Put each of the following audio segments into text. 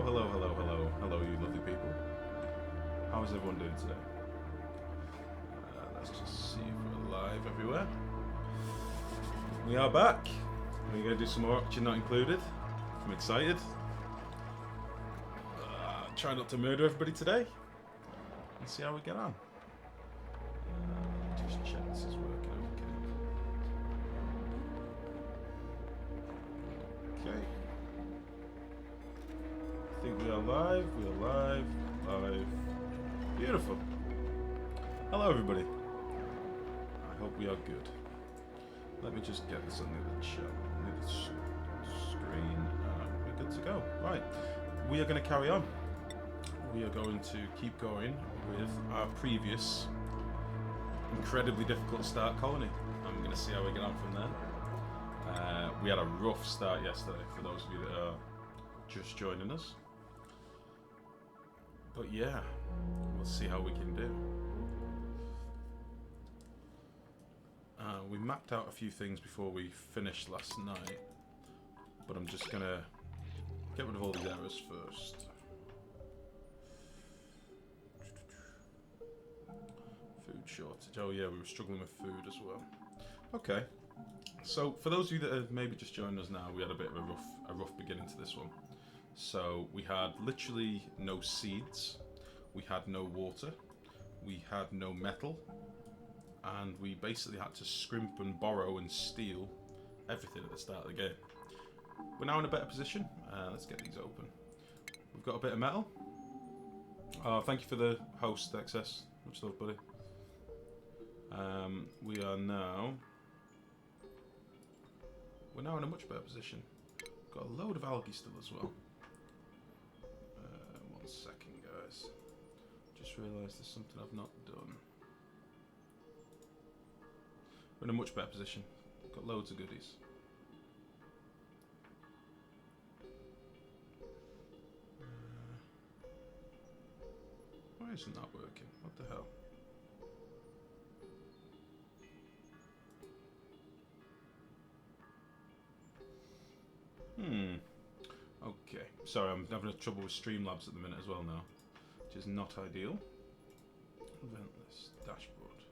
Hello, you lovely people. How is everyone doing today? Let's just see if we're live everywhere. We are back. We're going to do some more Oxygen Not Included. I'm excited. Try not to murder everybody today. And see how we get on. Just check this is working okay. Okay. I think we are live. We are live. Live. Beautiful. Hello, everybody. I hope we are good. Let me just get this on the other chat, on the other screen. We're good to go. Right. We are going to carry on. We are going to keep going with our previous incredibly difficult start colony. I'm going to see how we get on from there. We had a rough start yesterday for those of you that are just joining us. But yeah, we'll see how we can do. We mapped out a few things before we finished last night, but I'm just going to get rid of all these errors first. Food shortage. Oh yeah, we were struggling with food as well. Okay. So for those of you that have maybe just joined us now, we had a bit of a rough beginning to this one. So we had literally no seeds, we had no water, we had no metal, and we basically had to scrimp and borrow and steal everything at the start of the game. We're now in a better position. Let's get these open. We've got a bit of metal. Thank you for the host, Excess. Much love, buddy. We're now in a much better position. Got a load of algae still as well. 1 second, guys. Just realised there's something I've not done. We're in a much better position. Got loads of goodies. Why isn't that working? What the hell? Okay. Sorry, I'm having trouble with Streamlabs at the minute as well now, which is not ideal. Eventless dashboard.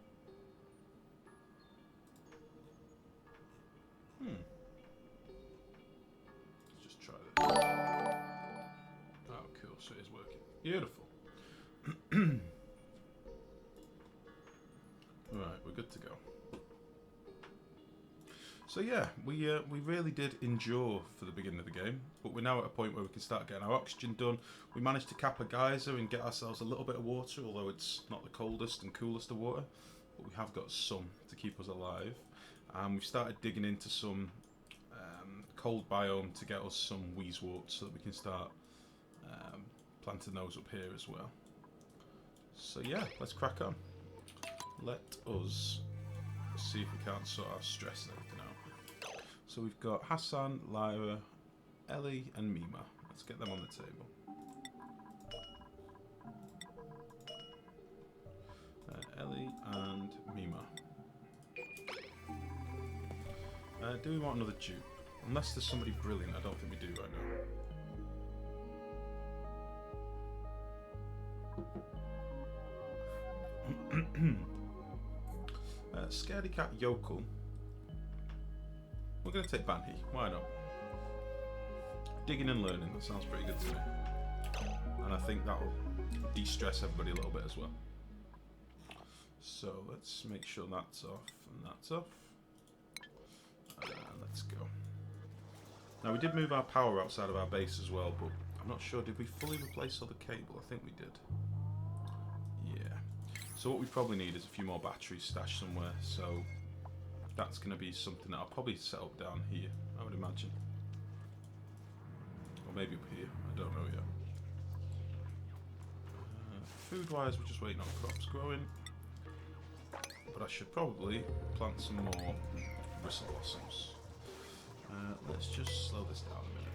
Let's just try this. Oh, cool. So it is working. Beautiful. Right, we're good to go. So yeah, we really did endure for the beginning of the game, but we're now at a point where we can start getting our oxygen done. We managed to cap a geyser and get ourselves a little bit of water, although it's not the coldest and coolest of water, but we have got some to keep us alive. And we've started digging into some cold biome to get us some wheezeworts so that we can start planting those up here as well. So yeah, let's crack on. Let us see if we can't sort our stress and everything out. So we've got Hassan, Lyra, Ellie and Mima. Let's get them on the table. Ellie and Mima. Do we want another dupe? Unless there's somebody brilliant, I don't think we do right now. Scaredy Cat Yokel. We're going to take Banhi. Why not? Digging and learning. That sounds pretty good to me. And I think that'll de-stress everybody a little bit as well. So let's make sure that's off and that's off. Let's go. Now we did move our power outside of our base as well, but I'm not sure. Did we fully replace all the cable? I think we did. Yeah. So what we probably need is a few more batteries stashed somewhere. So that's going to be something that I'll probably set up down here, I would imagine. Or maybe up here. I don't know yet. Food-wise, we're just waiting on crops growing. But I should probably plant some more bristle blossoms. Let's just slow this down a minute.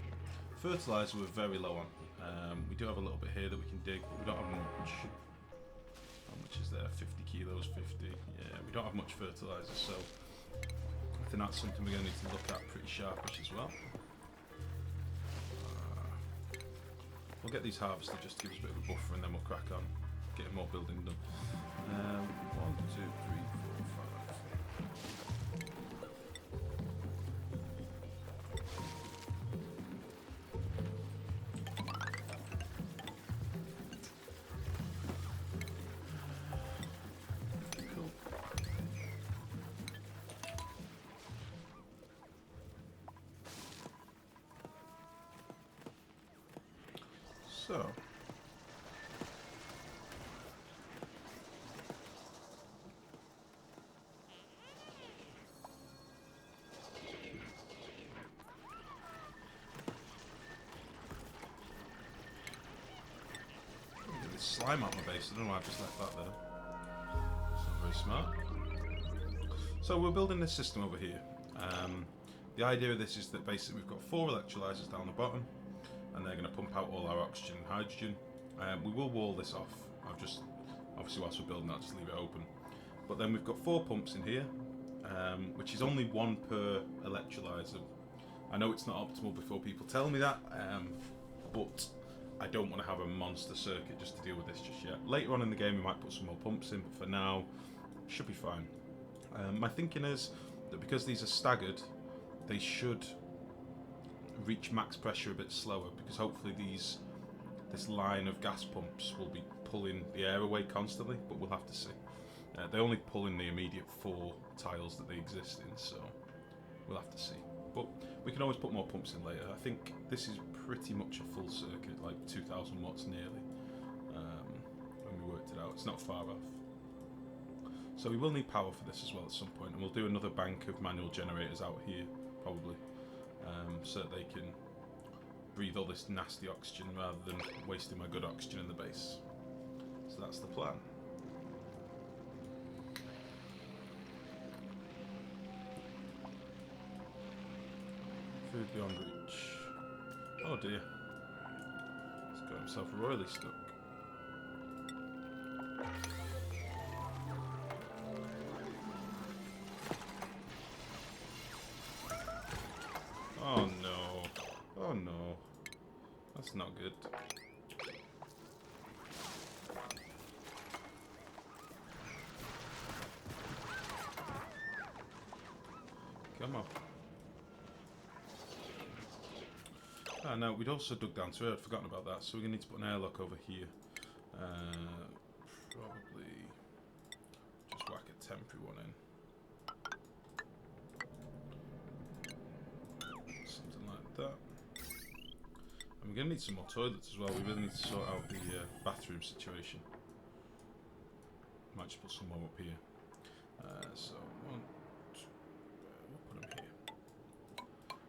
Fertilizer we're very low on. We do have a little bit here that we can dig, but we don't have much. How much is there? 50 kilos, 50. Yeah, we don't have much fertilizer, so I think that's something we're going to need to look at pretty sharpish as well. We'll get these harvested just to give us a bit of a buffer, and then we'll crack on getting more building done. 1, 2, 3, 4, 5. Cool. So. Slime out my base. I don't know why I've just left that there. It's not very smart. So we're building this system over here. The idea of this is that basically we've got 4 electrolyzers down the bottom, and they're going to pump out all our oxygen and hydrogen. We will wall this off. I've just, obviously whilst we're building that, just leave it open. But then we've got 4 pumps in here, which is only 1 per electrolyzer. I know it's not optimal before people tell me that, but I don't want to have a monster circuit just to deal with this just yet. Later on in the game we might put some more pumps in, but for now, it should be fine. My thinking is that because these are staggered, they should reach max pressure a bit slower, because hopefully this line of gas pumps will be pulling the air away constantly, but we'll have to see. They only pull in the immediate 4 tiles that they exist in, so we'll have to see. But we can always put more pumps in later. I think this is pretty much a full circuit, like 2000 watts nearly, when we worked it out. It's not far off. So we will need power for this as well at some point, and we'll do another bank of manual generators out here, probably, so that they can breathe all this nasty oxygen rather than wasting my good oxygen in the base. So that's the plan. Food beyond reach. Oh dear. He's got himself royally stuck. Oh no. Oh no. That's not good. Come on. Ah, now we'd also dug down to here, I'd forgotten about that, so we're going to need to put an airlock over here. Probably just whack a temporary one in. Something like that. And we're going to need some more toilets as well. We really need to sort out the bathroom situation. Might just put some more up here. So, 1, 2, we'll put them here.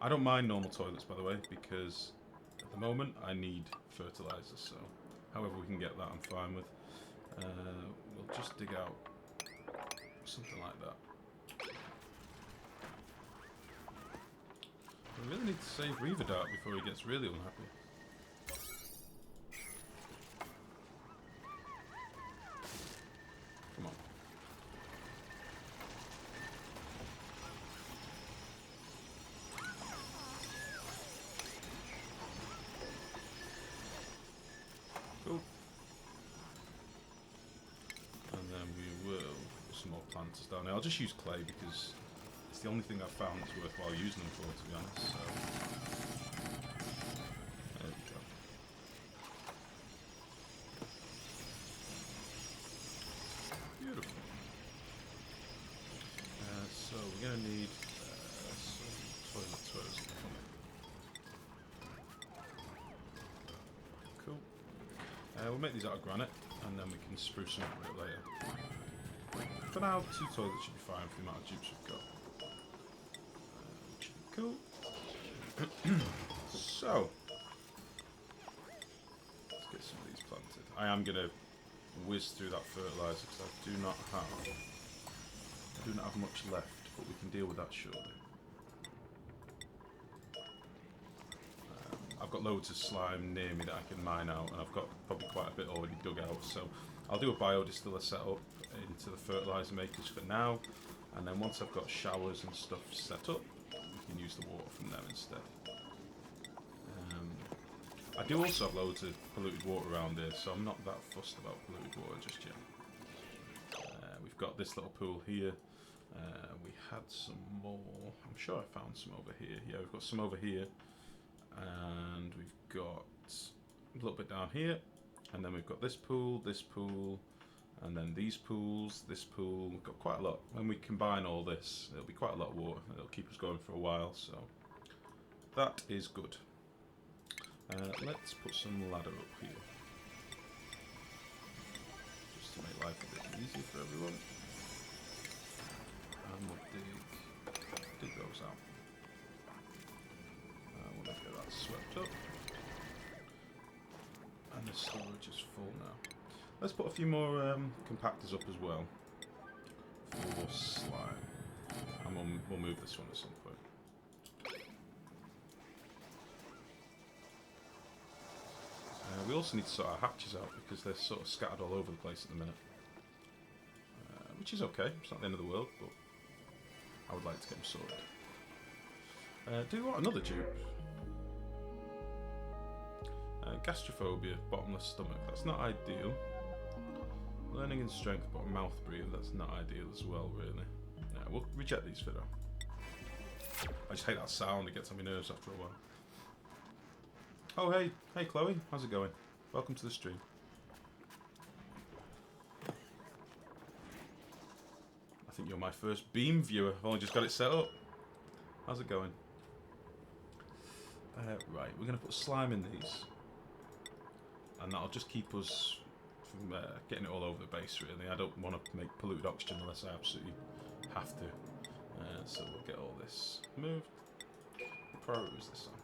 I don't mind normal toilets, by the way, because at the moment I need fertilizer, so however we can get that, I'm fine with. We'll just dig out something like that. We really need to save Reaver Dart before he gets really unhappy. Come on. Cool. And then we will put some more planters down there. I'll just use clay because it's the only thing I've found that's worthwhile using them for, to be honest. So there we go. Beautiful. So we're going to need some toilets. Cool. We'll make these out of granite, and then we can spruce them up a bit later. For now, 2 toilets should be fine for the amount of dupes we've got. Should be cool. So, let's get some of these planted. I am going to whiz through that fertilizer because I do not have much left, but we can deal with that shortly. I've got loads of slime near me that I can mine out, and I've got probably quite a bit already dug out, so I'll do a biodistiller setup into the fertilizer makers for now, and then once I've got showers and stuff set up, we can use the water from them instead. I do also have loads of polluted water around here, so I'm not that fussed about polluted water just yet. We've got this little pool here. We had some more. I'm sure I found some over here. Yeah, we've got some over here. And we've got a little bit down here. And then we've got this pool, and then these pools, this pool. We've got quite a lot. When we combine all this, it'll be quite a lot of water. It'll keep us going for a while, so that is good. Let's put some ladder up here. Just to make life a bit easier for everyone. And we'll dig those out. We'll get that swept up. And the storage is full now. Let's put a few more compactors up as well for slime. And we'll move this one at some point. We also need to sort our hatches out because they're sort of scattered all over the place at the minute. Which is okay, it's not the end of the world, but I would like to get them sorted. Do you want another dupe? Gastrophobia, bottomless stomach, that's not ideal. Learning and strength, but mouth breathe, that's not ideal as well, really. Yeah, we'll reject these for now. I just hate that sound, it gets on my nerves after a while. Oh, hey Chloe, how's it going? Welcome to the stream. I think you're my first Beam viewer. I've only just got it set up. How's it going? Right, we're going to put slime in these. And that'll just keep us from getting it all over the base, really. I don't want to make polluted oxygen unless I absolutely have to. So we'll get all this moved. What priority was this on?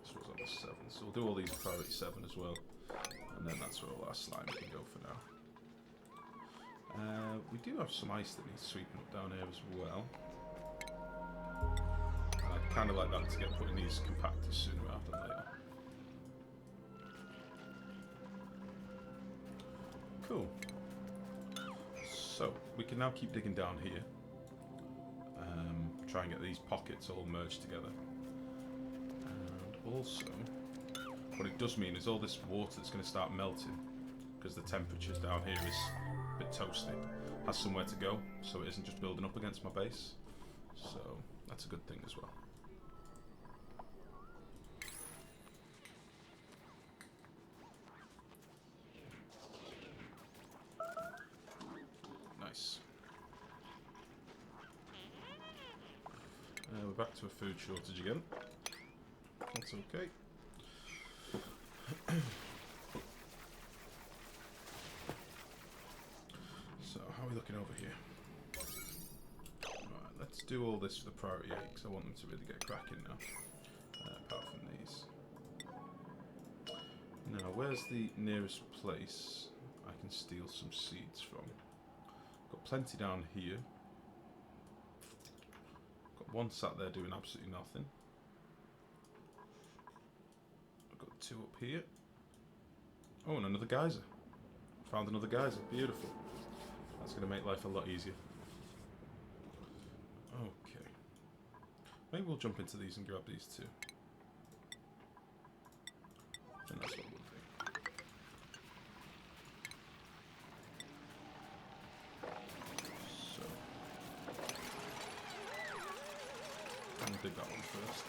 This was on the 7, so we'll do all these priority 7 as well. And then that's where all our slime can go for now. We do have some ice that needs sweeping up down here as well. And I'd kind of like that to get put in these compactors sooner rather than later. Cool. So, we can now keep digging down here. Try and get these pockets all merged together. And also, what it does mean is all this water that's going to start melting, because the temperatures down here is a bit toasty, has somewhere to go, so it isn't just building up against my base. So, that's a good thing as well. Nice. We're back to a food shortage again. That's okay. So, how are we looking over here? Right, let's do all this for the priority 8 because I want them to really get cracking now. Apart from these. Now, where's the nearest place I can steal some seeds from? Got plenty down here. Got one sat there doing absolutely nothing. I've got 2 up here. Oh, and another geyser. Found another geyser. Beautiful. That's going to make life a lot easier. Okay. Maybe we'll jump into these and grab these too. And that's what we'll do. So. I'm going to dig that one first.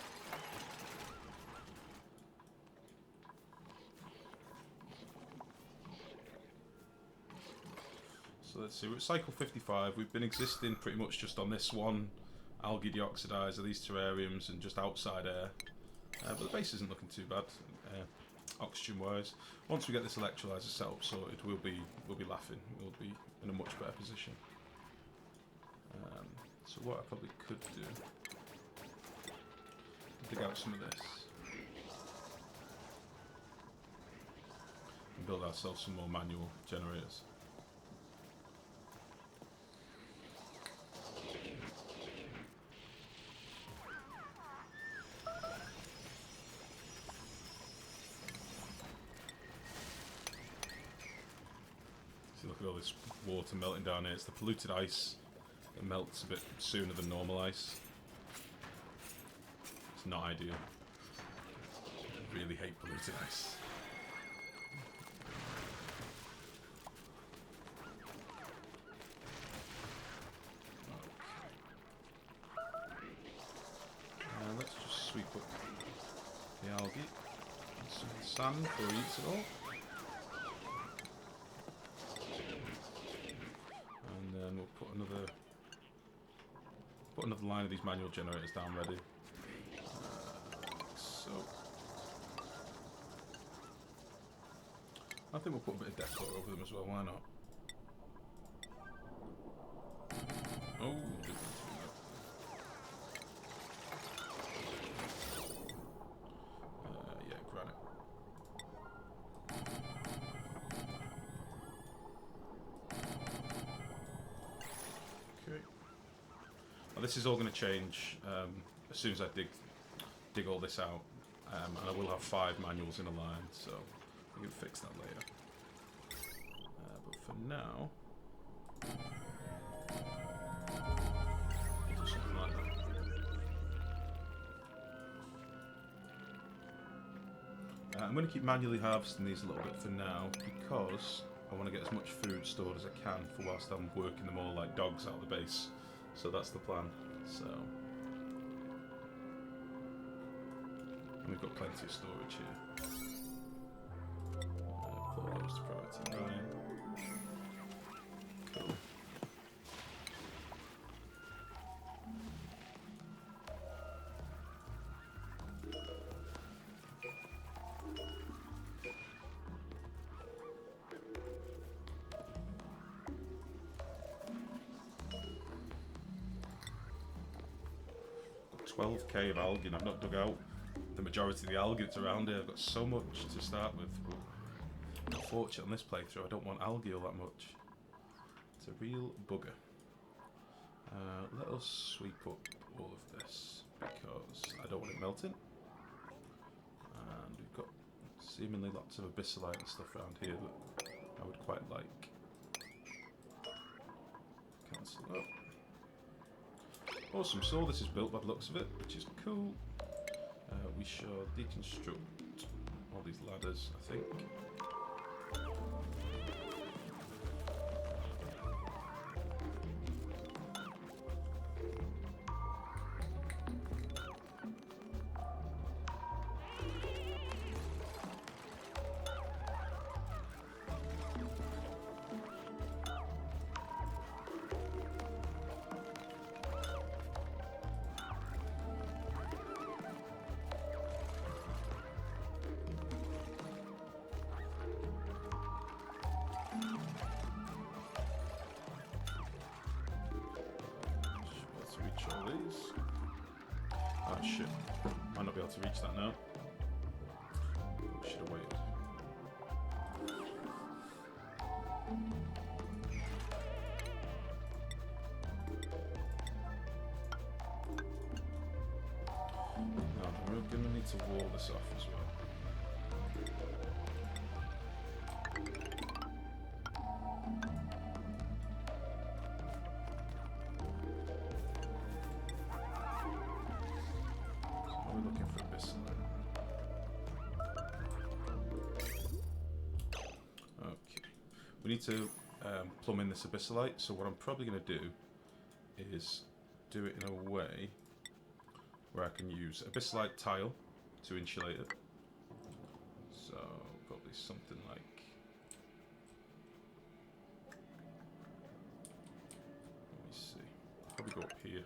So let's see, we're at cycle 55. We've been existing pretty much just on this one algae deoxidizer, these terrariums, and just outside air. But the base isn't looking too bad, oxygen-wise. Once we get this electrolyzer set up sorted, we'll be laughing. We'll be in a much better position. So what I probably could do, dig out some of this, and build ourselves some more manual generators. Look at all this water melting down here. It's the polluted ice that melts a bit sooner than normal ice. It's not ideal. I really hate polluted ice. sand before he eats it all. And then we'll put another line of these manual generators down ready. So I think we'll put a bit of depot over them as well, why not? Oh, yeah, granite. Okay. Now this is all going to change as soon as I dig all this out, and I will have 5 manuals in a line, so we can fix that later. But for now, we'll do something like that. I'm going to keep manually harvesting these a little bit for now because I want to get as much food stored as I can for whilst I'm working them all like dogs out of the base. So that's the plan. So, and we've got plenty of storage here. Put all those to priority 9. Cool. Got 12k of algae and I've not dug out the majority of the algae that's around here. I've got so much to start with. Unfortunately, on this playthrough, I don't want algae all that much. It's a real bugger. Let us sweep up all of this because I don't want it melting. And we've got seemingly lots of abyssalite and stuff around here that I would quite like. Cancel that. Awesome, so all this is built by the looks of it, which is cool. We shall deconstruct all these ladders, I think. 'All these. Oh shit, might not be able to reach that now. Should have waited. No, we're going to need to wall this off as well. We need to plumb in this abyssalite, so what I'm probably going to do is do it in a way where I can use abyssalite tile to insulate it. So probably something like, let me see, probably go up here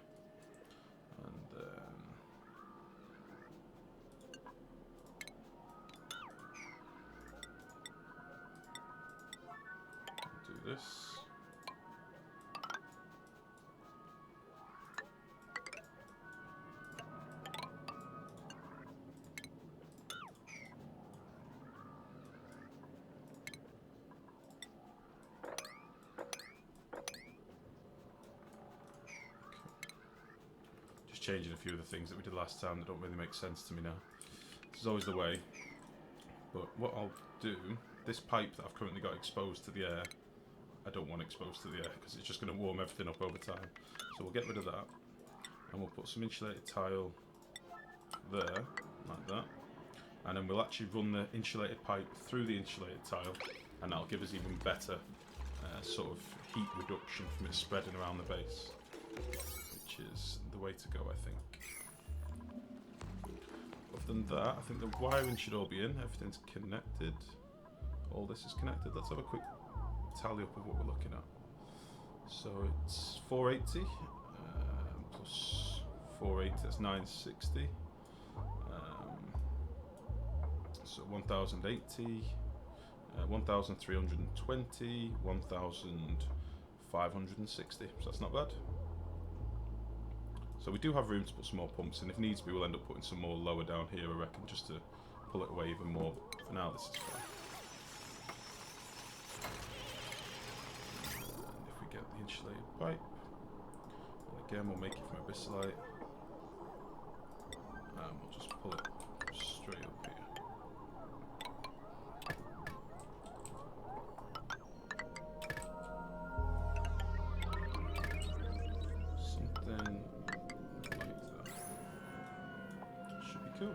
and then this. Just changing a few of the things that we did last time that don't really make sense to me now. This is always the way. But what I'll do, this pipe that I've currently got exposed to the air, I don't want exposed to the air because it's just going to warm everything up over time. So we'll get rid of that and we'll put some insulated tile there, like that. And then we'll actually run the insulated pipe through the insulated tile and that'll give us even better sort of heat reduction from it spreading around the base, which is the way to go, I think. other than that, I think the wiring should all be in. Everything's connected. All this is connected. Let's have a quick tally up of what we're looking at. So it's 480 plus 480, that's 960. So 1080, 1320, 1560. So that's not bad. So we do have room to put some more pumps in. If needs be, we'll end up putting some more lower down here, I reckon, just to pull it away even more. But for now, this is fine. And if we get the insulated pipe, and again, we'll make it from abyssalite, and we'll just pull it straight up here. Cool.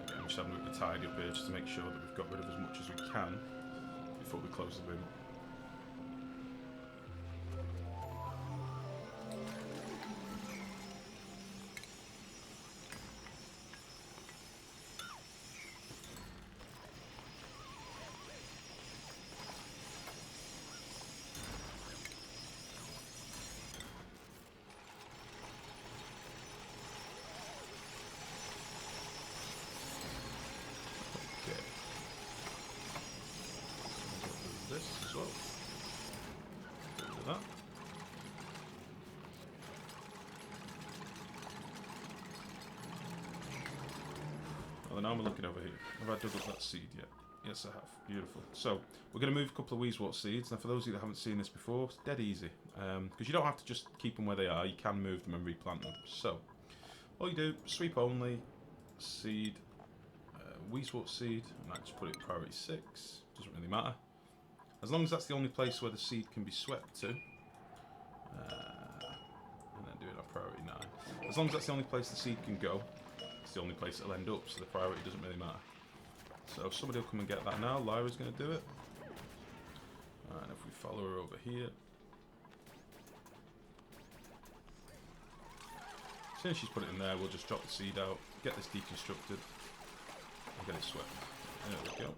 Again, I'm just having a bit of a tidy up here just to make sure that we've got rid of as much as we can before we close the room up. This as well. Do that. Well, now we're looking over here. Have I dug up that seed yet? Yes, I have. Beautiful. So we're going to move a couple of Weezewort seeds. Now, for those of you that haven't seen this before, it's dead easy because you don't have to just keep them where they are. You can move them and replant them. So all you do, sweep only, seed, Weezewort seed, and I just put it priority 6. Doesn't really matter. As long as that's the only place where the seed can be swept to, and then do it on priority 9. As long as that's the only place the seed can go, it's the only place it'll end up, so the priority doesn't really matter. So somebody will come and get that now. Lyra's going to do it. And if we follow her over here, as soon as she's put it in there, we'll just drop the seed out, get this deconstructed, and get it swept. There we go.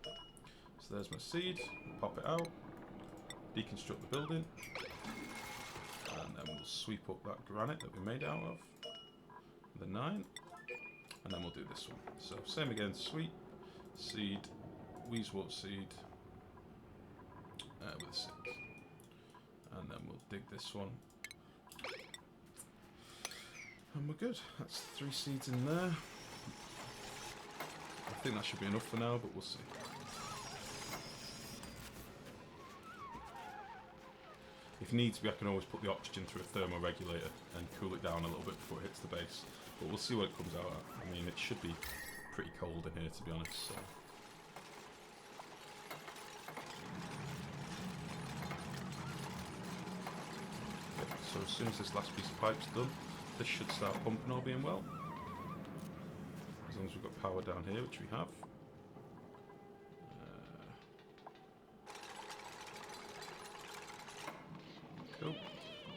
So there's my seed, pop it out, deconstruct the building, and then we'll sweep up that granite that we made out of, the 9, and then we'll do this one. So same again, sweep, seed, Weezewort seed, with a 6, and then we'll dig this one, and we're good. That's 3 seeds in there. I think that should be enough for now, but we'll see. If needs be, I can always put the oxygen through a thermoregulator and cool it down a little bit before it hits the base. But we'll see what it comes out at. I mean, it should be pretty cold in here, to be honest. So. Okay, so as soon as this last piece of pipe's done, this should start pumping, all being well. As long as we've got power down here, which we have. Cool.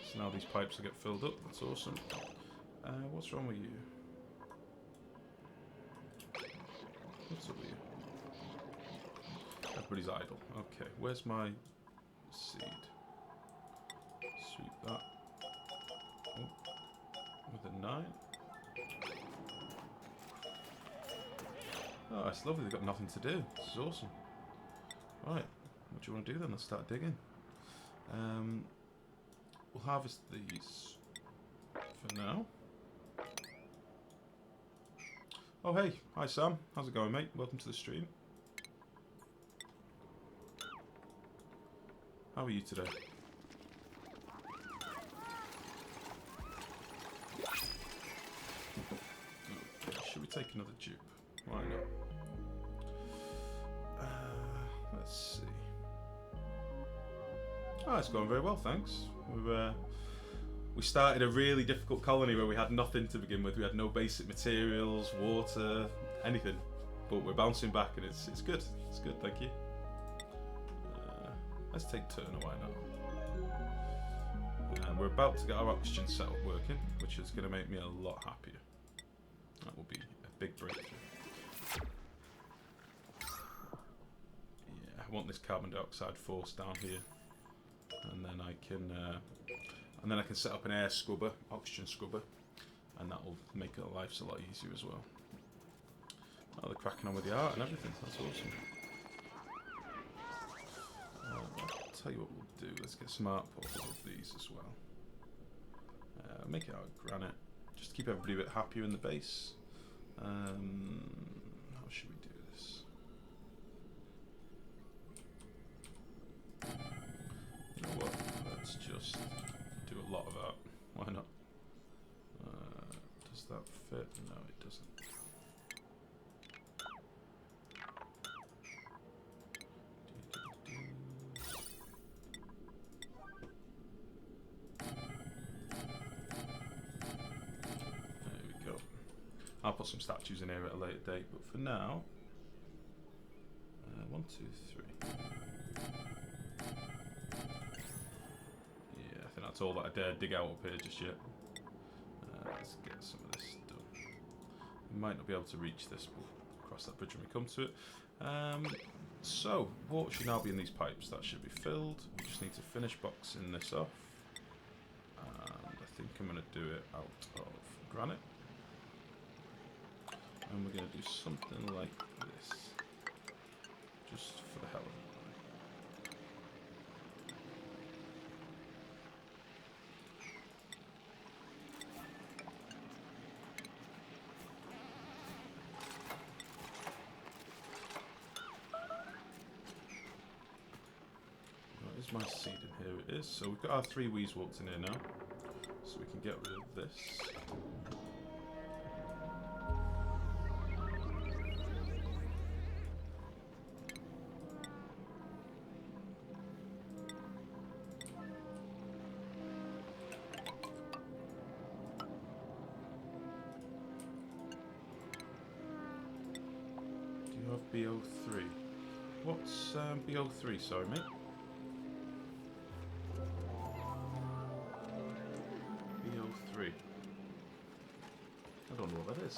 So now these pipes will get filled up. That's awesome. What's wrong with you? What's up with you? Everybody's idle. Okay, where's my seed? Sweep that. Oh, with a 9. Oh, that's lovely. They've got nothing to do. This is awesome. Right, what do you want to do then? Let's start digging. We'll harvest these for now. Oh hey, hi Sam, how's it going mate? Welcome to the stream. How are you today? Okay, should we take another dupe? Why not? Let's see. Oh, it's going very well, thanks. We started a really difficult colony where we had nothing to begin with. We had no basic materials, water, anything. But we're bouncing back and it's good. It's good, thank you. Let's take Turner, why not? we're about to get our oxygen setup working, which is going to make me a lot happier. That will be a big breakthrough. Yeah, I want this carbon dioxide force down here, and then I can set up an air scrubber, oxygen scrubber, and that will make our lives a lot easier as well. Oh, they're cracking on with the art and everything. That's awesome. I'll tell you what we'll do. Let's get some art portals of these as well. Make it out of granite, just to keep everybody a bit happier in the base. How should we do this? You know what? Let's just do a lot of art. Why not? Does that fit? No, it doesn't. I'll put some statues in here at a later date, but for now, 1, 2, 3. Yeah, I think that's all that I dare dig out up here just yet. Let's get some of this done. We might not be able to reach this, but we'll cross that bridge when we come to it. So, water should now be in these pipes. That should be filled. We just need to finish boxing this off. And I think I'm going to do it out of granite. And we're going to do something like this, just for the hell of it. Right, is my seed in here? It is. So we've got our 3 Weezeworts in here now, so we can get rid of this. BO3. What's BO3, sorry mate? BO3. I don't know what that is.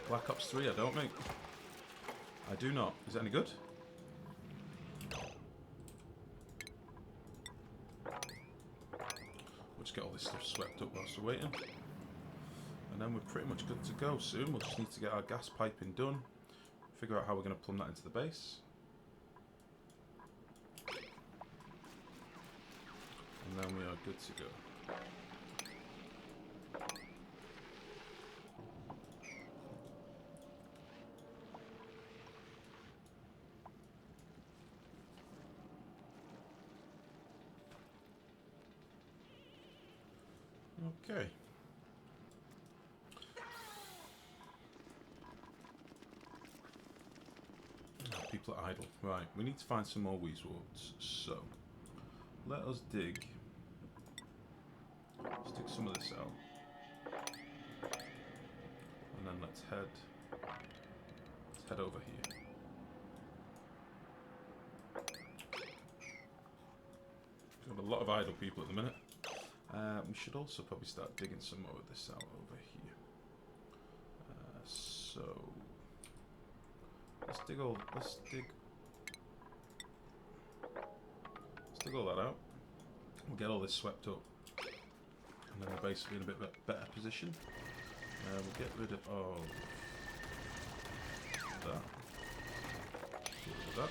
Black Ops 3, I don't, mate. I do not. Is that any good? We'll just get all this stuff swept up whilst we're waiting. And then we're pretty much good to go soon. We'll just need to get our gas piping done. Figure out how we're going to plumb that into the base. And then we are good to go. Okay. People are idle. Right, we need to find some more Weezeworts. So, let us dig. Let's dig some of this out. And then let's head over here. We've got a lot of idle people at the minute. We should also probably start digging some more of this out over here. So let's dig all that out. We'll get all this swept up, and then we're basically in a bit better position. We'll get rid of that. Get rid of that.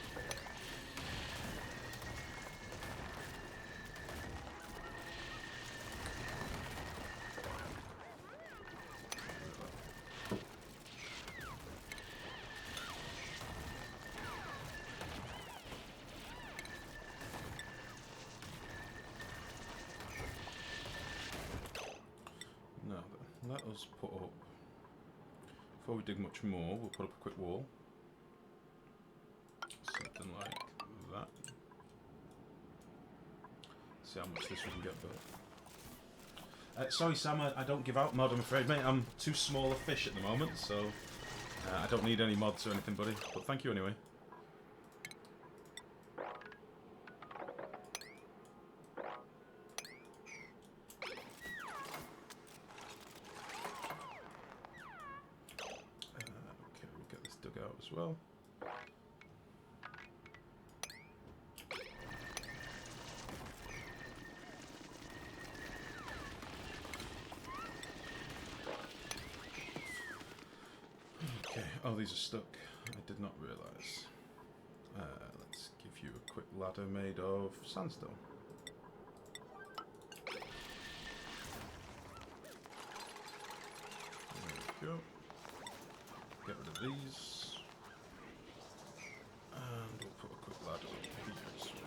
Let us put up, before we dig much more, we'll put up a quick wall. See how much this we can get built. Sorry, Sam, I don't give out mod, I'm afraid, mate. I'm too small a fish at the moment, so I don't need any mods or anything, buddy. But thank you anyway. Okay, we'll get this dug out as well. Oh, these are stuck. I did not realise. Let's give you a quick ladder made of sandstone. There we go. Get rid of these. And we'll put a quick ladder up here as well.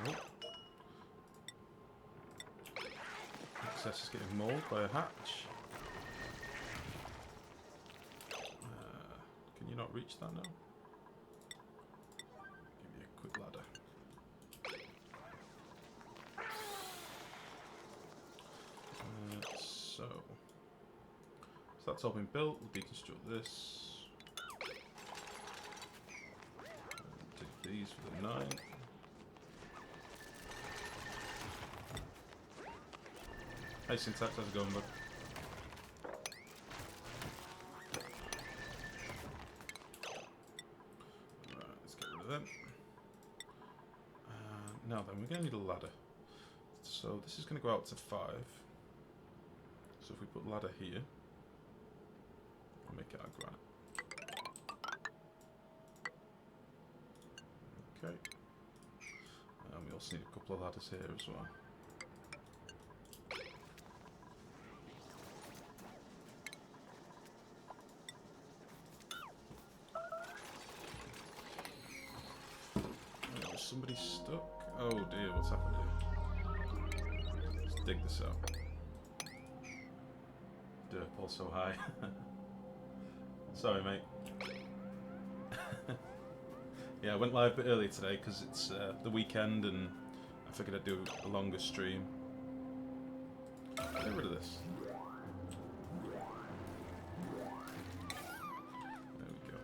Oh. Access is getting mauled by a hatch. Can you not reach that now? Give me a quick ladder. So that's all been built. We'll deconstruct this. Take these for the 9. Hey Syntax, how's it going, bud? Right, let's get rid of them. Now then, we're going to need a ladder. So this is going to go out to 5. So if we put ladder here, I'll make it our granite. Okay. And we also need a couple of ladders here as well. Somebody stuck? Oh dear, what's happened here? Let's dig this out. Derp also high. Sorry, mate. Yeah, I went live a bit earlier today because it's the weekend and I figured I'd do a longer stream. Get rid of this. There we go.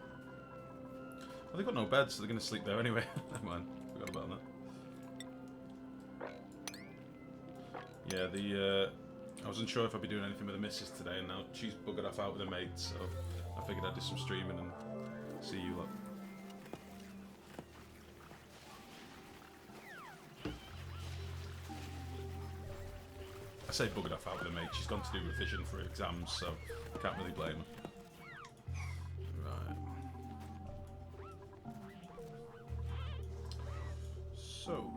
Well, they've got no beds, so they're going to sleep there anyway. Never mind. Forgot about that. Yeah, I wasn't sure if I'd be doing anything with the missus today, and now she's buggered off out with her mate, so I figured I'd do some streaming and see you lot. I say buggered off out with her mate, she's gone to do revision for exams, so I can't really blame her. Right. So,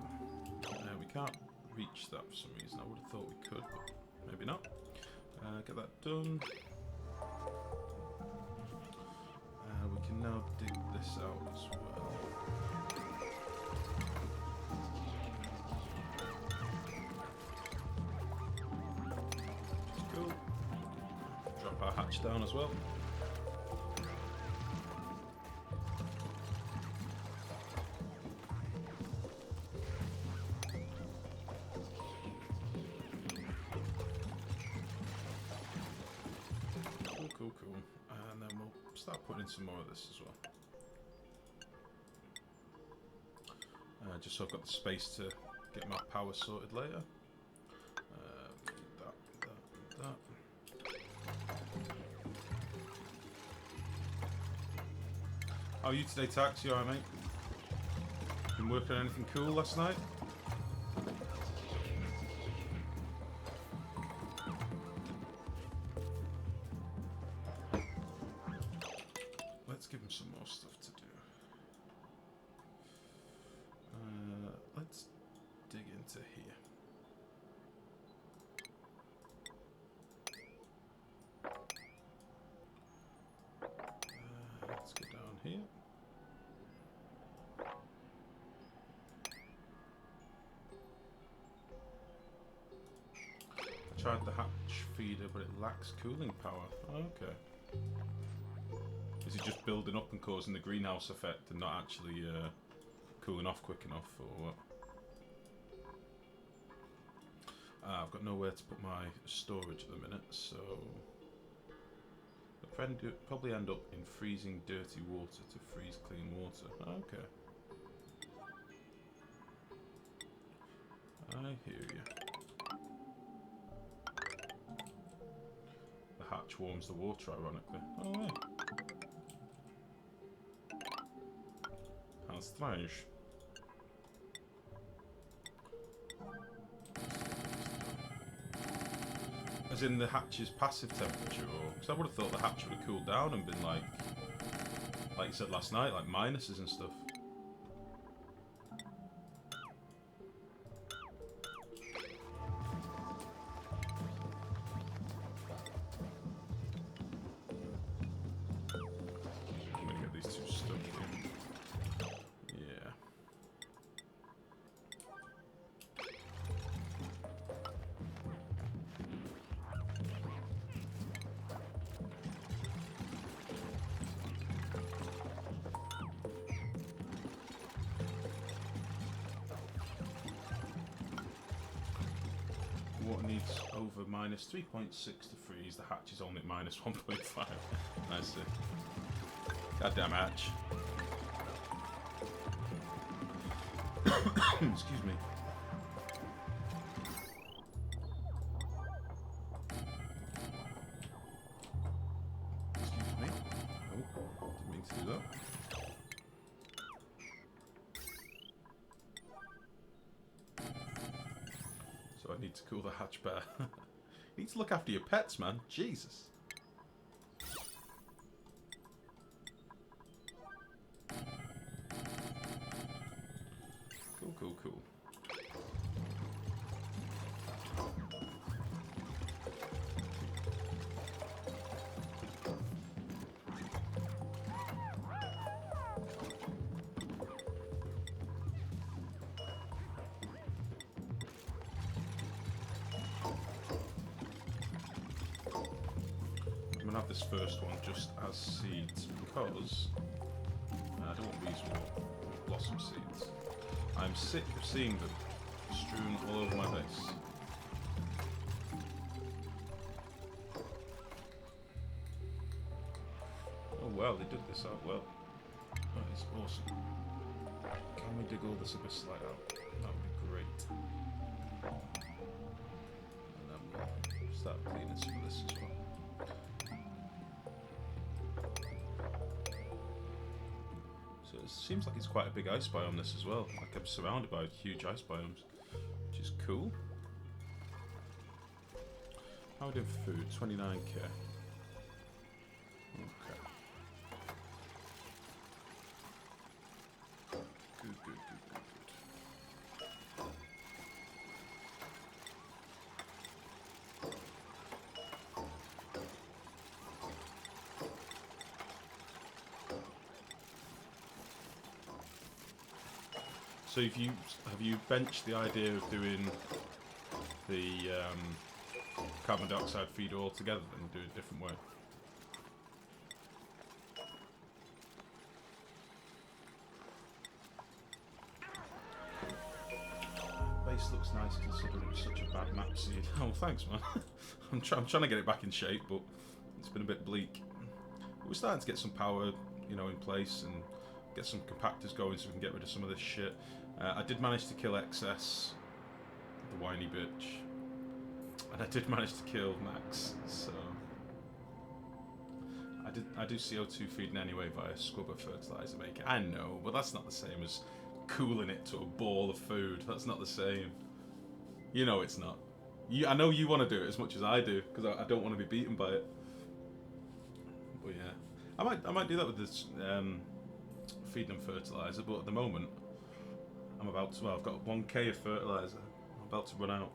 we can't reach that for some reason. I would have thought we could, but maybe not. Get that done. We can now dig this out as well. Cool. Drop our hatch down as well. Cool. And then we'll start putting in some more of this as well. Just so I've got the space to get my power sorted later. That. How are you today, Tax? You alright, mate? Been working on anything cool last night? Let's give him some more stuff to do. Let's dig into here. Let's go down here. I tried the hatch feeder, but it lacks cooling power. Okay. Is it just building up and causing the greenhouse effect and not actually cooling off quick enough, or what? I've got nowhere to put my storage at the minute, so I'll probably end up in freezing dirty water to freeze clean water. Okay. I hear you. The hatch warms the water, ironically. Oh, yeah. How strange. As in the hatch's passive temperature, or... Because I would have thought the hatch would have cooled down and been like you said last night, like minuses and stuff. Water needs over minus 3.6 to freeze. The hatch is only at minus 1.5. I see. Goddamn hatch. Excuse me. Excuse me. Oh, didn't mean to do that. I need to cool the hatch bear. You need to look after your pets, man. Jesus. Cool, cool, cool. I'm gonna have this first one just as seeds because I don't want these blossom seeds. I'm sick of seeing them strewn all over my base. Oh wow, they did this out well. That is awesome. Can we dig all this abyss slide out? That would be great. And then we'll start cleaning some of this as well. So it seems like it's quite a big ice biome this as well. Like I'm surrounded by huge ice biomes, which is cool. How are we doing for food? 29k. Okay. Good, good, good, good, good. So have you benched the idea of doing the carbon dioxide feeder altogether and do it a different way? Base looks nice considering it was such a bad map seed. Oh, thanks, man. I'm trying to get it back in shape, but it's been a bit bleak. But we're starting to get some power, you know, in place and get some compactors going so we can get rid of some of this shit. I did manage to kill XS, the whiny bitch, and I did manage to kill Max. So I do CO2 feeding anyway via scrubber fertilizer making. I know, but that's not the same as cooling it to a ball of food. That's not the same. You know it's not. I know you want to do it as much as I do because I don't want to be beaten by it. But yeah, I might do that with this feeding them fertilizer. But at the moment, I'm about to. Well, I've got 1k of fertilizer. I'm about to run out.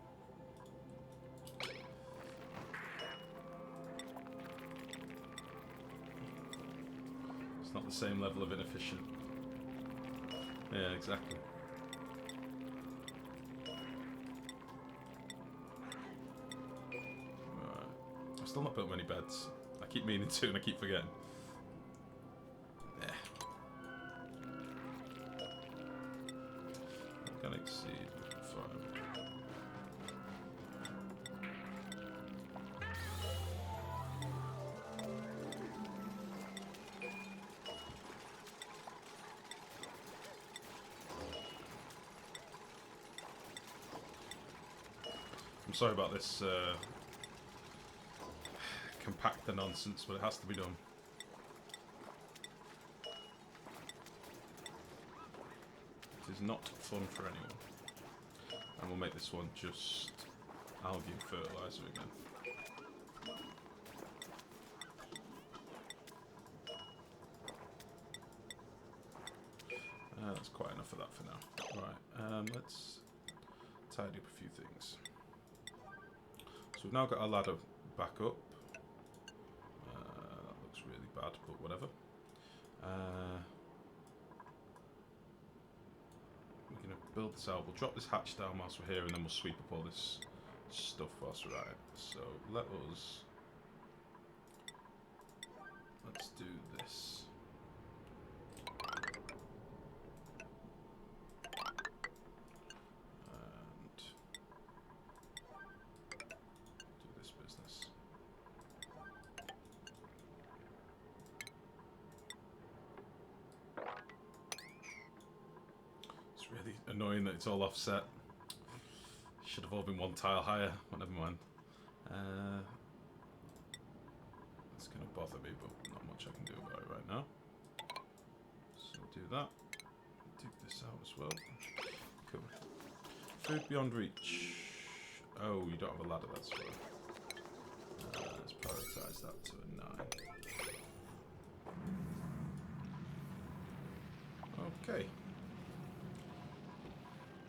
It's not the same level of inefficient. Yeah, exactly. Right. I've still not built many beds. I keep meaning to and I keep forgetting. Wheat seed, fine. I'm sorry about this compactor nonsense, but it has to be done. It is not fun for anyone. And we'll make this one just algae and fertilizer again. That's quite enough of that for now. Right, let's tidy up a few things. So we've now got our ladder back up. That looks really bad, but whatever. We're going to build this out. We'll drop this hatch down whilst we're here, and then we'll sweep up all this stuff whilst we're at it. So let's do this. And do this business. It's really annoying that it's all offset. Should have all been one tile higher, but never mind. It's going to bother me, but not much I can do about it right now. So we'll do that. Dig this out as well. Cool. Food beyond reach. Oh, you don't have a ladder, that's why. Let's prioritise that to a 9. Okay.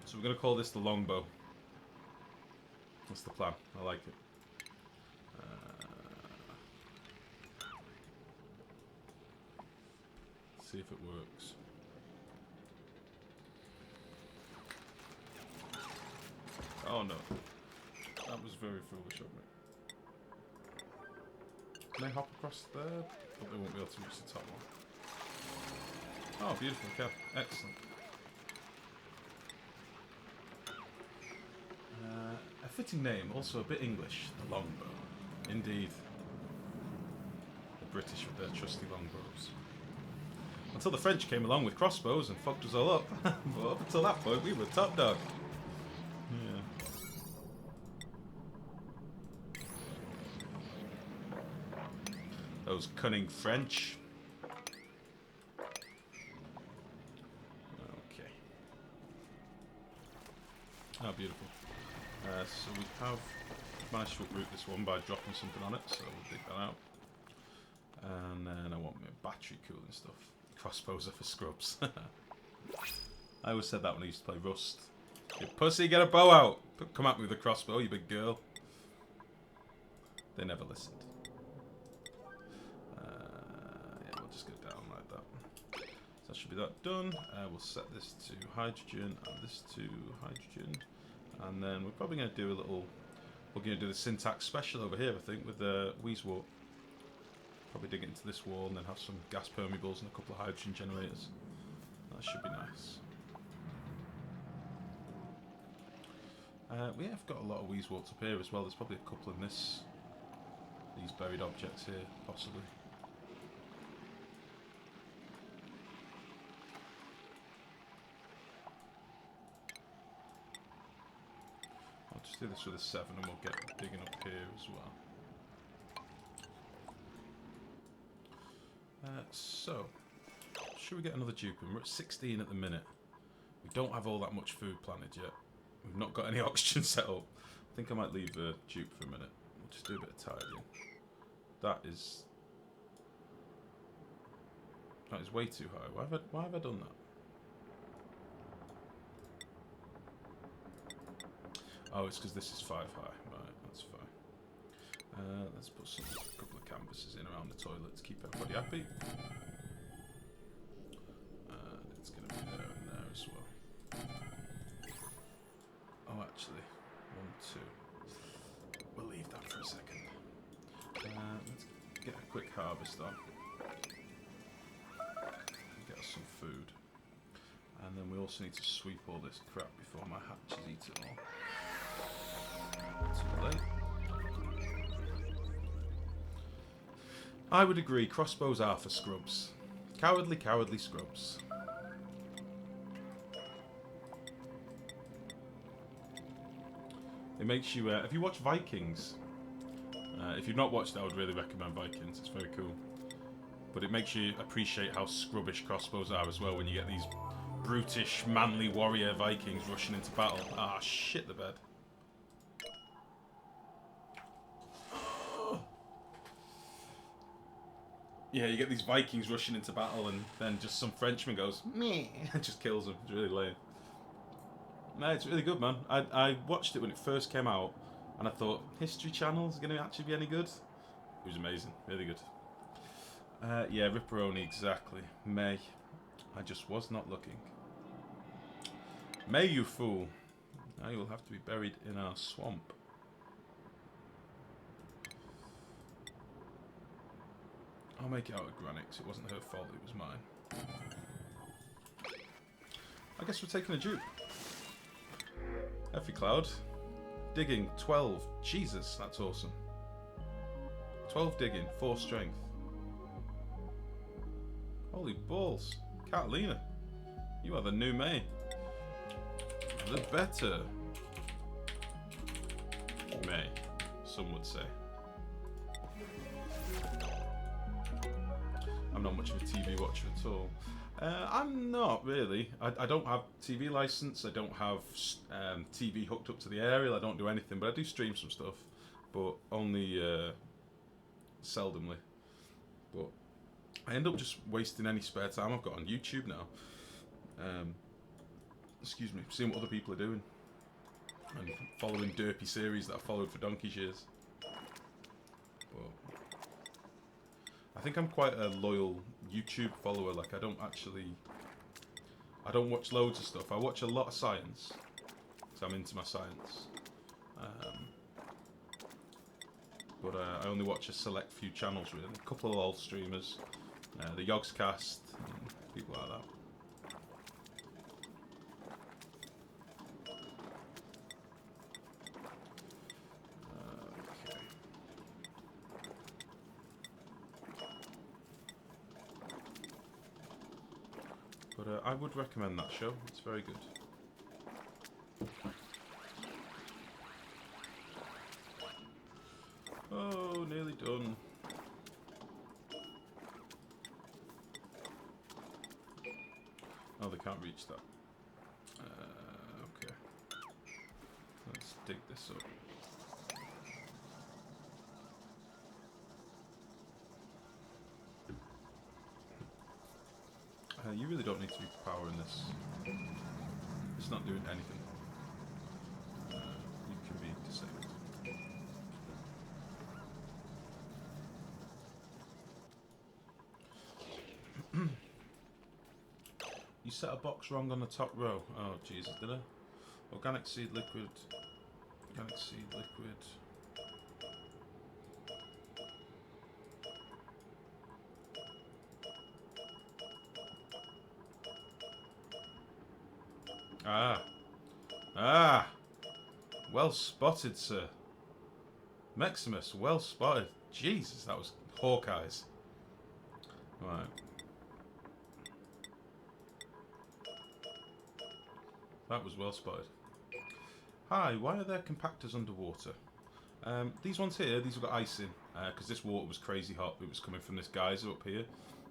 So we're going to call this the longbow. That's the plan. I like it. See if it works. Oh no. That was very foolish of me. Can they hop across there? But they won't be able to reach the top one. Oh, beautiful. Okay. Excellent. A fitting name, also a bit English, the longbow. Indeed. The British with their trusty longbows. Until the French came along with crossbows and fucked us all up. But up until that point, we were top dog. Yeah. Those cunning French. Okay. Oh, beautiful. So we have managed to uproot this one by dropping something on it, so we'll dig that out. And then I want my battery cooling stuff. Crossbows are for scrubs. I always said that when I used to play Rust. You pussy, get a bow out! Come at me with a crossbow, you big girl. They never listened. Yeah, we'll just go down like that. So that should be that done. We'll set this to hydrogen and this to hydrogen. And then we're probably going to do a little... We're going to do the syntax special over here, I think, with the Wheezewort. Probably dig into this wall and then have some gas permeables and a couple of hydrogen generators. That should be nice. We have got a lot of Wheezeworts up here as well. There's probably a couple in these buried objects here, possibly. I'll just do this with a 7 and we'll get digging up here as well. So, should we get another dupe? We're at 16 at the minute. We don't have all that much food planted yet. We've not got any oxygen set up. I think I might leave the dupe for a minute. We'll just do a bit of tidying. That is way too high. Why have I done that? Oh, it's because this is 5 high. Right, that's fine. Let's put a couple of canvases in around the toilet to keep everybody happy. It's going to be there and there as well. Oh, actually, 1, 2. We'll leave that for a second. Let's get a quick harvest on. Get us some food. And then then we also need to sweep all this crap before my hatch is eaten all. Too late. I would agree, crossbows are for scrubs. Cowardly, cowardly scrubs. It makes you... if you watch Vikings... if you've not watched it, I would really recommend Vikings. It's very cool. But it makes you appreciate how scrubbish crossbows are as well when you get these brutish, manly warrior Vikings rushing into battle. Ah, shit the bed. Yeah, you get these Vikings rushing into battle and then just some Frenchman goes, meh, and just kills them. It's really lame. No, it's really good, man. I watched it when it first came out and I thought, History Channel is going to actually be any good? It was amazing. Really good. Yeah, Ripperoni, exactly. May. I just was not looking. May, you fool. Now you will have to be buried in our swamp. I'll make it out of granite, 'cause it wasn't her fault, it was mine. I guess we're taking a dupe. Effie Cloud. Digging, 12. Jesus, that's awesome. 12 digging, 4 strength. Holy balls. Catalina, you are the new May. The better May, some would say. I'm not much of a TV watcher at all. I'm not really. I don't have TV license. I don't have TV hooked up to the aerial. I don't do anything, but I do stream some stuff, but only seldomly. But I end up just wasting any spare time I've got on YouTube now. Excuse me, seeing what other people are doing and following derpy series that I've followed for donkey's years. But I think I'm quite a loyal YouTube follower. Like I don't watch loads of stuff. I watch a lot of science, because I'm into my science. But I only watch a select few channels really. A couple of old streamers, the Yogscast, and people like that. But I would recommend that show. It's very good. Oh, nearly done. Oh, they can't reach that. Okay. Let's dig this up. You really don't need to be powering this. It's not doing anything. You can be disabled. You set a box wrong on the top row. Oh Jesus, did I? Organic seed liquid. Organic seed liquid. Ah! Well spotted, sir. Maximus, well spotted. Jesus, that was Hawkeye's. Right. That was well spotted. Hi, why are there compactors underwater? These ones here, these have got ice in, because this water was crazy hot. It was coming from this geyser up here.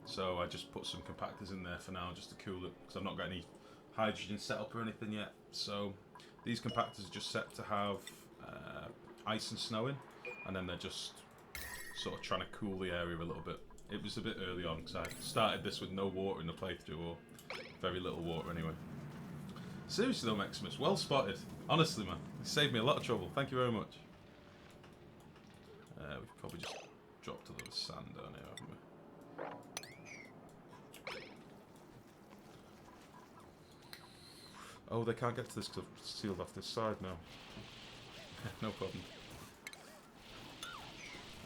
So I just put some compactors in there for now, just to cool it, because I've not got any hydrogen set up or anything yet. So these compactors are just set to have ice and snow in, and then they're just sort of trying to cool the area a little bit. It was a bit early on, because I started this with no water in the playthrough, or very little water anyway. Seriously though, Maximus, well spotted. Honestly, man, it saved me a lot of trouble. Thank you very much. We've probably just dropped a little sand down here, haven't we? Oh, they can't get to this because I've sealed off this side now. No problem.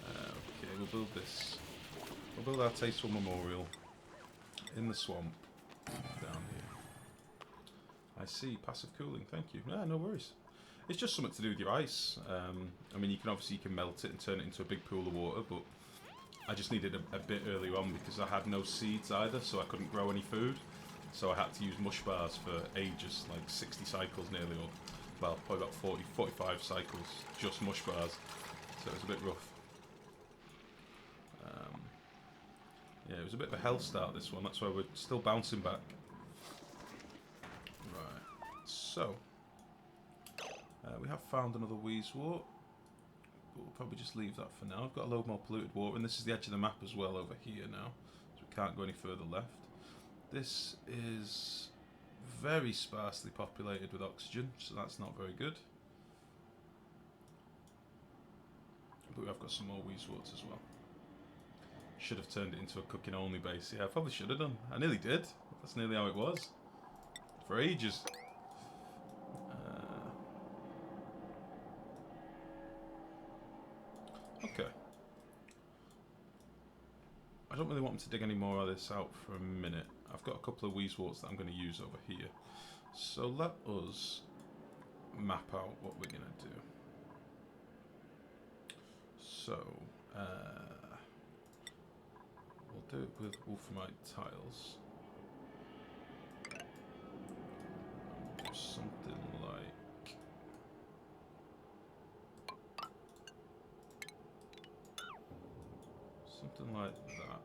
Okay, we'll build this. We'll build our tasteful memorial in the swamp down here. I see. Passive cooling. Thank you. Yeah, no worries. It's just something to do with your ice. I mean, you can melt it and turn it into a big pool of water, but I just needed a bit earlier on because I had no seeds either, so I couldn't grow any food. So I had to use mush bars for ages, like 60 cycles nearly, or well, probably about 40, 45 cycles, just mush bars. So it was a bit rough. Yeah, it was a bit of a hell start, this one. That's why we're still bouncing back. Right, so we have found another Weezewort, but we'll probably just leave that for now. I've got a load more polluted water, and this is the edge of the map as well over here now, so we can't go any further left. This is very sparsely populated with oxygen, so that's not very good. But we have got some more Weezeworts as well. Should have turned it into a cooking only base. Yeah, I probably should have done. I nearly did. That's nearly how it was. For ages. Okay. I don't really want them to dig any more of this out for a minute. I've got a couple of Weezeworts that I'm going to use over here. So let us map out what we're going to do. So, we'll do it with wolframite tiles. We'll do something like... something like that.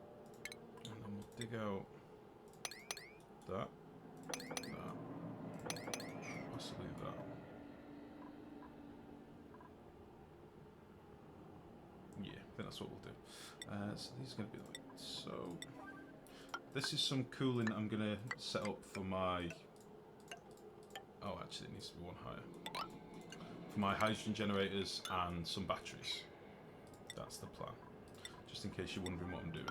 And then we'll dig out that, possibly that. Yeah, I think that's what we'll do. So these are going to be like so. This is some cooling I'm going to set up for my... oh, actually it needs to be one higher. For my hydrogen generators and some batteries. That's the plan. Just in case you're wondering what I'm doing.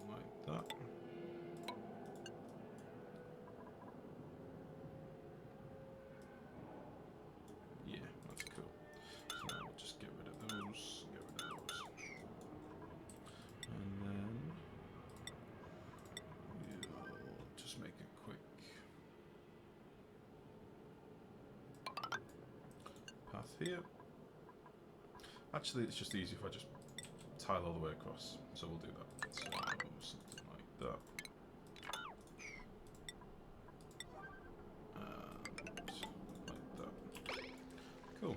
Like that. Yeah, that's cool. So now we'll just get rid of those, and then we'll just make a quick path here. Actually, it's just easy if I just tile all the way across, so we'll do that. So something like that. Cool.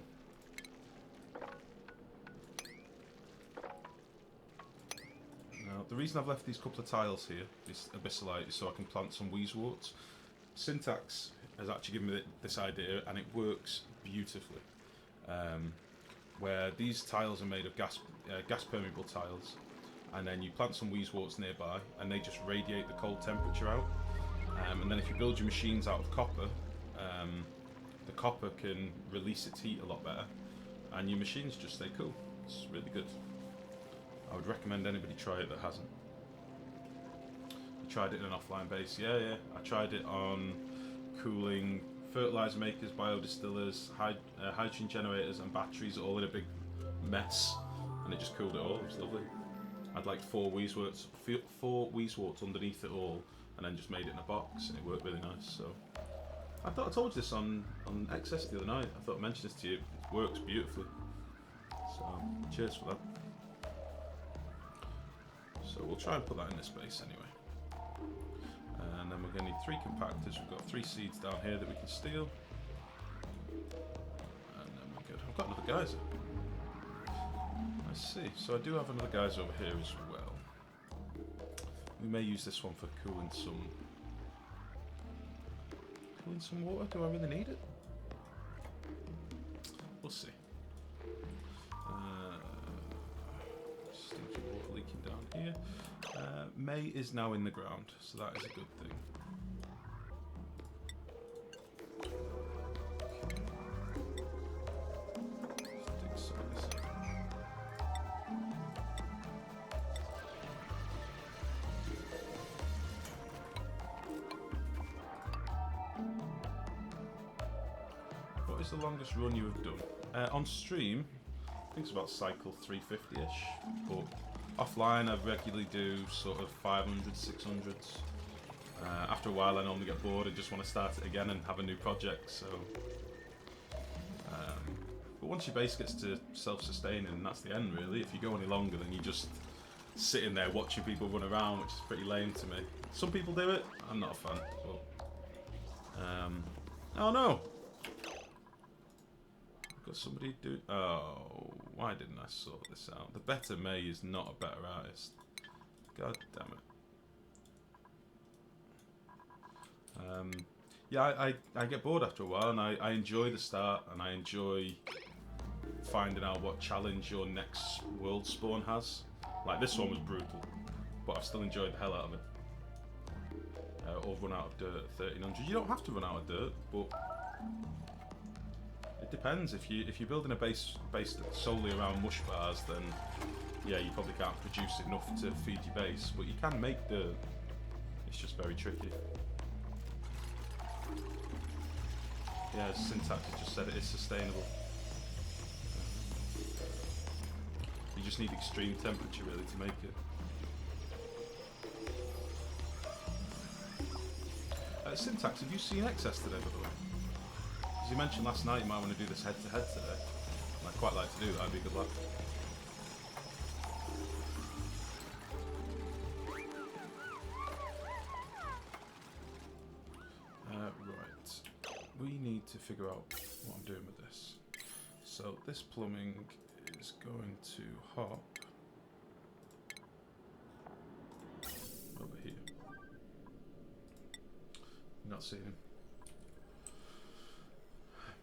Now, the reason I've left these couple of tiles here, this abyssalite, is so I can plant some Weezeworts. Syntax has actually given me this idea, and it works beautifully. Where these tiles are made of gas permeable tiles, and then you plant some Weezeworts nearby, and they just radiate the cold temperature out. And then if you build your machines out of copper, the copper can release its heat a lot better, and your machines just stay cool. It's really good. I would recommend anybody try it that hasn't. I tried it in an offline base. Yeah, I tried it on cooling fertilizer makers, biodistillers, hydrogen generators, and batteries, all in a big mess, and it just cooled it all. It was lovely. I had like four Weezeworts underneath it all, and then just made it in a box, and it worked really nice. So I thought I told you this on XS the other night. I thought I'd mention this to you. It works beautifully. So cheers for that. So we'll try and put that in this base anyway. And then we're going to need 3 compactors. We've got 3 seeds down here that we can steal. And then we're good. I've got another geyser. I see. So I do have another geyser over here as well. We may use this one for cooling some water. Do I really need it? We'll see. Stinky water leaking down here. May is now in the ground, so that is a good thing. Let's dig some of this up. What is the longest run you have done? On stream, I think it's about cycle 350-ish, but Offline, I regularly do sort of 500, 600s. After a while, I normally get bored and just want to start it again and have a new project. So, but once your base gets to self-sustaining, that's the end, really. If you go any longer, then you just sitting there watching people run around, which is pretty lame to me. Some people do it. I'm not a fan. But, oh no! I've got somebody do. Oh, why didn't I sort this out? The better May is not a better artist. God damn it. Yeah, I get bored after a while, and I enjoy the start, and I enjoy finding out what challenge your next world spawn has. Like, this one was brutal, but I've still enjoyed the hell out of it. Or run out of dirt at 1300. You don't have to run out of dirt, but it depends. If you're building a base based solely around mush bars, then yeah, you probably can't produce enough to feed your base, but you can make dirt. It's just very tricky. Yeah, as Syntax has just said, it is sustainable. You just need extreme temperature really to make it. Syntax, have you seen XS today, by the way? Because you mentioned last night you might want to do this head-to-head today. And I'd quite like to do that, I'd be good luck. Right. We need to figure out what I'm doing with this. So this plumbing is going to hop over here. You're not seeing him.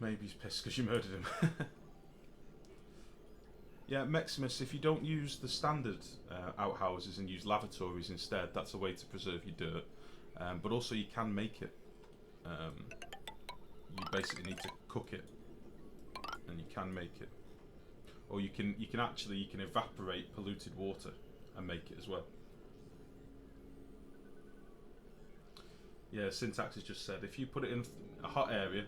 Maybe he's pissed because you murdered him. Yeah, Maximus, if you don't use the standard outhouses and use lavatories instead, that's a way to preserve your dirt. But also you can make it. You basically need to cook it, and you can make it. Or you can evaporate polluted water and make it as well. Yeah, Syntax has just said if you put it in a hot area,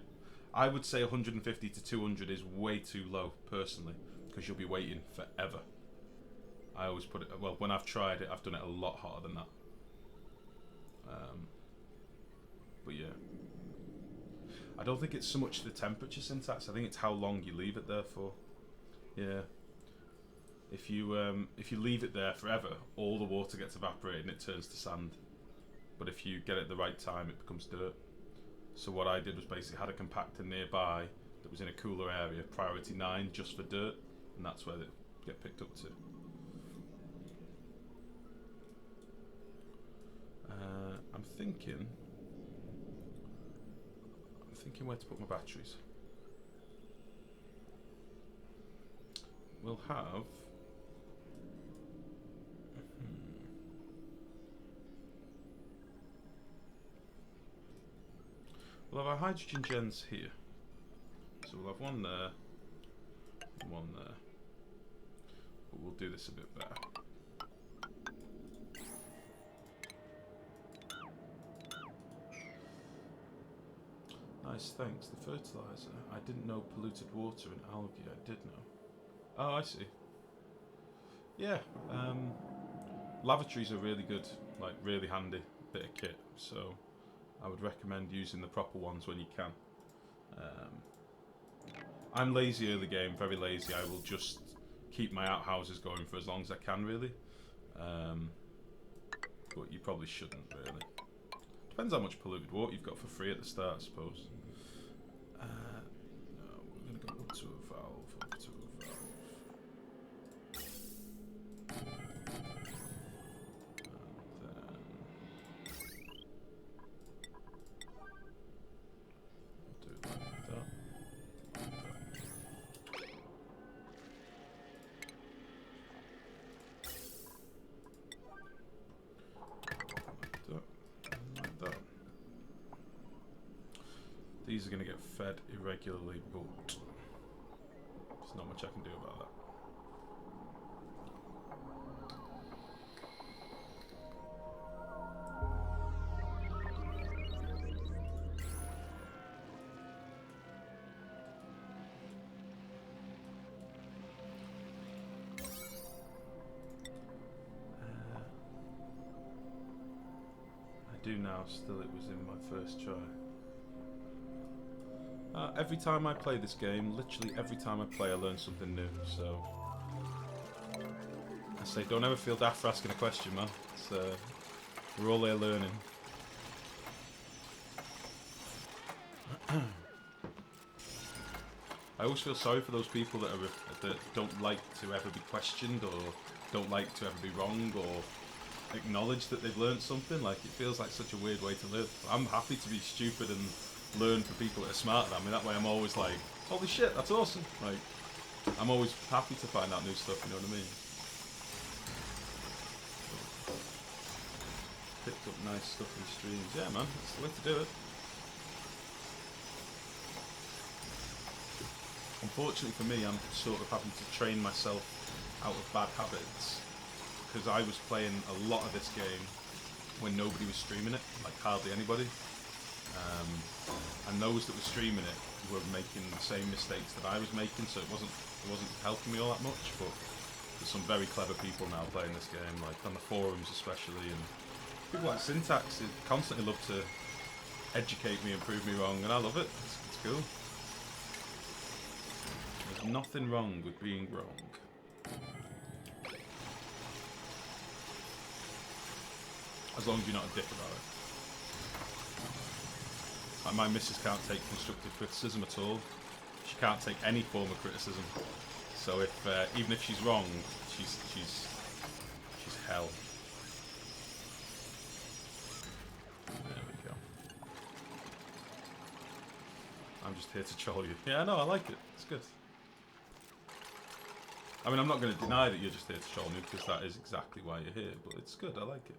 I would say 150 to 200 is way too low personally, because you'll be waiting forever. I always put it, well, when I've tried it, I've done it a lot hotter than that. But yeah, I don't think it's so much the temperature, Syntax. I think it's how long you leave it there for. Yeah. If you leave it there forever, all the water gets evaporated and it turns to sand. But if you get it at the right time, it becomes dirt. So what I did was basically had a compactor nearby that was in a cooler area, priority 9, just for dirt, and that's where they get picked up to. I'm thinking where to put my batteries. We'll have our hydrogen gens here. So we'll have one there, and one there. But we'll do this a bit better. Nice, thanks. The fertilizer. I didn't know polluted water and algae. I did know. Oh, I see. Yeah, lavatories are really good, like really handy bit of kit. So I would recommend using the proper ones when you can. I'm lazy early game, very lazy. I will just keep my outhouses going for as long as I can, really. But you probably shouldn't, really. Depends how much polluted water you've got for free at the start, I suppose. No, we're going to go up to a valve, up to a valve. These are going to get fed irregularly, but there's not much I can do about that. do now, still it was in my first try. Every time I play this game, literally every time I play I learn something new, so... I say, don't ever feel daft for asking a question, man. It's, we're all there learning. I always feel sorry for those people that don't like to ever be questioned, or don't like to ever be wrong, or acknowledge that they've learned something. Like, it feels like such a weird way to live. I'm happy to be stupid and learn from people that are smarter than me. That way I'm always like, holy shit, that's awesome. Like, I'm always happy to find out new stuff, you know what I mean? Picked up nice stuff in streams. Yeah, man, that's the way to do it. Unfortunately for me, I'm sort of having to train myself out of bad habits, because I was playing a lot of this game when nobody was streaming it, like hardly anybody. And those that were streaming it were making the same mistakes that I was making, so it wasn't helping me all that much. But there's some very clever people now playing this game, like on the forums especially, and people like Syntax constantly love to educate me and prove me wrong, and I love it. It's cool. There's nothing wrong with being wrong. As long as you're not a dick about it. Like, my missus can't take constructive criticism at all. She can't take any form of criticism. So if even if she's wrong, she's hell. There we go. I'm just here to troll you. Yeah, no, I like it. It's good. I mean, I'm not going to deny that you're just here to troll me, because that is exactly why you're here, but it's good, I like it.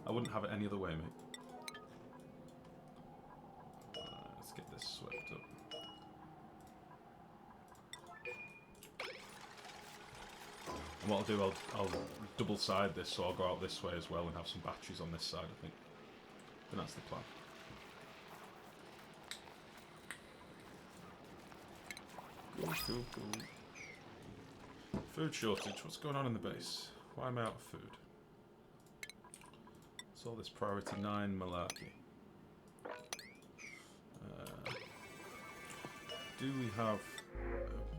I wouldn't have it any other way, mate. Let's get this swept up. And what I'll do, I'll double side this, so I'll go out this way as well and have some batteries on this side, I think. And that's the plan. Cool. Food shortage. What's going on in the base? Why am I out of food? It's all this priority 9 malarkey. Do we have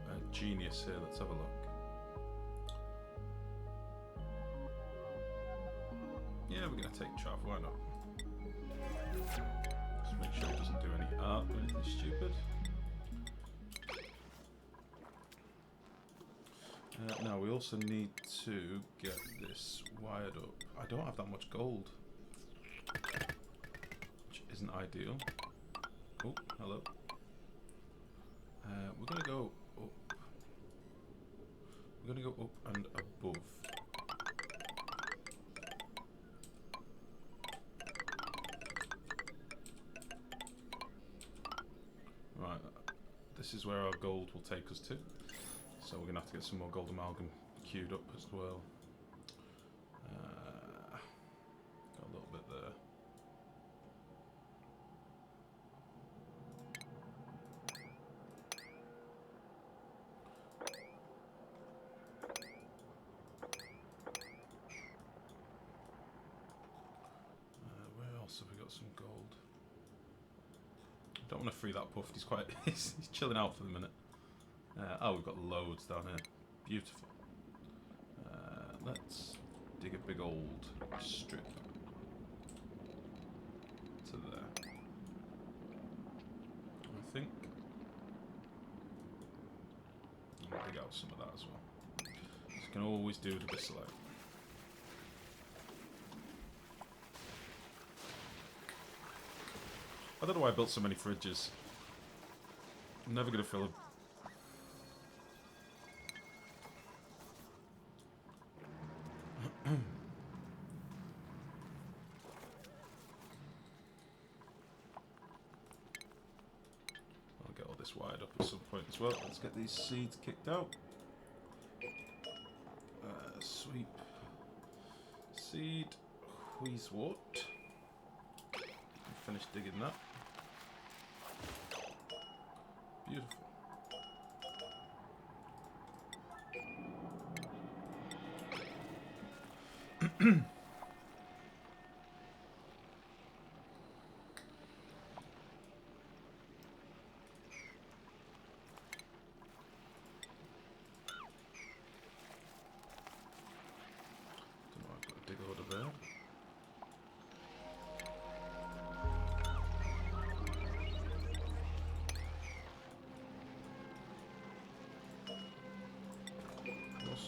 a genius here? Let's have a look. Yeah, we're going to take Trav. Why not? Just make sure he doesn't do any art or anything stupid. Now we also need to get this wired up. I don't have that much gold, which isn't ideal. Oh, hello. We're gonna go up. We're gonna go up and above. Right, this is where our gold will take us to. So we're going to have to get some more gold amalgam queued up as well. Got a little bit there. Where else have we got some gold? I don't want to free that puff. He's quite he's chilling out for the minute. Oh, we've got loads down here. Beautiful. Let's dig a big old strip to there. I think. I'll dig out some of that as well. So you can always do with a bit of select. I don't know why I built so many fridges. I'm never going to fill them. I'll get all this wired up at some point as well. Let's get these seeds kicked out. Sweep. Seed. Wheezewort. Finish digging that. Beautiful.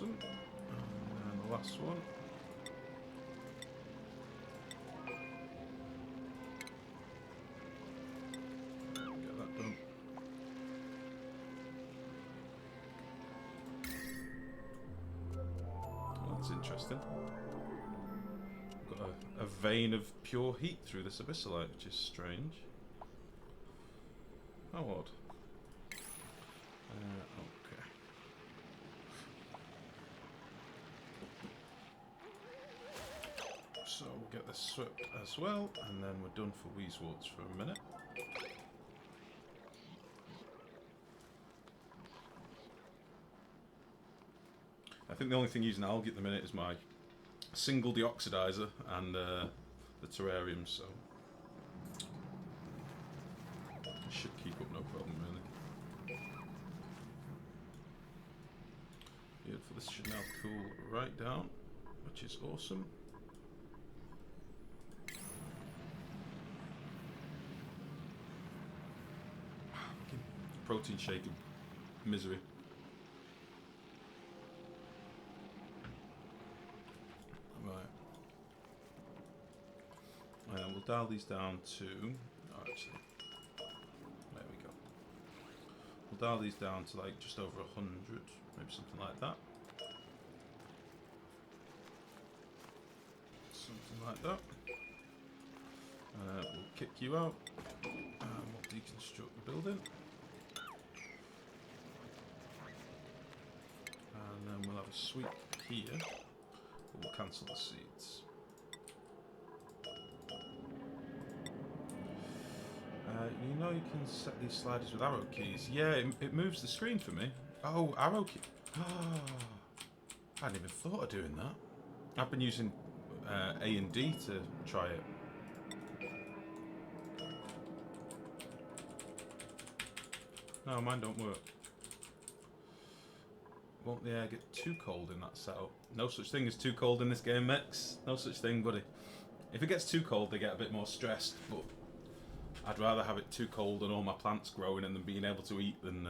Awesome. And the last one. Get that done. Well, that's interesting. Got a vein of pure heat through this abyssalite, which is strange. How odd. Okay. So we'll get this swept as well, and then we're done for Weezeworts for a minute. I think the only thing using algae at the minute is my single deoxidizer and the terrarium, so it should keep up no problem really. Beautiful, this should now cool right down, which is awesome. Protein shake of misery. Right. We'll dial these down to... Oh, actually, there we go. We'll dial these down to like just over 100, maybe something like that. Something like that. We'll kick you out, and we'll deconstruct the building. And then we'll have a sweep here, but we'll cancel the seeds. You know you can set these sliders with arrow keys. Yeah, it moves the screen for me. Oh, arrow key. Oh, I hadn't even thought of doing that. I've been using A and D to try it. No, mine don't work. Won't the air get too cold in that setup? No such thing as too cold in this game, Mex. No such thing, buddy. If it gets too cold, they get a bit more stressed, but I'd rather have it too cold and all my plants growing and them being able to eat than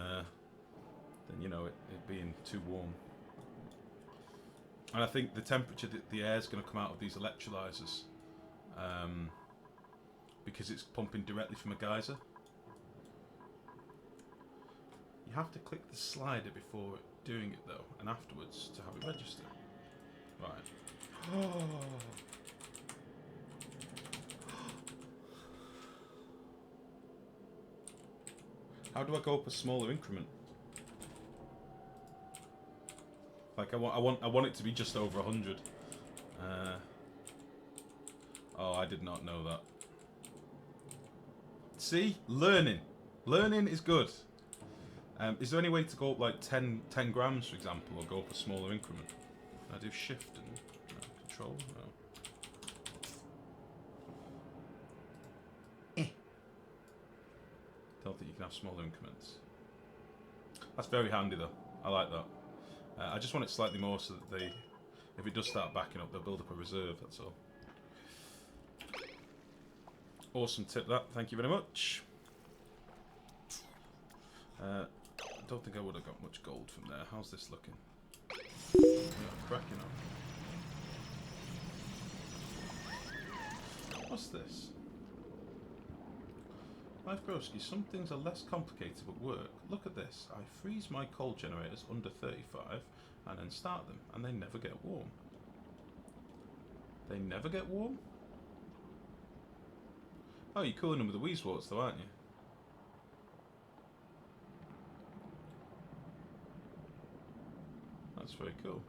you know, it being too warm. And I think the temperature that the air is going to come out of these electrolyzers, because it's pumping directly from a geyser. You have to click the slider before doing it though, and afterwards to have it register. Right. Oh. How do I go up a smaller increment? Like I want it to be just over 100. Oh, I did not know that. See, learning is good. Is there any way to go up like 10 grams, for example, or go up a smaller increment? I do shift and control. No. Don't think you can have smaller increments. That's very handy though. I like that. I just want it slightly more so that they, if it does start backing up, they'll build up a reserve, that's all. Awesome tip that, thank you very much. I don't think I would have got much gold from there. How's this looking? Yeah, cracking up. What's this? Lifegrowski, some things are less complicated but work. Look at this. I freeze my coal generators under 35 and then start them, and they never get warm. They never get warm? Oh, you're cooling them with the Weezeworts though, aren't you? That's very cool.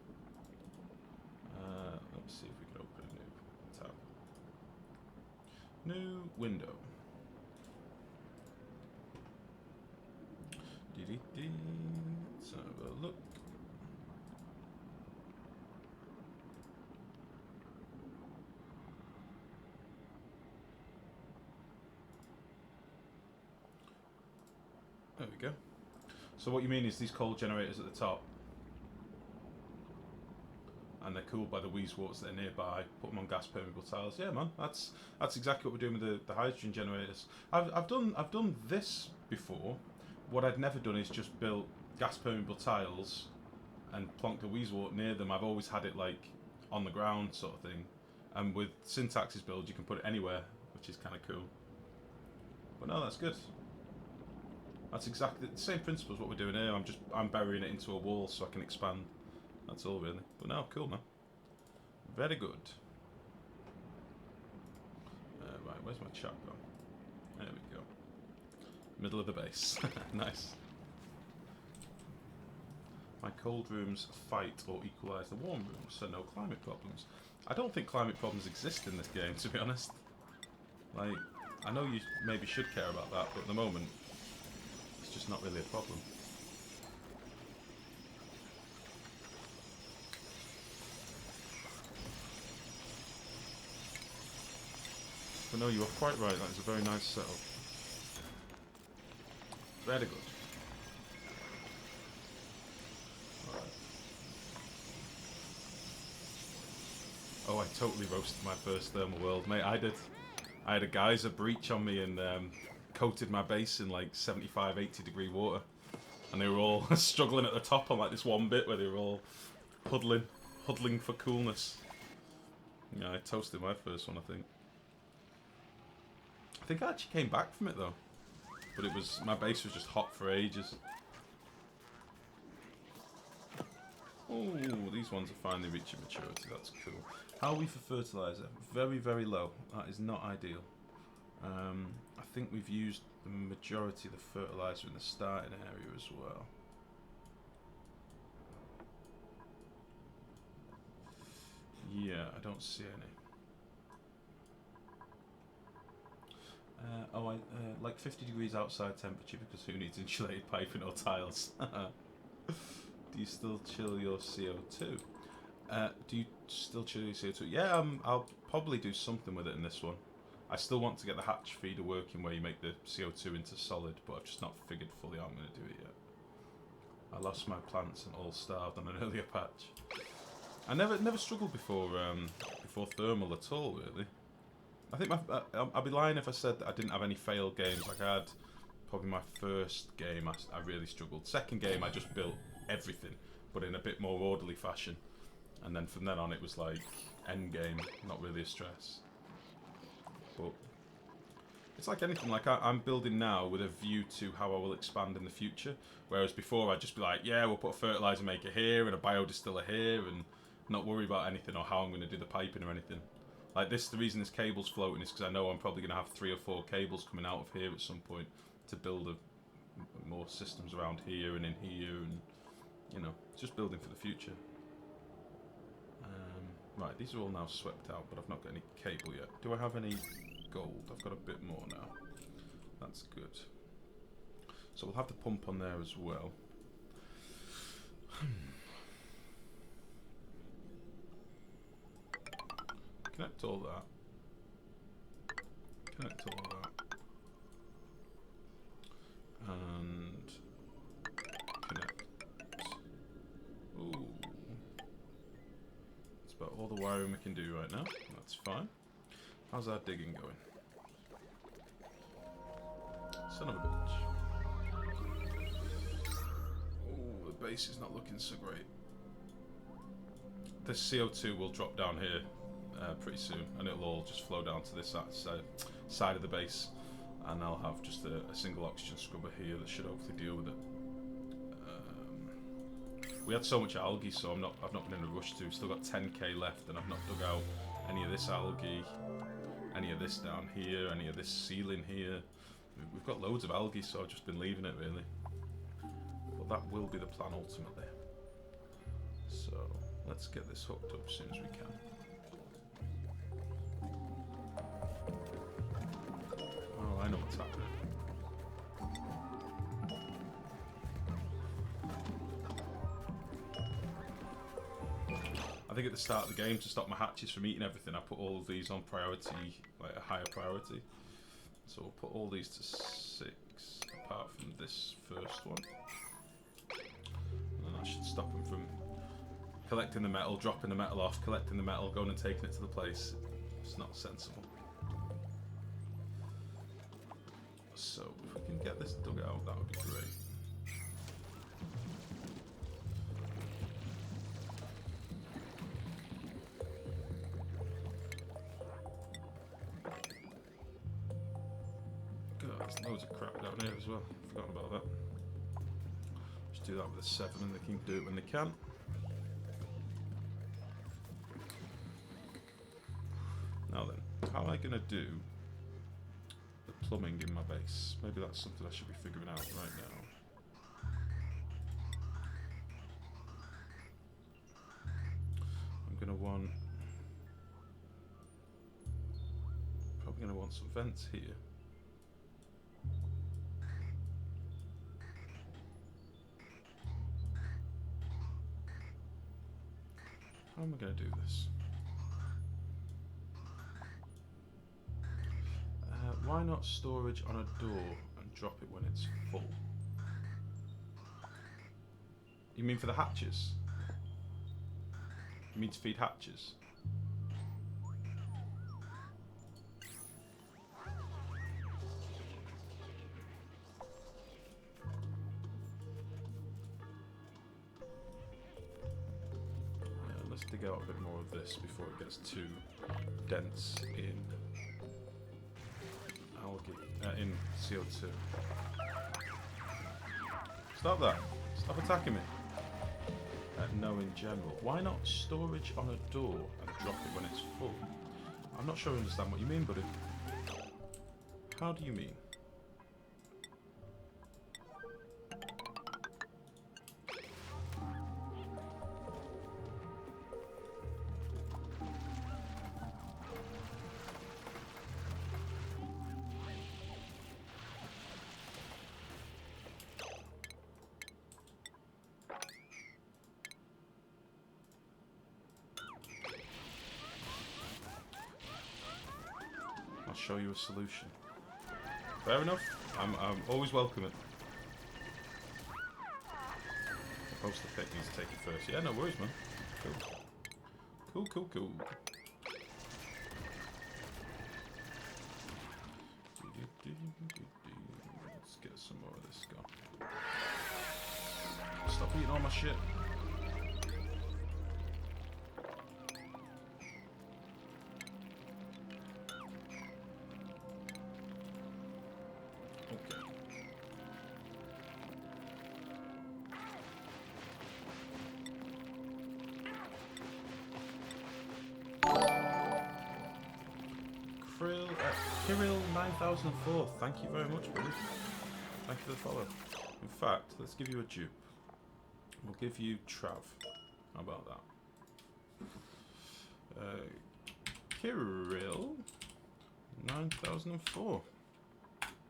Let's see if we can open a new tab. New window. Let's have a look. There we go. So what you mean is these coal generators at the top, and they're cooled by the Weezeworts that are nearby. Put them on gas permeable tiles. Yeah, man, that's exactly what we're doing with the hydrogen generators. I've done this before. What I'd never done is just built gas permeable tiles and plonk the weasel near them, I've always had it like on the ground sort of thing. And with Syntax's build, you can put it anywhere, which is kind of cool. But no, that's good. That's exactly the same principle as what we're doing here. I'm burying it into a wall so I can expand. That's all really. But no, cool man. Very good. Right, where's my chat gone? There we go. Middle of the base. Nice. My cold rooms fight or equalise the warm rooms, so no climate problems. I don't think climate problems exist in this game, to be honest. Like, I know you maybe should care about that, but at the moment, it's just not really a problem. But no, you are quite right, that is a very nice setup. Very good. Oh, I totally roasted my first thermal world, mate. I did. I had a geyser breach on me and coated my base in like 75, 80 degree water. And they were all struggling at the top on like this one bit where they were all huddling for coolness. Yeah, I toasted my first one, I think. I think I actually came back from it though. But it was, my base was just hot for ages. Oh, these ones are finally reaching maturity, that's cool. How are we for fertiliser? Very, very low. That is not ideal. I think we've used the majority of the fertiliser in the starting area as well. Yeah, I don't see any. Like 50 degrees outside temperature because who needs insulated piping or tiles? Do you still chill your CO2? Do you still chill your CO2? Yeah, I'll probably do something with it in this one. I still want to get the hatch feeder working where you make the CO2 into solid, but I've just not figured fully how I'm going to do it yet. I lost my plants and all starved on an earlier patch. I never struggled before thermal at all, really. I think I'd be lying if I said that I didn't have any failed games. Like I had probably my first game, I really struggled. Second game, I just built everything, but in a bit more orderly fashion. And then from then on, it was like end game, not really a stress. But it's like anything. Like I'm building now with a view to how I will expand in the future. Whereas before, I'd just be like, yeah, we'll put a fertilizer maker here and a biodistiller here, and not worry about anything or how I'm going to do the piping or anything. Like this, the reason this cable's floating is because I know I'm probably going to have 3 or 4 cables coming out of here at some point to build more systems around here and in here, and you know, just building for the future. Right, these are all now swept out, but I've not got any cable yet. Do I have any gold? I've got a bit more now. That's good. So we'll have the pump on there as well. Connect all that. Connect all that. And connect. Ooh. That's about all the wiring we can do right now. That's fine. How's our digging going? Son of a bitch. Oh, the base is not looking so great. The CO2 will drop down here pretty soon, and it'll all just flow down to this side of the base, and I'll have just a single oxygen scrubber here that should hopefully deal with it. We had so much algae, so I've not been in a rush to. We've still got 10k left, and I've not dug out any of this algae, any of this down here, any of this ceiling here. We've got loads of algae, so I've just been leaving it really. But that will be the plan ultimately. So let's get this hooked up as soon as we can. Oh, I know what's happening. I think at the start of the game, to stop my hatches from eating everything, I put all of these on priority, like a higher priority. So we'll put all these to 6, apart from this first one. And that should stop them from collecting the metal, dropping the metal off, collecting the metal, going and taking it to the place. It's not sensible. So if we can get this dug out, that would be great. There's loads of crap down here as well. Forgotten about that. Just do that with a 7 and they can do it when they can. Now then, how am I going to do the plumbing in my base? Maybe that's something I should be figuring out right now. I'm going to want... Probably going to want some vents here. How am I going to do this? Why not storage on a door and drop it when it's full? You mean for the hatches? You mean to feed hatches? Let's dig out a bit more of this before it gets too dense in algae, in CO2. Stop that! Stop attacking me! No, in general. Why not storage on a door and drop it when it's full? I'm not sure I understand what you mean, buddy. How do you mean? Show you a solution. Fair enough. I'm always welcome it. Post the pick needs to take it first. Yeah, no worries, man. Cool. Cool. Let's get some more of this gone. Stop eating all my shit. Kirill 9004, thank you very much, buddy. Thank you for the follow. In fact, let's give you a dupe. We'll give you Trav. How about that? Kirill 9004.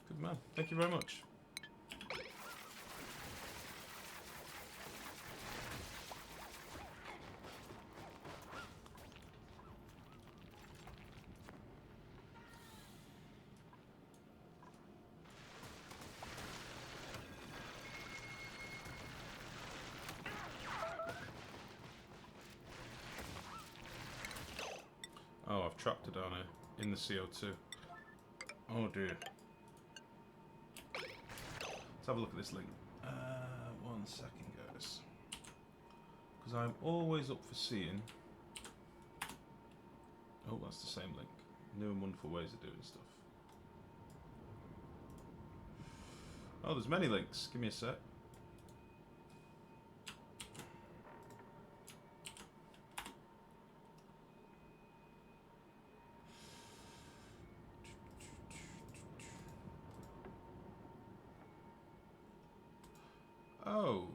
Good man. Thank you very much. Oh, I've trapped it down here in the CO2. Oh dear. Let's have a look at this link. 1 second, guys. Because I'm always up for seeing... Oh, that's the same link. New and wonderful ways of doing stuff. Oh, there's many links. Give me a sec. Oh.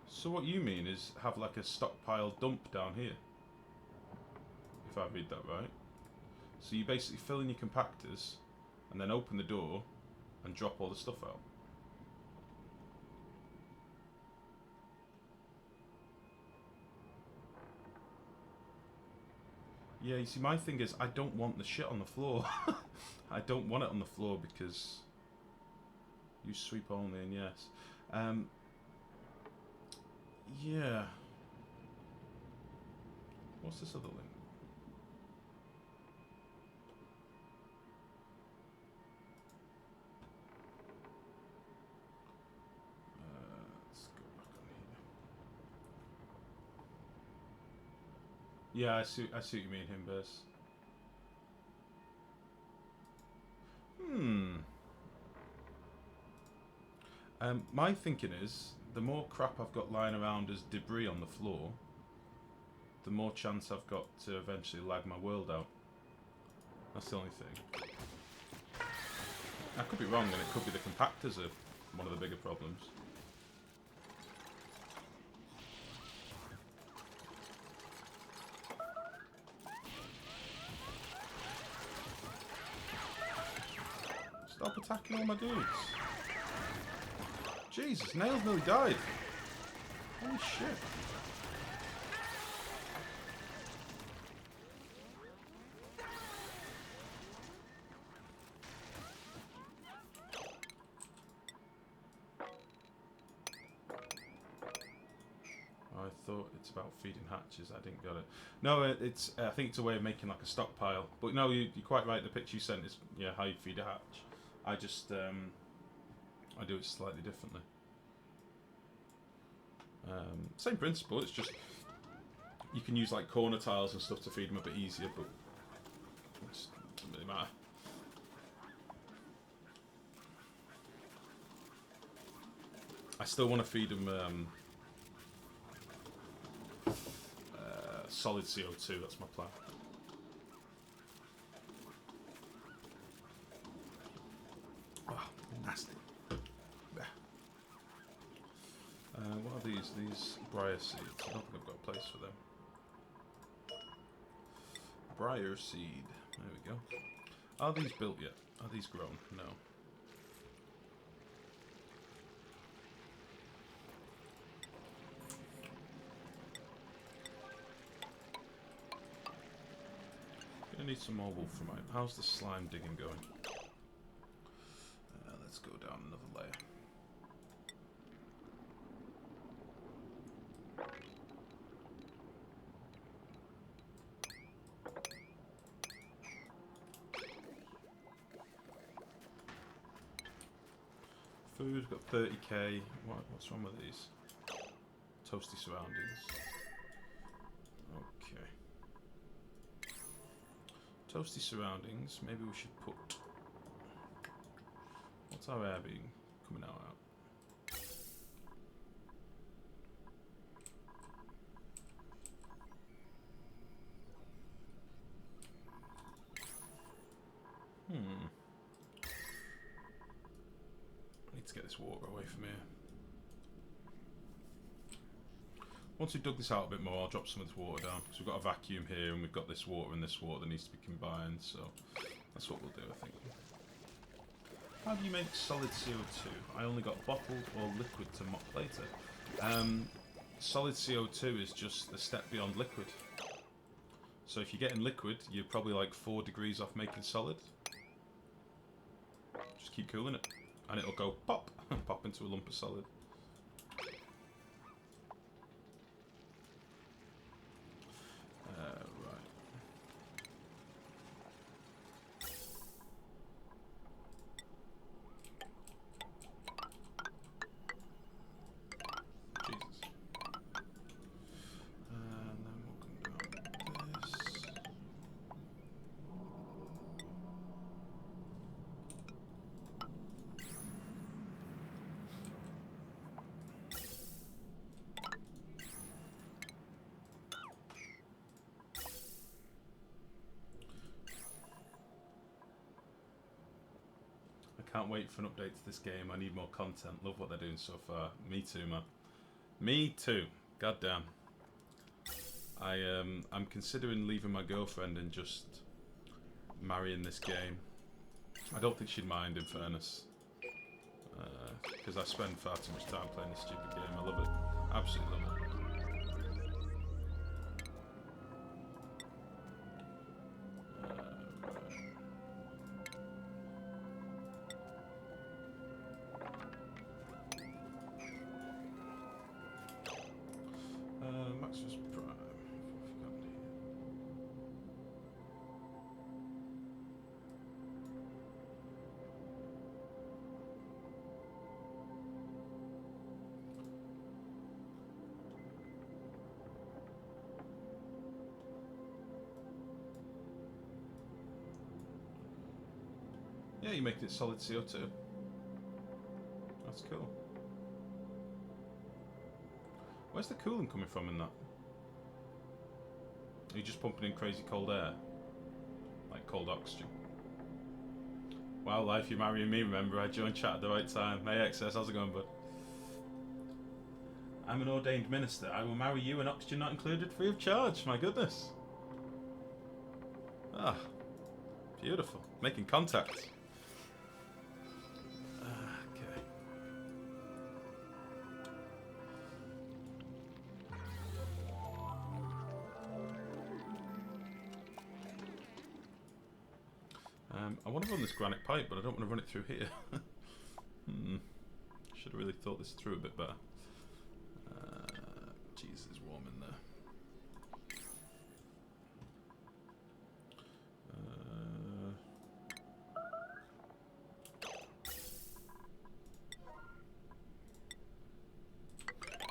So what you mean is have like a stockpile dump down here? If I read that right. So you basically fill in your compactors and then open the door and drop all the stuff out. Yeah, you see, my thing is I don't want the shit on the floor. I don't want it on the floor because... Use sweep only, and yes. Yeah. What's this other link? Let's go back on here. Yeah, I see what you mean, Himbers. Hmm. My thinking is, the more crap I've got lying around as debris on the floor, the more chance I've got to eventually lag my world out. That's the only thing. I could be wrong, and it could be the compactors are one of the bigger problems. Stop attacking all my dudes. Jesus, Nails nearly died. Holy shit. I thought it's about feeding hatches. I didn't get it. No, it's. I think it's a way of making like a stockpile. But no, you're quite right. The picture you sent is how you feed a hatch. I just I do it slightly differently. Same principle. It's just you can use like corner tiles and stuff to feed them a bit easier, but it doesn't really matter. I still want to feed them solid CO2. That's my plan. Oh, nasty. What are these? These briar seeds. I don't think I've got a place for them. Briar seed. There we go. Are these built yet? Are these grown? No. Gonna need some more wolframite. How's the slime digging going? Let's go down another layer. Food, got 30k. What's wrong with these? Toasty surroundings. Okay. Toasty surroundings. Maybe we should put... What's our air being coming out at? I need to get this water away from here. Once we've dug this out a bit more, I'll drop some of this water down. Because we've got a vacuum here and we've got this water and this water that needs to be combined. So that's what we'll do, I think. How do you make solid CO2? I only got bottled or liquid to mop later. Solid CO2 is just a step beyond liquid. So if you're getting liquid, you're probably like 4 degrees off making solid. Just keep cooling it. And it'll go pop, pop into a lump of solid. Can't wait for an update to this game. I need more content. Love what they're doing so far. Me too, man. Me too. Goddamn. I'm considering leaving my girlfriend and just marrying this game. I don't think she'd mind, in fairness, because I spend far too much time playing this stupid game. I love it. Absolutely love it. Yeah, you're making it solid CO2. That's cool. Where's the cooling coming from in that? Are you just pumping in crazy cold air? Like cold oxygen? Wow, life, you're marrying me, remember? I joined chat at the right time. Hey, XS, how's it going, bud? I'm an ordained minister. I will marry you and oxygen not included free of charge. My goodness. Ah, beautiful. Making contact. Okay. I want to run this granite pipe, but I don't want to run it through here. Should have really thought this through a bit better. Jeez, it's warm in there.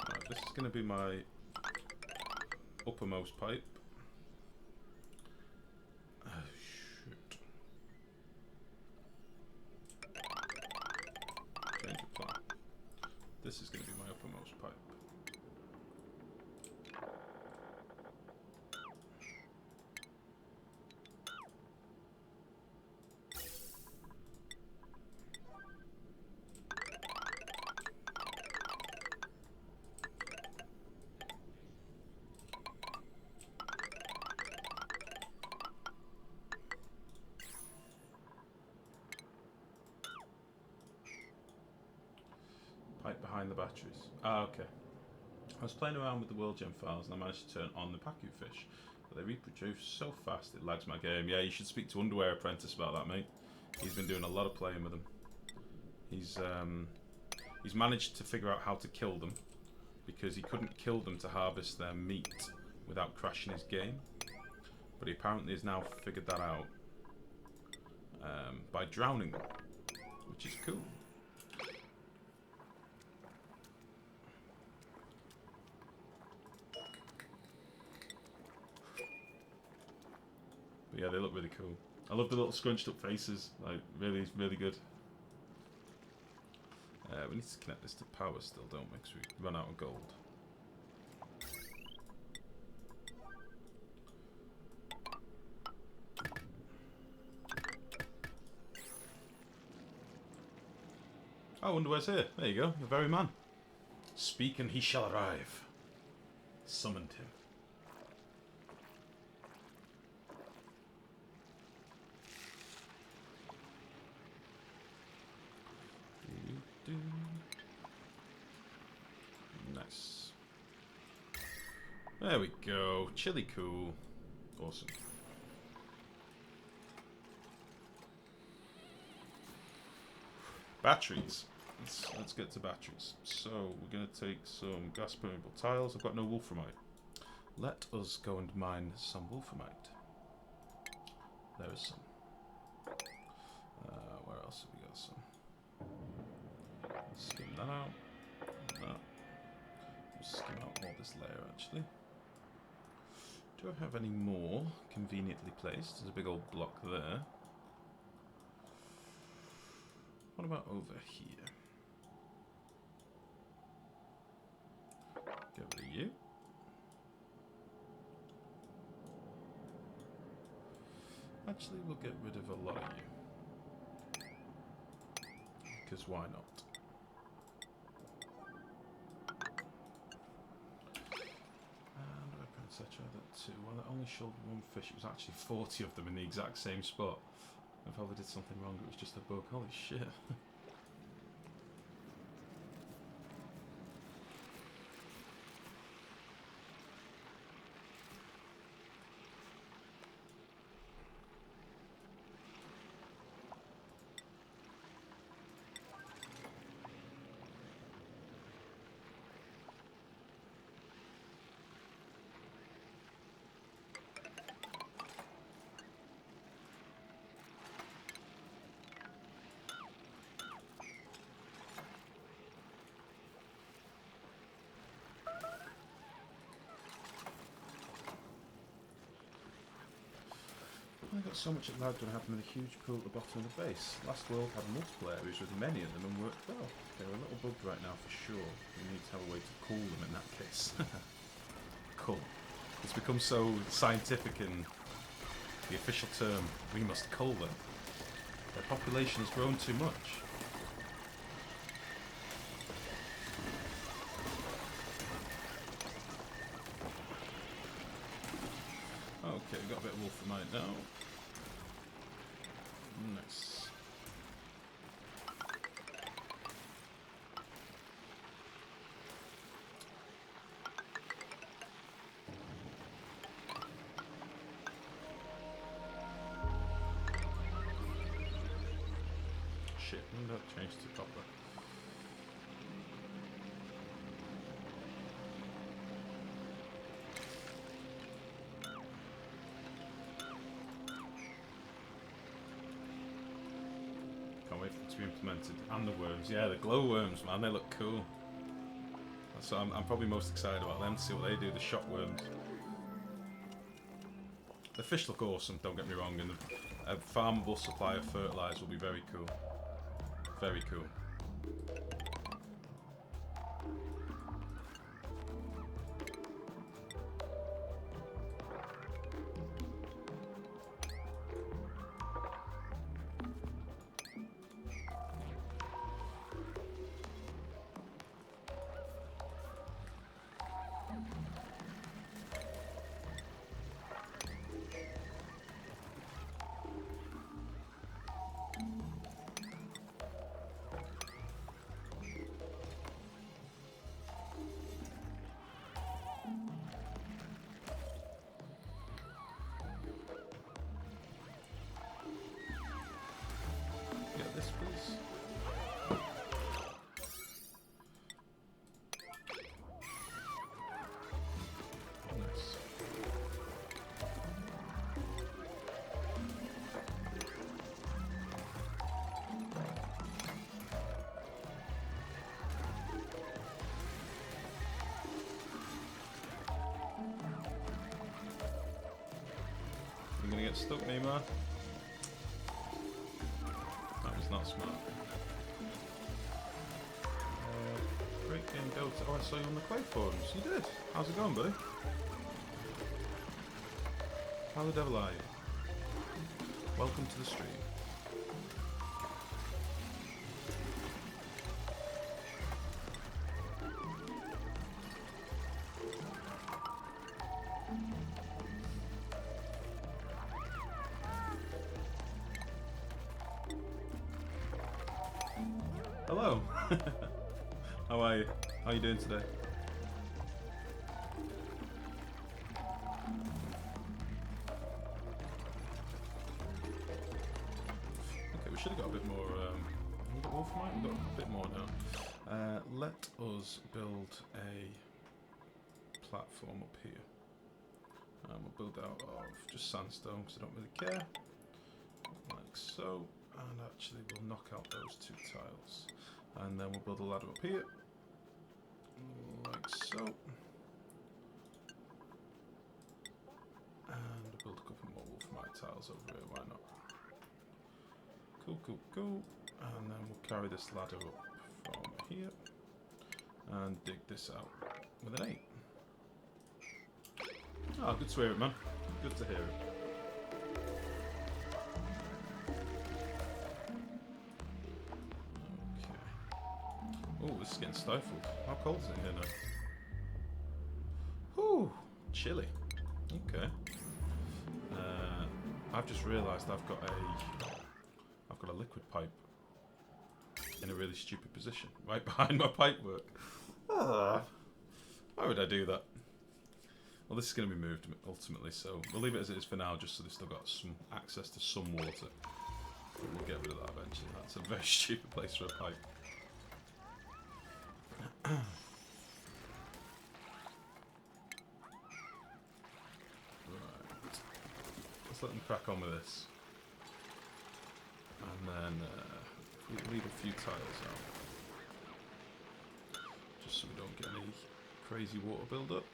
Right, this is going to be my uppermost pipe. Oh, shoot. Change of plan. This is going to be my uppermost pipe. Pipe behind the batteries. Ah, okay. I was playing around with the World Gem files and I managed to turn on the Pacu fish, but they reproduce so fast it lags my game. Yeah, you should speak to Underwear Apprentice about that, mate. He's been doing a lot of playing with them. He's managed to figure out how to kill them, because he couldn't kill them to harvest their meat without crashing his game. But he apparently has now figured that out by drowning them, which is cool. But yeah, they look really cool. I love the little scrunched up faces. Like, really, really good. We need to connect this to power still, don't we? Because we run out of gold. Oh, Underwear's here. There you go. The very man. Speak and he shall arrive. Summoned him. Nice. There we go. Chilly cool. Awesome. Batteries. Let's get to batteries. So we're going to take some gas permeable tiles. I've got no wolframite. Let us go and mine some wolframite. There is some. Where else have we got some? Skim that out. That. Skim out all this layer actually. Do I have any more conveniently placed? There's a big old block there. What about over here? Get rid of you. Actually, we'll get rid of a lot of you. Because why not? And weapons, I tried that too. Well, it only showed one fish. It was actually 40 of them in the exact same spot. I probably did something wrong. It was just a bug. Holy shit. I got so much at Lifegrow happened with a huge pool at the bottom of the base. Last world had multiple areas with many of them and worked well. They're a little bugged right now for sure. We need to have a way to cool them in that case. Cool. It's become so scientific in the official term, we must cull them. Their population has grown too much. Okay, got a bit of wolframite now. Nice. Shit, when did that change to copper? Can't wait for it to be implemented. And the worms. Yeah, the glowworms, man, they look cool. So I'm probably most excited about them to see what they do, the shot worms. The fish look awesome, don't get me wrong, and a farmable supply of fertilizer will be very cool. Very cool. This please. Nice. You're gonna get stuck, Neymar. Not smart. Great game, Dota. Oh, I saw you on the Quake forums. You did. How's it going, buddy? How the devil are you? Welcome to the stream. Hello. How are you? How are you doing today? Okay, we should have got a bit more. We got wolframite. We got a bit more now. Let us build a platform up here. We'll build out of just sandstone because I don't really care. Like so. And actually we'll knock out those two tiles. And then we'll build a ladder up here. Like so. And we'll build a couple more wolframite tiles over here, why not? Cool, cool, cool. And then we'll carry this ladder up from here. And dig this out with an 8. Ah, good to hear it, man. Good to hear it. Oh, this is getting stifled. How cold is it in here now? Whew, chilly. Okay. I've just realised I've got a liquid pipe in a really stupid position, right behind my pipework. Why would I do that? Well, this is going to be moved ultimately, so we'll leave it as it is for now, just so they've still got some access to some water. But we'll get rid of that eventually. That's a very stupid place for a pipe. Right. Let's let them crack on with this. And then we'll leave a few tiles out. Just so we don't get any crazy water build up.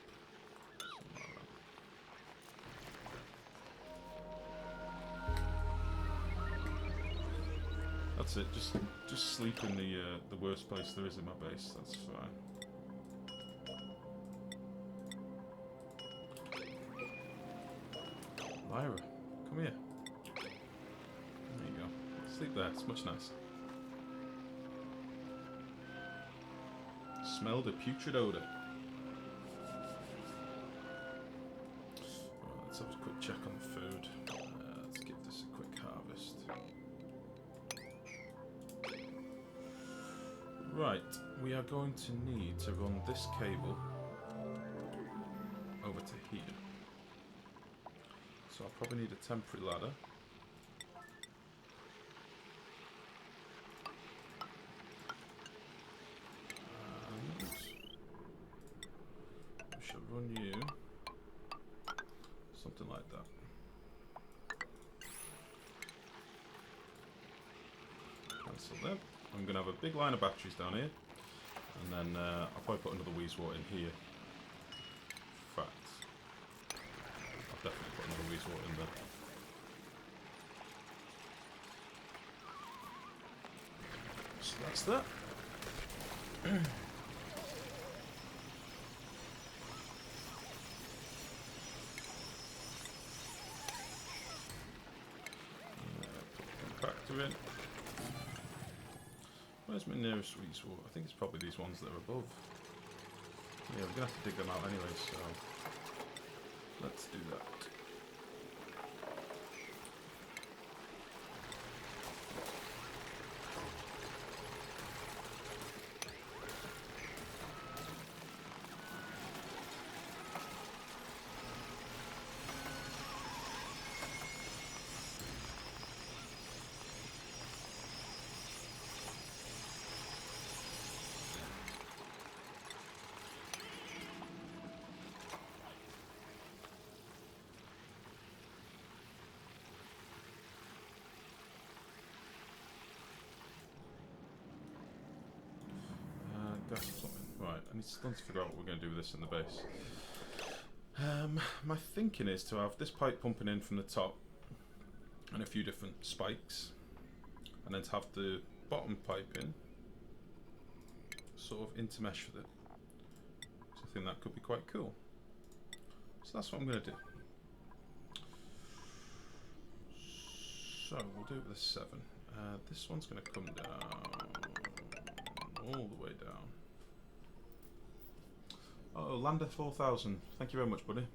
Something like That's it. Just sleep in the worst place there is in my base. That's fine. Lyra, come here. There you go. Sleep there. It's much nicer. Smelled a putrid odour. Right, let's have a quick check on the food. Let's give this a quick harvest. Right, we are going to need to run this cable over to here. So I'll probably need a temporary ladder. And we shall run you something like that. Cancel that. I'm going to have a big line of batteries down here, and then I'll probably put another Weezewort in here. In fact, I'll definitely put another Weezewort in there. So that's that. Put the compactor in. Where's my nearest Weezewort? I think it's probably these ones that are above. Yeah, we're going to have to dig them out anyway, so let's do that. Right, I need to figure out what we're going to do with this in the base. My thinking is to have this pipe pumping in from the top and a few different spikes, and then to have the bottom pipe in sort of intermesh with it. So I think that could be quite cool. So that's what I'm going to do. So we'll do it with a 7. This one's going to come down all the way down. Oh, Lander 4000. Thank you very much, buddy.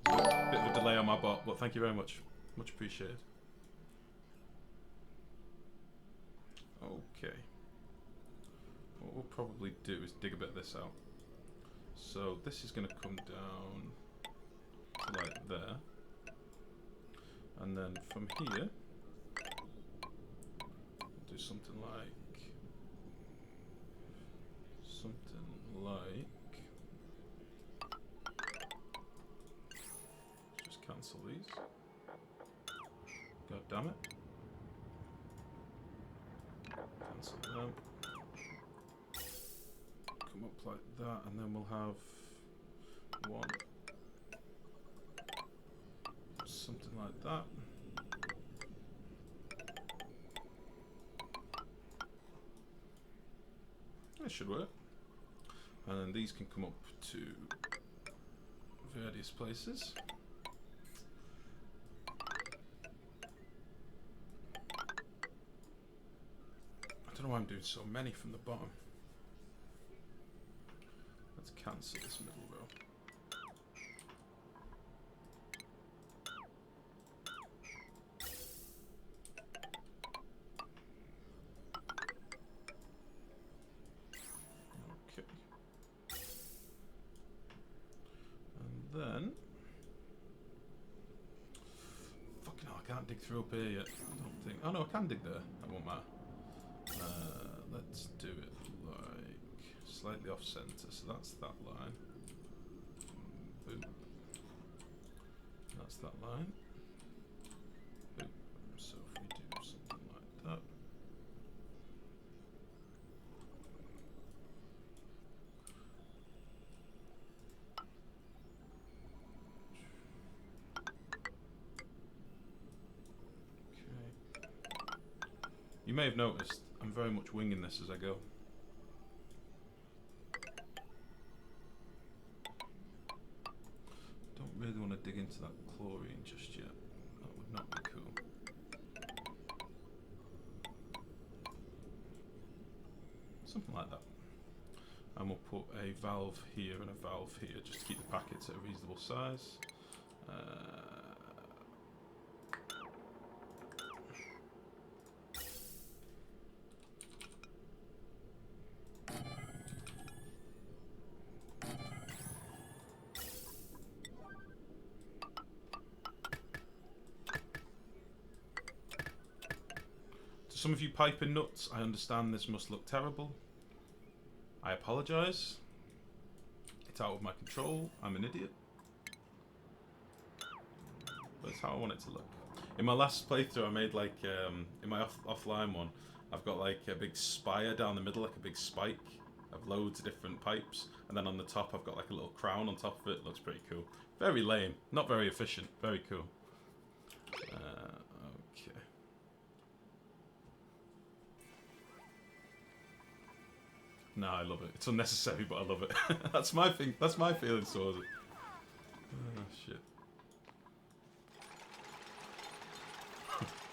There's a bit of a delay on my bot, but thank you very much. Much appreciated. Okay. What we'll probably do is dig a bit of this out. So this is going to come down to like there. And then from here, we'll do something like just cancel these. God damn it. Cancel them. Come up like that, and then we'll have one. Something like that. That should work. And then these can come up to various places. I don't know why I'm doing so many from the bottom. Let's cancel this middle row. Then, fucking hell, I can't dig through up here yet. I don't think. Oh no, I can dig there. That won't matter. Let's do it like slightly off center. So that's that line. Boom. That's that line. Boom. So if we do something like that. You may have noticed I'm very much winging this as I go. Don't really want to dig into that chlorine just yet. That would not be cool. Something like that. And we'll put a valve here and a valve here just to keep the packets at a reasonable size. To some of you piping nuts, I understand this must look terrible. I apologise. It's out of my control. I'm an idiot. But it's how I want it to look. In my last playthrough, I made like, in my offline one, I've got like a big spire down the middle, like a big spike of loads of different pipes. And then on the top, I've got like a little crown on top of it. It looks pretty cool. Very lame. Not very efficient. Very cool. Okay. No, I love it. It's unnecessary, but I love it. That's my thing. That's my feelings towards it. Oh, shit.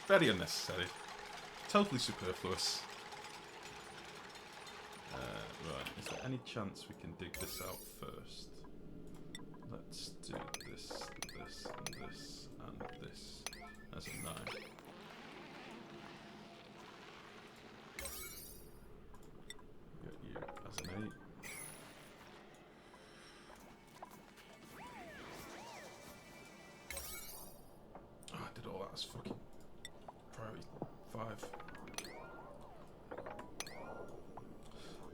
Very unnecessary. Totally superfluous. Right, is there any chance we can dig this out first? Let's do this, and this, and this, and this as a 9. Get you as an 8. Oh, I did all that as fucking priority 5.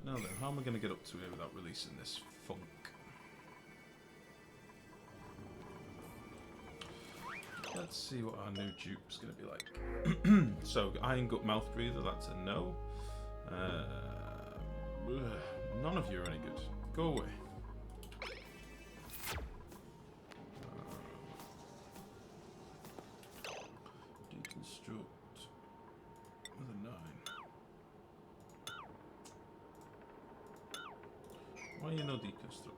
Now then, how am I going to get up to here without releasing this funk? Let's see what our new dupe's going to be like. So, Iron Gut Mouth Breather, that's a no. None of you are any good. Go away. Deconstruct with a 9. Why you no deconstruct?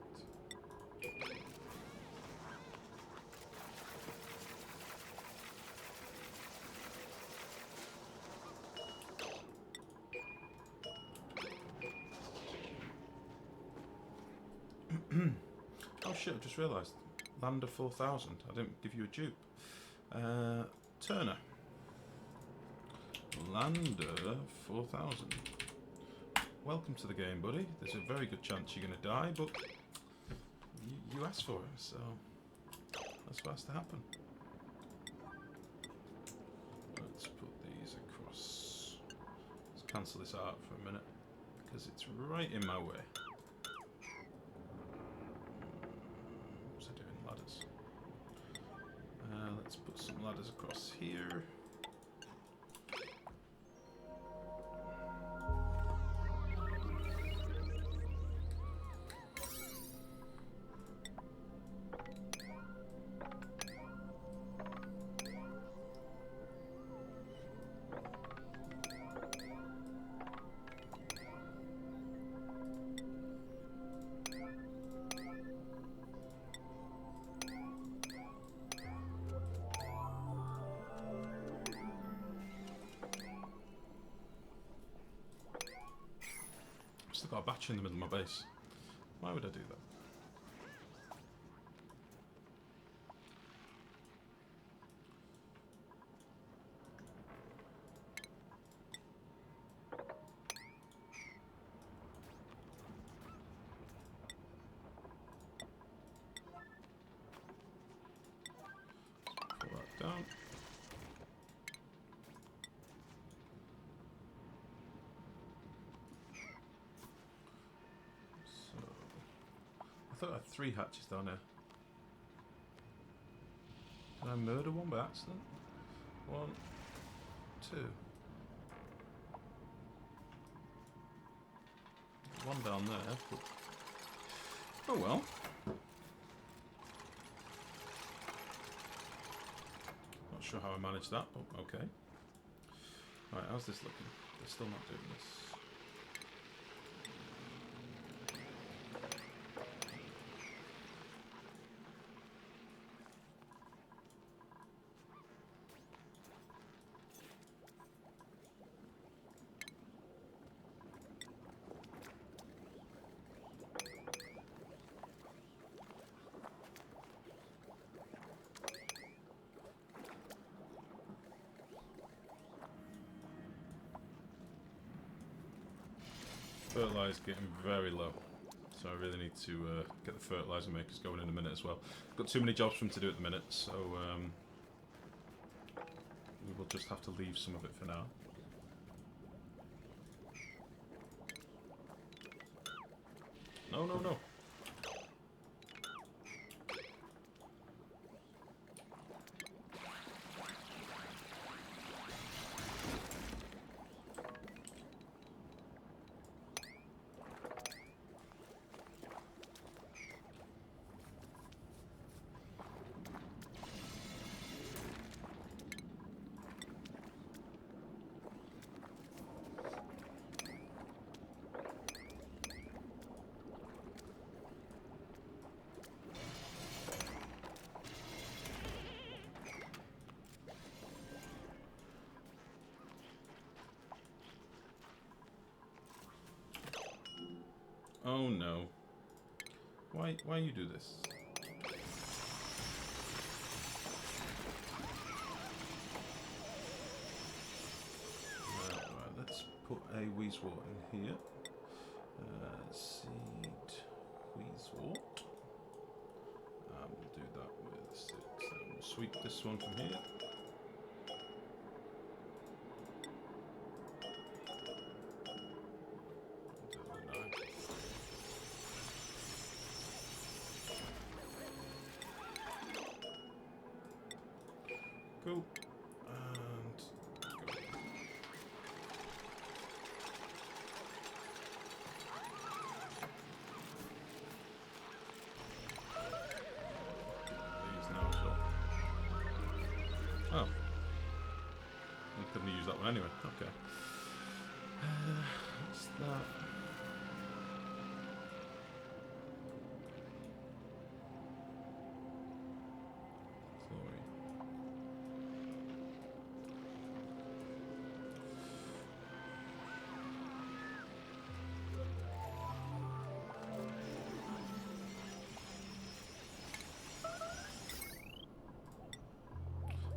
Oh shit, I've just realised. Lander 4000. I didn't give you a dupe. Turner. Lander 4000. Welcome to the game, buddy. There's a very good chance you're going to die, but you asked for it, so that's what has to happen. Let's put these across. Let's cancel this out for a minute, because it's right in my way. What's I doing? Ladders. Let's put some ladders across here. Still got a battery in the middle of my base. Why would I do that? Pull that down. I thought I had 3 hatches down there. Did I murder one by accident? 1, 2. One down there. But oh well. Not sure how I managed that, but okay. Right, how's this looking? They're still not doing this. Fertilizer getting very low, so I really need to get the fertilizer makers going in a minute as well. I've got too many jobs for them to do at the minute, so we will just have to leave some of it for now. No, no, no. Oh no. Why you do this? Right, let's put a wheezewort in here. Seed wheezewort. We'll do that with 6. We'll sweep this one from here. Cool. And go. These now as well. Oh. I couldn't use that one anyway. Okay. What's that?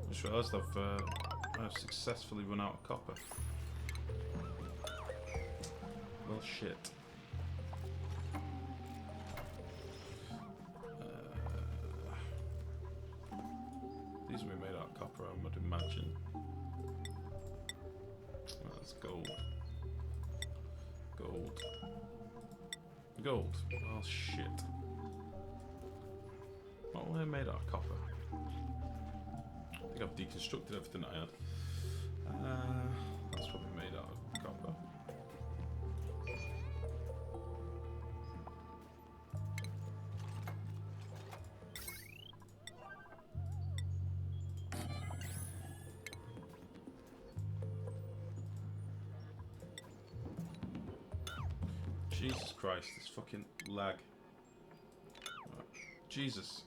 I just realised I've successfully run out of copper. Well, shit. These will be made out of copper, I would imagine. Oh, that's gold. Gold. Gold. Oh, shit. What were they made out of copper? I think I've deconstructed everything I had. That's probably made out of copper. Jesus Christ, this fucking lag. Oh, Jesus.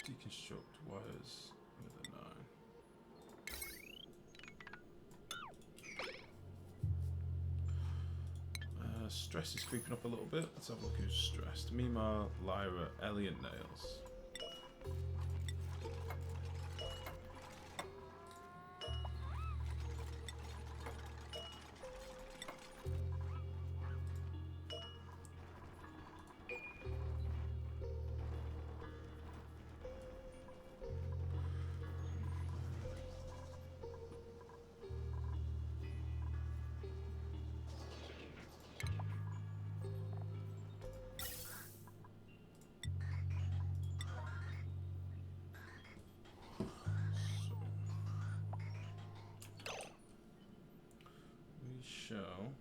Deconstruct wires with a 9. Stress is creeping up a little bit. Let's have a look who's stressed. Mima, Lyra, Elliot, Nails. Shall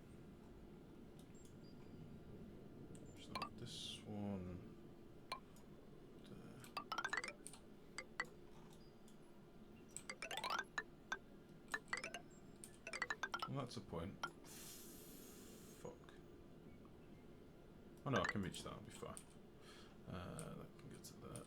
this one going. Fuck. Oh no, I can reach that, I'll be fine. That can get to there.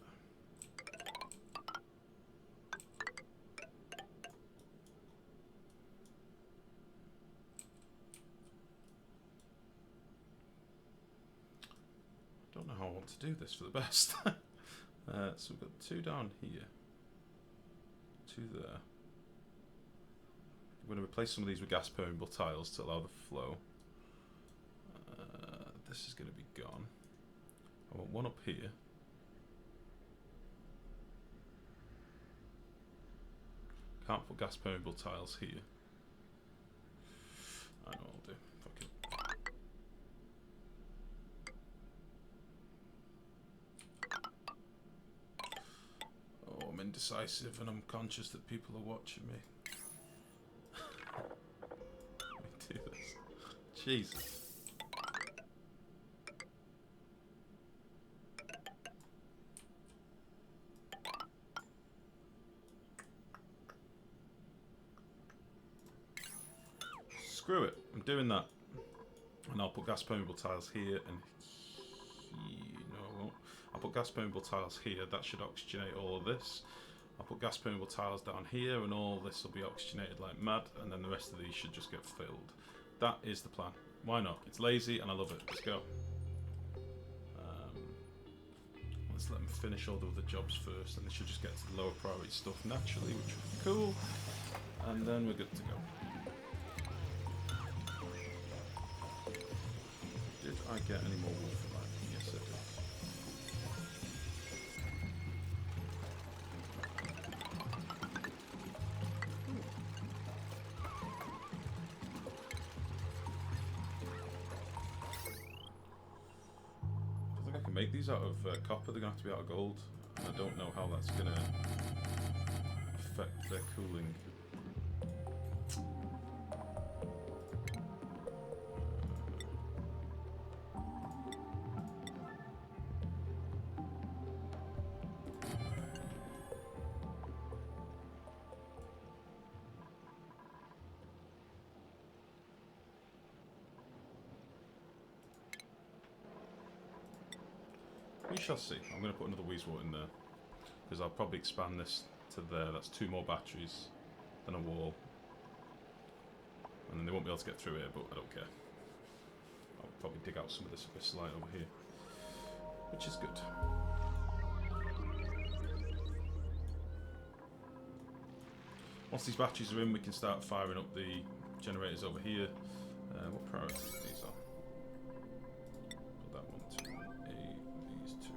I don't know how I want to do this for the best. So we've got 2 down here. 2 there. I'm going to replace some of these with gas permeable tiles to allow the flow. This is going to be gone. I want one up here. Can't put gas permeable tiles here. I know what I'll do. Fuck it. Oh, I'm indecisive and I'm conscious that people are watching me. Let me do this. Jesus. Screw it, I'm doing that. And I'll put gas permeable tiles here and here. No, I won't. I'll put gas permeable tiles here, that should oxygenate all of this. I'll put gas permeable tiles down here and all this will be oxygenated like mad, and then the rest of these should just get filled. That is the plan. Why not? It's lazy and I love it. Let's go. Let's let them finish all the other jobs first, and they should just get to the lower priority stuff naturally, which would be cool. And then we're good to go. Did I get any more wool from that? Yes, I did. I think I can make these out of copper. They're going to have to be out of gold. And I don't know how that's going to affect their cooling. We shall see. I'm going to put another Weezewort in there, because I'll probably expand this to there. That's 2 more batteries than a wall. And then they won't be able to get through here, but I don't care. I'll probably dig out some of this light over here, which is good. Once these batteries are in, we can start firing up the generators over here. What priorities these are? Put that one to A, these two to A.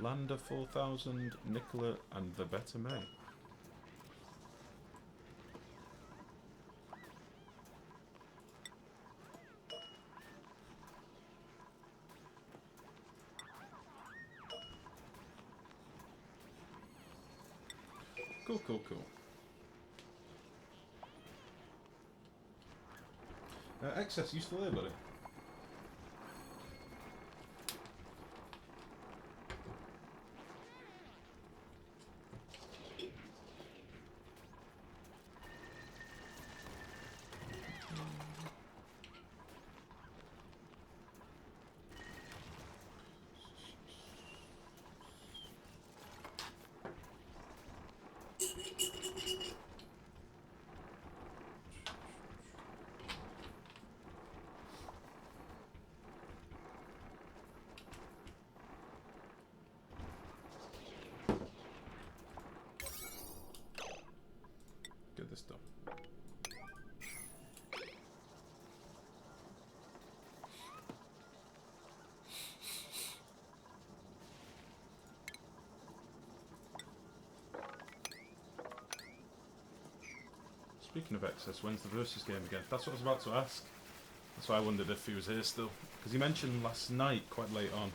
Lander 4000, Nicola, and the Better May. Cool, cool, cool. Excess, you still here, buddy? Get this done. Speaking of excess, when's the versus game again? That's what I was about to ask. That's why I wondered if he was here still. Because he mentioned last night, quite late on,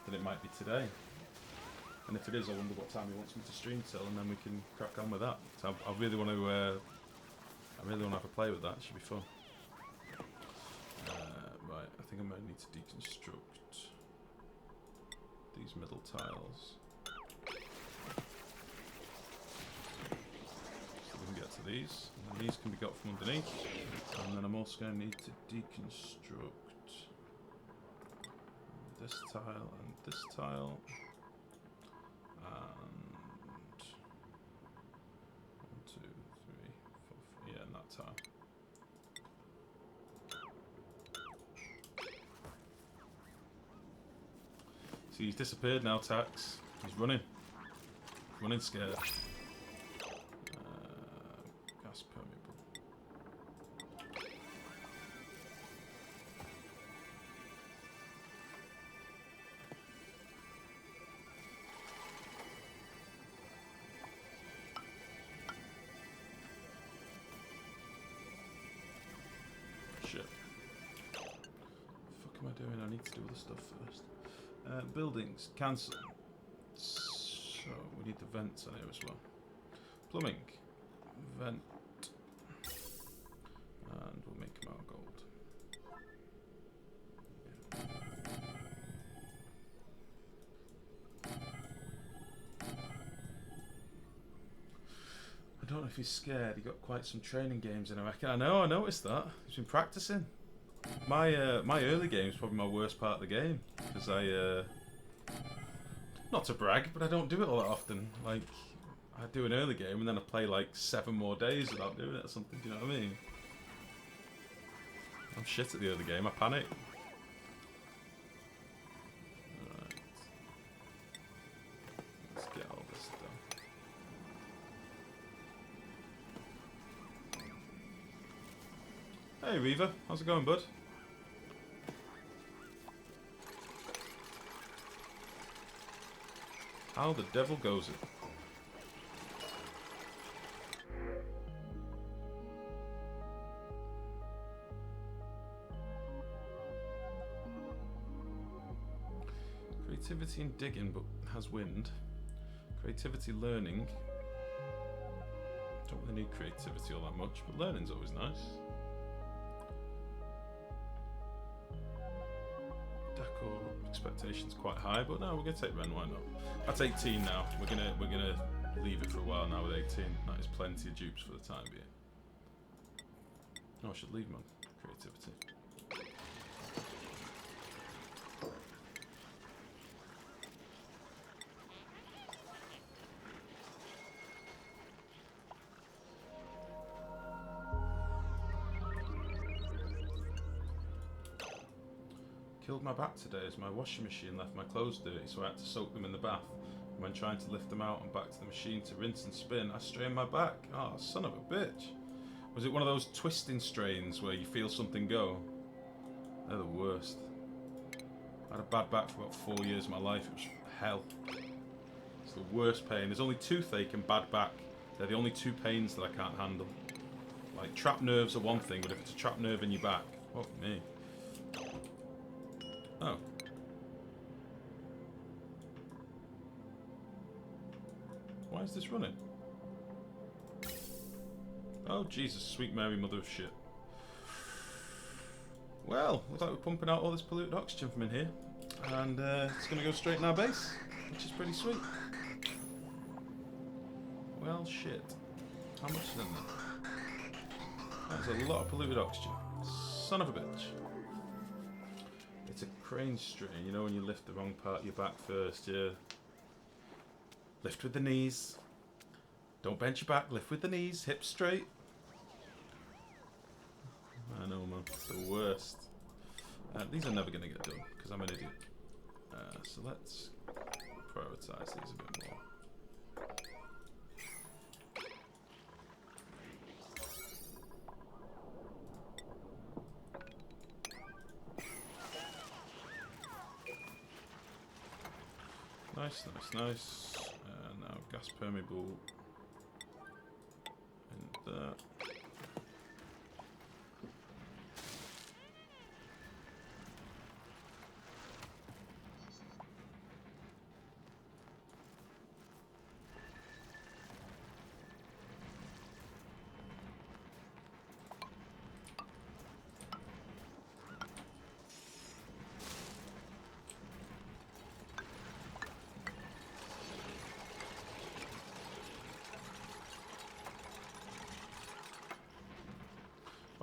that it might be today. And if it is, I wonder what time he wants me to stream till, and then we can crack on with that. So I really want to I really want to have a play with that. It should be fun. Right, I think I might need to deconstruct these middle tiles. So we can get to these. And these can be got from underneath. And then I'm also going to need to deconstruct this tile and this tile. And 1, 2, 3, 4, 5, yeah, and that tile. See, he's disappeared now, Tax. He's running. Running scared. Gas permeable. Shit. What the fuck am I doing? I need to do other stuff first. Buildings, cancel. So we need the vents on here as well. Plumbing, vent, and we'll make them out of gold. I don't know if he's scared. He got quite some training games in, I reckon. I know. I noticed that. He's been practicing. My early game is probably my worst part of the game because I not to brag, but I don't do it all that often. Like I do an early game and then I play like 7 more days without doing it or something. Do you know what I mean? I'm shit at the early game. I panic. Alright. Let's get all this done. Hey Reaver, how's it going, bud? How the devil goes it? Creativity in digging, but has wind. Creativity learning. Don't really need creativity all that much, but learning's always nice. Decor expectations quite high, but no, we're gonna take Ren. Why not? That's 18 now. We're gonna leave it for a while now with 18. That is plenty of dupes for the time being. No, I should leave them on creativity. Killed my back today as my washing machine left my clothes dirty, so I had to soak them in the bath. And when trying to lift them out and back to the machine to rinse and spin, I strained my back. Oh, son of a bitch. Was it one of those twisting strains where you feel something go? They're the worst. I had a bad back for about 4 years of my life. It was hell. It's the worst pain. There's only toothache and bad back. They're the only 2 pains that I can't handle. Like, trapped nerves are one thing, but if it's a trapped nerve in your back, fuck me. Oh. Why is this running? Oh, Jesus, sweet Mary, mother of shit. Well, looks like we're pumping out all this polluted oxygen from in here. And it's going to go straight in our base, which is pretty sweet. Well, shit. How much is in there? That's a lot of polluted oxygen. Son of a bitch. It's a crane strain, you know when you lift the wrong part of your back first, yeah. Lift with the knees. Don't bend your back, lift with the knees, hips straight. I know, man, it's the worst. These are never going to get done, because I'm an idiot. So let's prioritise these a bit more. Nice, nice, nice. Now gas permeable in there.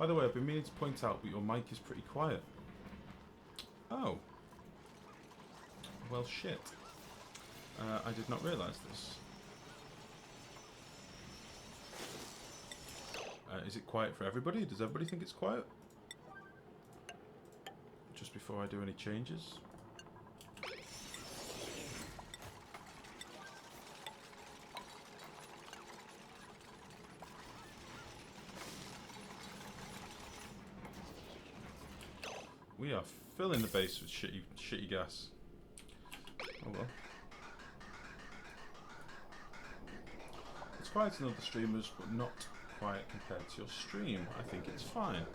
By the way, I've been meaning to point out that your mic is pretty quiet. Oh. Well, shit. I did not realise this. Is it quiet for everybody? Does everybody think it's quiet? Just before I do any changes. We are filling the base with shitty gas. Oh well. It's quiet in other streamers, but not quiet compared to your stream. I think it's fine.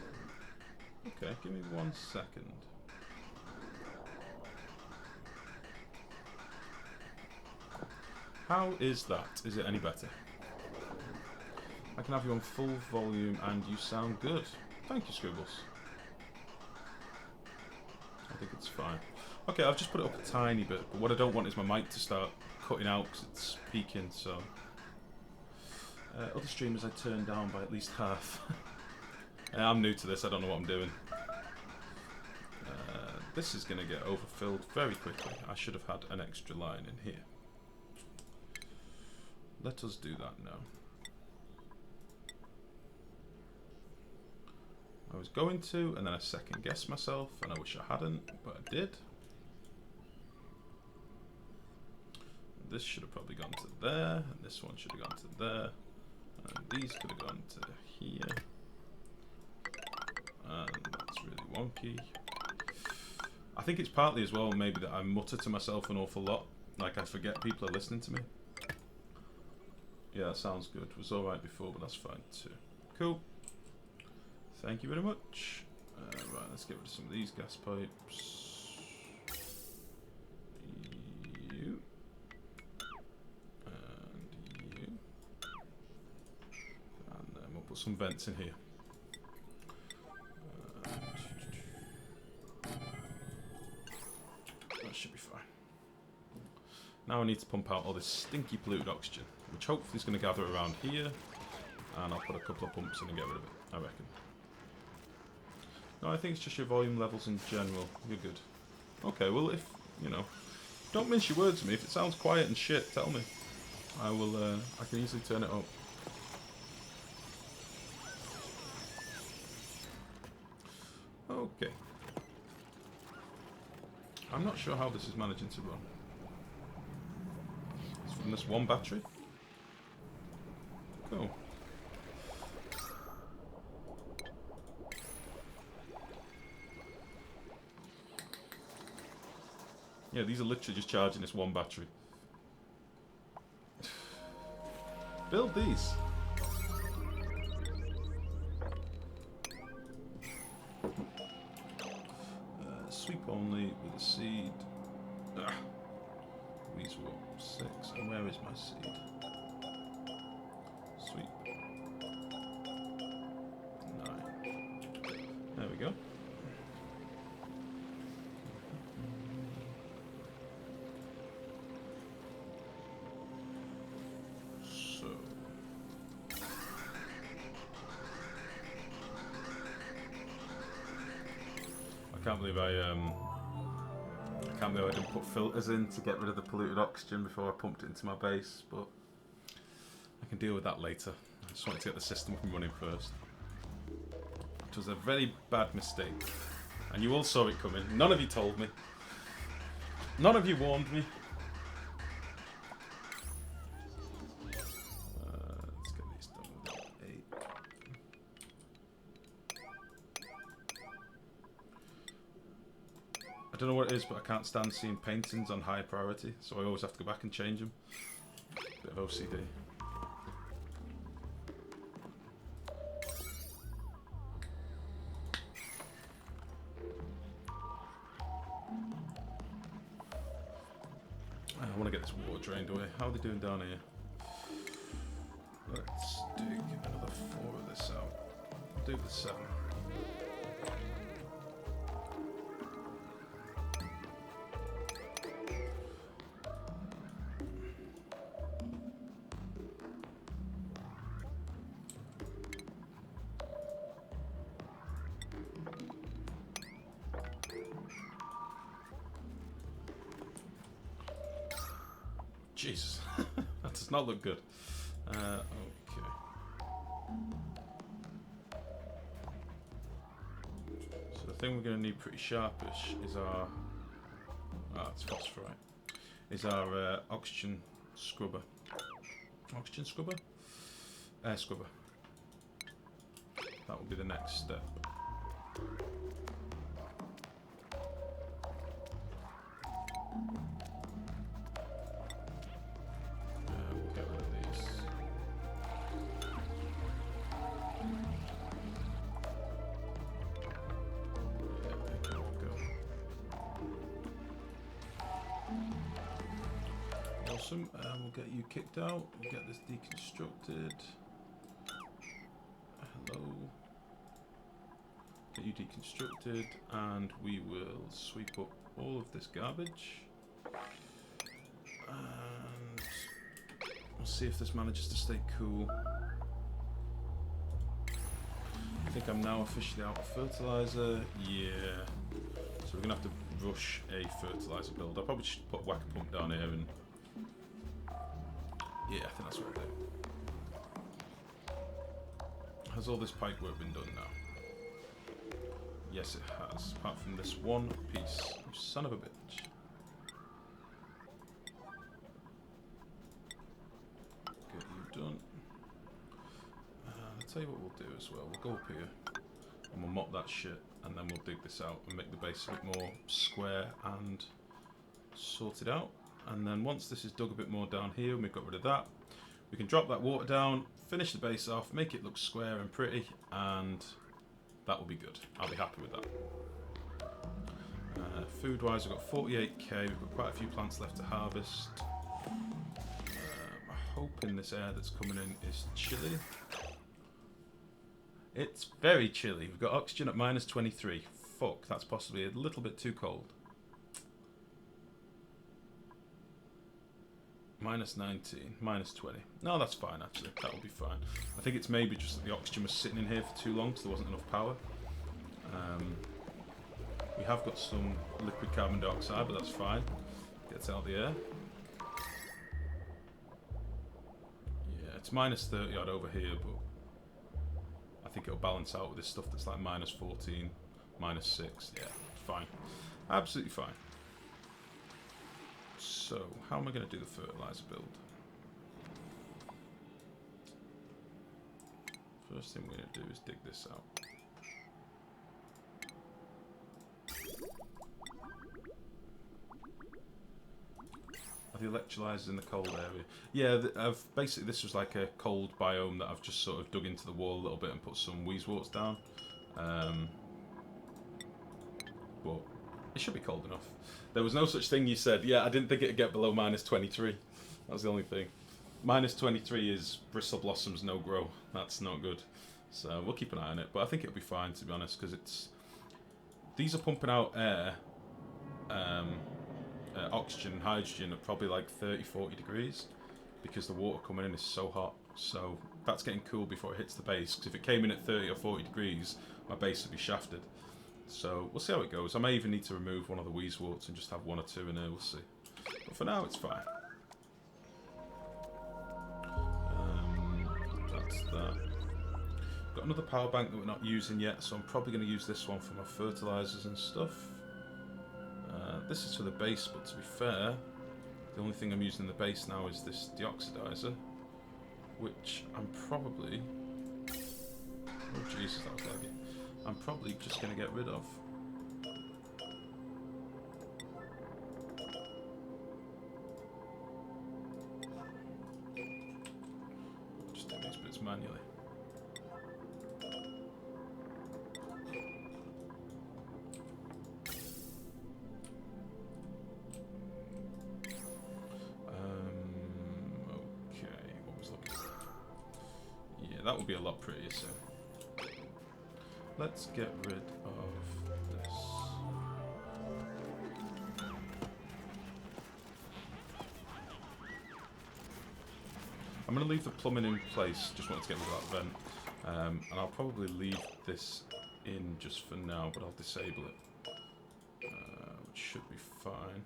Okay, give me 1 second. How is that? Is it any better? I can have you on full volume and you sound good. Thank you, Scribbles. I think it's fine. Okay, I've just put it up a tiny bit, but what I don't want is my mic to start cutting out because it's peaking, so... other streamers I turned down by at least half. I'm new to this, I don't know what I'm doing. This is going to get overfilled very quickly. I should have had an extra line in here. Let us do that now. I was going to, and then I second guessed myself, and I wish I hadn't, but I did. This should have probably gone to there, and this one should have gone to there, and these could have gone to here. And that's really wonky. I think it's partly as well maybe that I mutter to myself an awful lot, like I forget people are listening to me. Yeah, that sounds good. It was alright before, but that's fine too. Cool. Thank you very much. Right, let's get rid of some of these gas pipes. You. And you. And then we'll put some vents in here. That should be fine. Now I need to pump out all this stinky polluted oxygen, which hopefully is going to gather around here. And I'll put a couple of pumps in and get rid of it, I reckon. No, I think it's just your volume levels in general. You're good. Okay, well, if, you know, don't mince your words to me. If it sounds quiet and shit, tell me. I will, I can easily turn it up. Okay. I'm not sure how this is managing to run. It's from this one battery. Cool. Yeah, these are literally just charging this one battery. Build these. Sweep only with a seed. Ah. These were 6. And where is my seed? Sweep. 9. There we go. I can't believe I didn't put filters in to get rid of the polluted oxygen before I pumped it into my base, but I can deal with that later. I just wanted to get the system up and running first. Which was a very bad mistake. And you all saw it coming. None of you told me. None of you warned me. Let's get these done with 8. I don't know what it is, but I can't stand seeing paintings on high priority, so I always have to go back and change them. Bit of OCD. I want to get this water drained away. How are they doing down here? Let's dig another 4 of this out. Do the 7. Jesus. That does not look good. Okay. So the thing we're going to need pretty sharpish is our... Ah, it's phosphorite. Is our oxygen scrubber. Oxygen scrubber? Air scrubber. That will be the next step. We'll get rid of these. Yeah, there we go. Awesome. We'll get you kicked out. We'll get this deconstructed. Hello. Get you deconstructed, and we will sweep up all of this garbage. And we'll see if this manages to stay cool. I think I'm now officially out of fertilizer. Yeah. So we're going to have to rush a fertilizer build. I'll probably just put whack a pump down here and... Yeah, I think that's what I'll do. Has all this pipe work been done now? Yes, it has. Apart from this one piece. You son of a bitch. Get you done. I'll tell you what we'll do as well. We'll go up here and we'll mop that shit, and then we'll dig this out and make the base a bit more square and sorted out. And then once this is dug a bit more down here and we've got rid of that, we can drop that water down, finish the base off, make it look square and pretty, and that will be good. I'll be happy with that. Food wise, we've got 48k, we've got quite a few plants left to harvest. I'm hoping this air that's coming in is chilly. It's very chilly. We've got oxygen at -23. Fuck, that's possibly a little bit too cold. -19, -20. No, that's fine actually. That will be fine. I think it's maybe just that the oxygen was sitting in here for too long, so there wasn't enough power. We have got some liquid carbon dioxide, but that's fine. Gets out of the air. Yeah, it's -30 odd over here, but I think it'll balance out with this stuff that's like -14, -6. Yeah, fine. Absolutely fine. So, how am I going to do the fertilizer build? First thing we're going to do is dig this out. Are the electrolyzers in the cold area? Yeah, basically this was like a cold biome that I've just sort of dug into the wall a little bit and put some weezeworts down. But it should be cold enough. There was no such thing, you said. Yeah, I didn't think it'd get below -23. That was the only thing. -23 is bristle blossoms no grow. That's not good. So we'll keep an eye on it. But I think it'll be fine, to be honest, because it's... These are pumping out air, oxygen and hydrogen at probably like 30-40 degrees because the water coming in is so hot. So that's getting cool before it hits the base, because if it came in at 30 or 40 degrees, my base would be shafted. So we'll see how it goes. I may even need to remove one of the weezeworts and just have one or two in there, we'll see. But for now, it's fine. That's that. Got another power bank that we're not using yet, so I'm probably going to use this one for my fertilizers and stuff. This is for the base, but to be fair, the only thing I'm using in the base now is this deoxidizer, which I'm probably... Oh Jesus, that was laggy. I'm probably just going to get rid of. I'll just do these bits manually. Okay, what was looking? Yeah, that would be a lot prettier, so. Let's get rid of this. I'm going to leave the plumbing in place, just wanted to get rid of that vent. And I'll probably leave this in just for now, but I'll disable it. Which should be fine.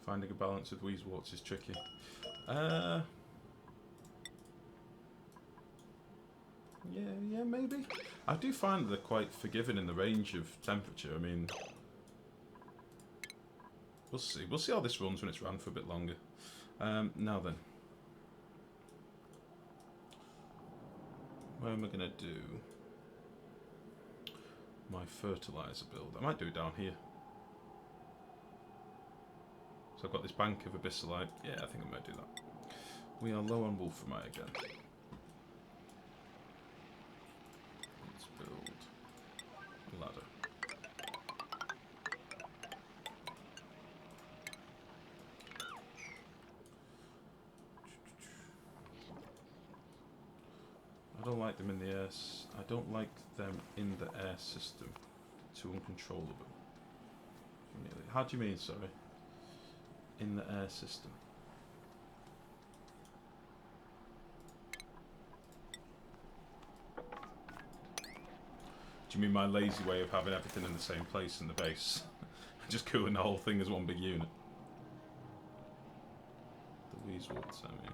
Finding a balance with Weezewarts is tricky. Yeah, maybe. I do find that they're quite forgiving in the range of temperature. I mean, we'll see. We'll see how this runs when it's run for a bit longer. Now then. Where am I going to do my fertilizer build? I might do it down here. So I've got this bank of abyssalite. Yeah, I think I might do that. We are low on wolframite again. Let's build a ladder. I don't like them in the air. I don't like them in the air system. Too uncontrollable. How do you mean, sorry? In the air system. Do you mean my lazy way of having everything in the same place in the base? Just cooling the whole thing as one big unit. The Weezewarts, I mean.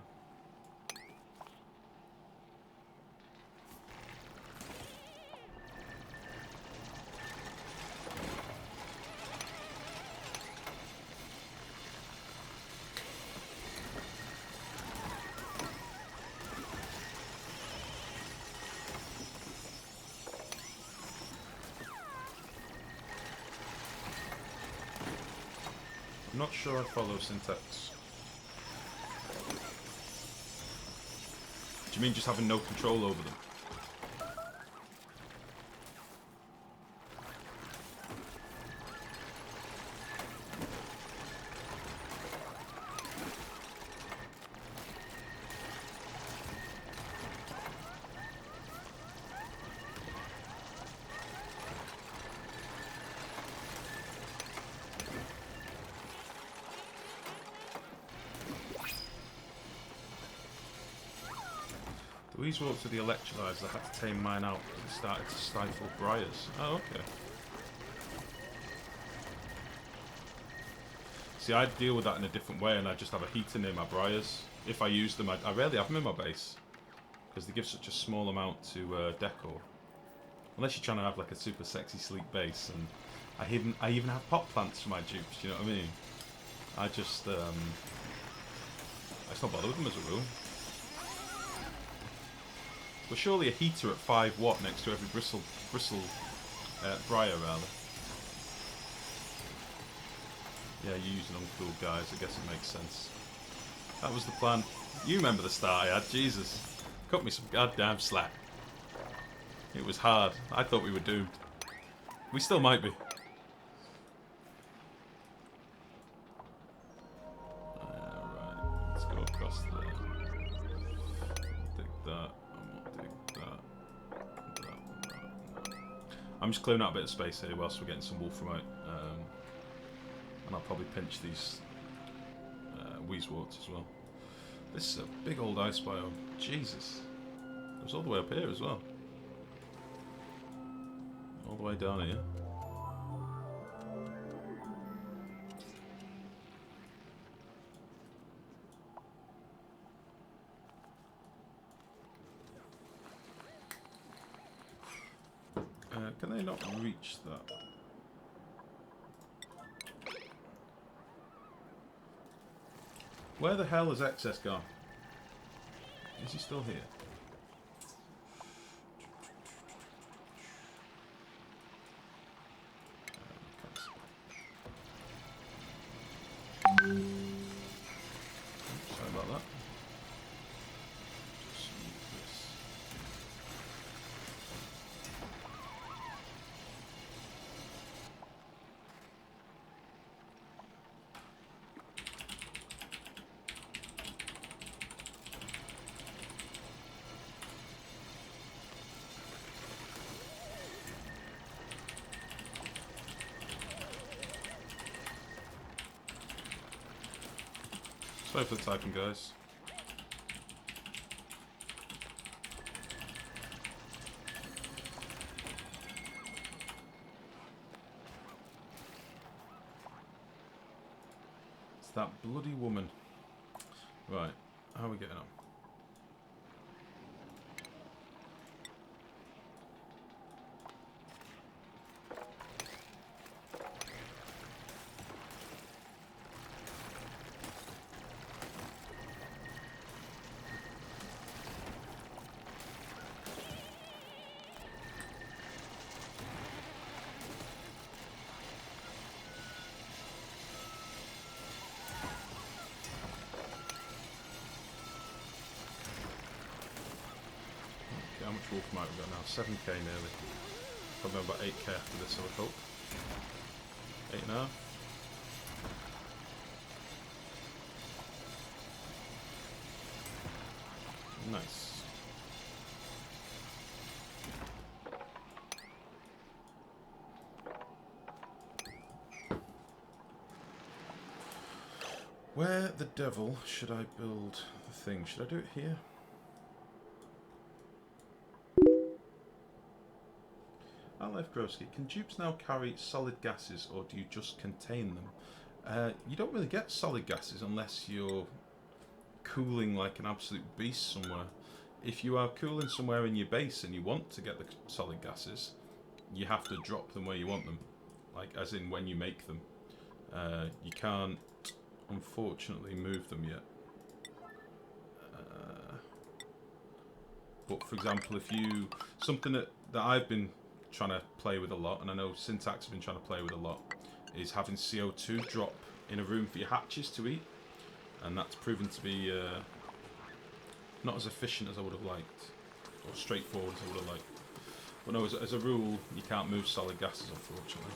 I'm not sure I follow syntax. Do you mean just having no control over them? The Weezewarts are the electrolyzers. I had to tame mine out because it started to stifle briars. Oh, okay. See, I deal with that in a different way, and I just have a heater near my briars. If I use them, I rarely have them in my base because they give such a small amount to decor. Unless you're trying to have like a super sexy, sleek base, and I even have pot plants for my dupes. You know what I mean? I just not bother with them as a rule. But surely a heater at 5 watt next to every bristle briar rather. Yeah, you're using uncooled guys. I guess it makes sense. That was the plan. You remember the start I had, Jesus. Cut me some goddamn slack. It was hard. I thought we were doomed. We still might be. Right, let's go across there. Dig that. I'm just clearing out a bit of space here whilst we're getting some wolframite, and I'll probably pinch these Weezewarts as well. This is a big old ice biome. Jesus. It was all the way up here as well. All the way down here. Can they not reach that? Where the hell has Excess gone? Is he still here? Sorry about that. Just move this. Sorry for the typing, guys. That bloody woman. Right, how are we getting on? How much wolf might we got now? 7k nearly. Probably about 8k after this, I would hope. 8.5. Nice. Where the devil should I build the thing? Should I do it here? Lifegrow, can dupes now carry solid gases, or do you just contain them? You don't really get solid gases unless you're cooling like an absolute beast somewhere. If you are cooling somewhere in your base and you want to get the solid gases, you have to drop them where you want them, like as in when you make them. You can't, unfortunately, move them yet. But for example, if you something that I've been trying to play with a lot, and I know Syntax has been trying to play with a lot, is having CO2 drop in a room for your hatches to eat, and that's proven to be not as efficient as I would have liked, or straightforward as I would have liked. But no, as a rule, you can't move solid gases, unfortunately.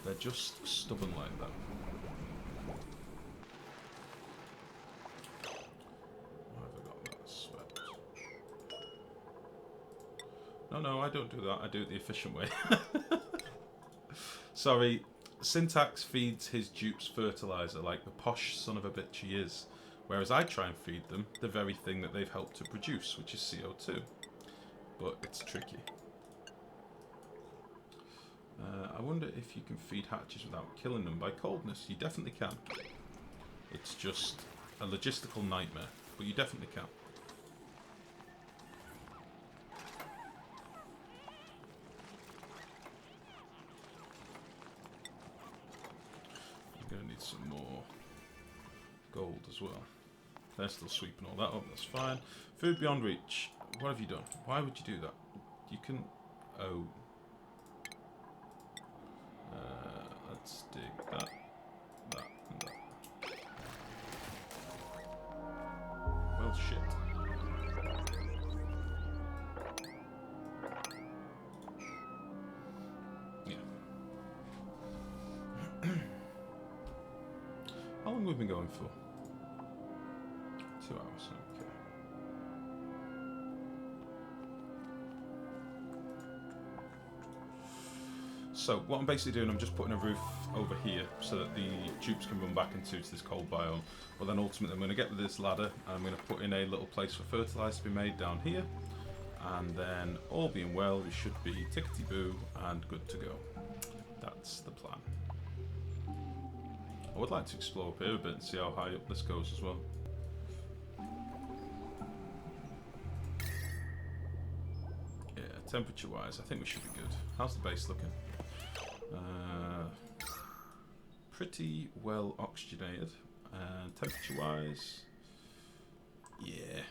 They're just stubborn like that. No, I don't do that. I do it the efficient way. Sorry, Syntax feeds his dupes fertilizer like the posh son of a bitch he is, whereas I try and feed them the very thing that they've helped to produce, which is CO2. But it's tricky. I wonder if you can feed hatches without killing them by coldness. You definitely can. It's just a logistical nightmare, but you definitely can. Need some more gold as well. They're still sweeping all that up, that's fine. Food beyond reach. What have you done? Why would you do that? You can... Oh. Let's dig that, and that. Well, shit. How long have we been going for? 2 hours, okay. So what I'm basically doing, I'm just putting a roof over here so that the dupes can run back into this cold biome. But then ultimately I'm going to get this ladder and I'm going to put in a little place for fertilizer to be made down here. And then all being well, we should be tickety-boo and good to go. That's the plan. I would like to explore up here a bit and see how high up this goes as well. Yeah, temperature-wise, I think we should be good. How's the base looking? Pretty well oxygenated. And temperature-wise, yeah.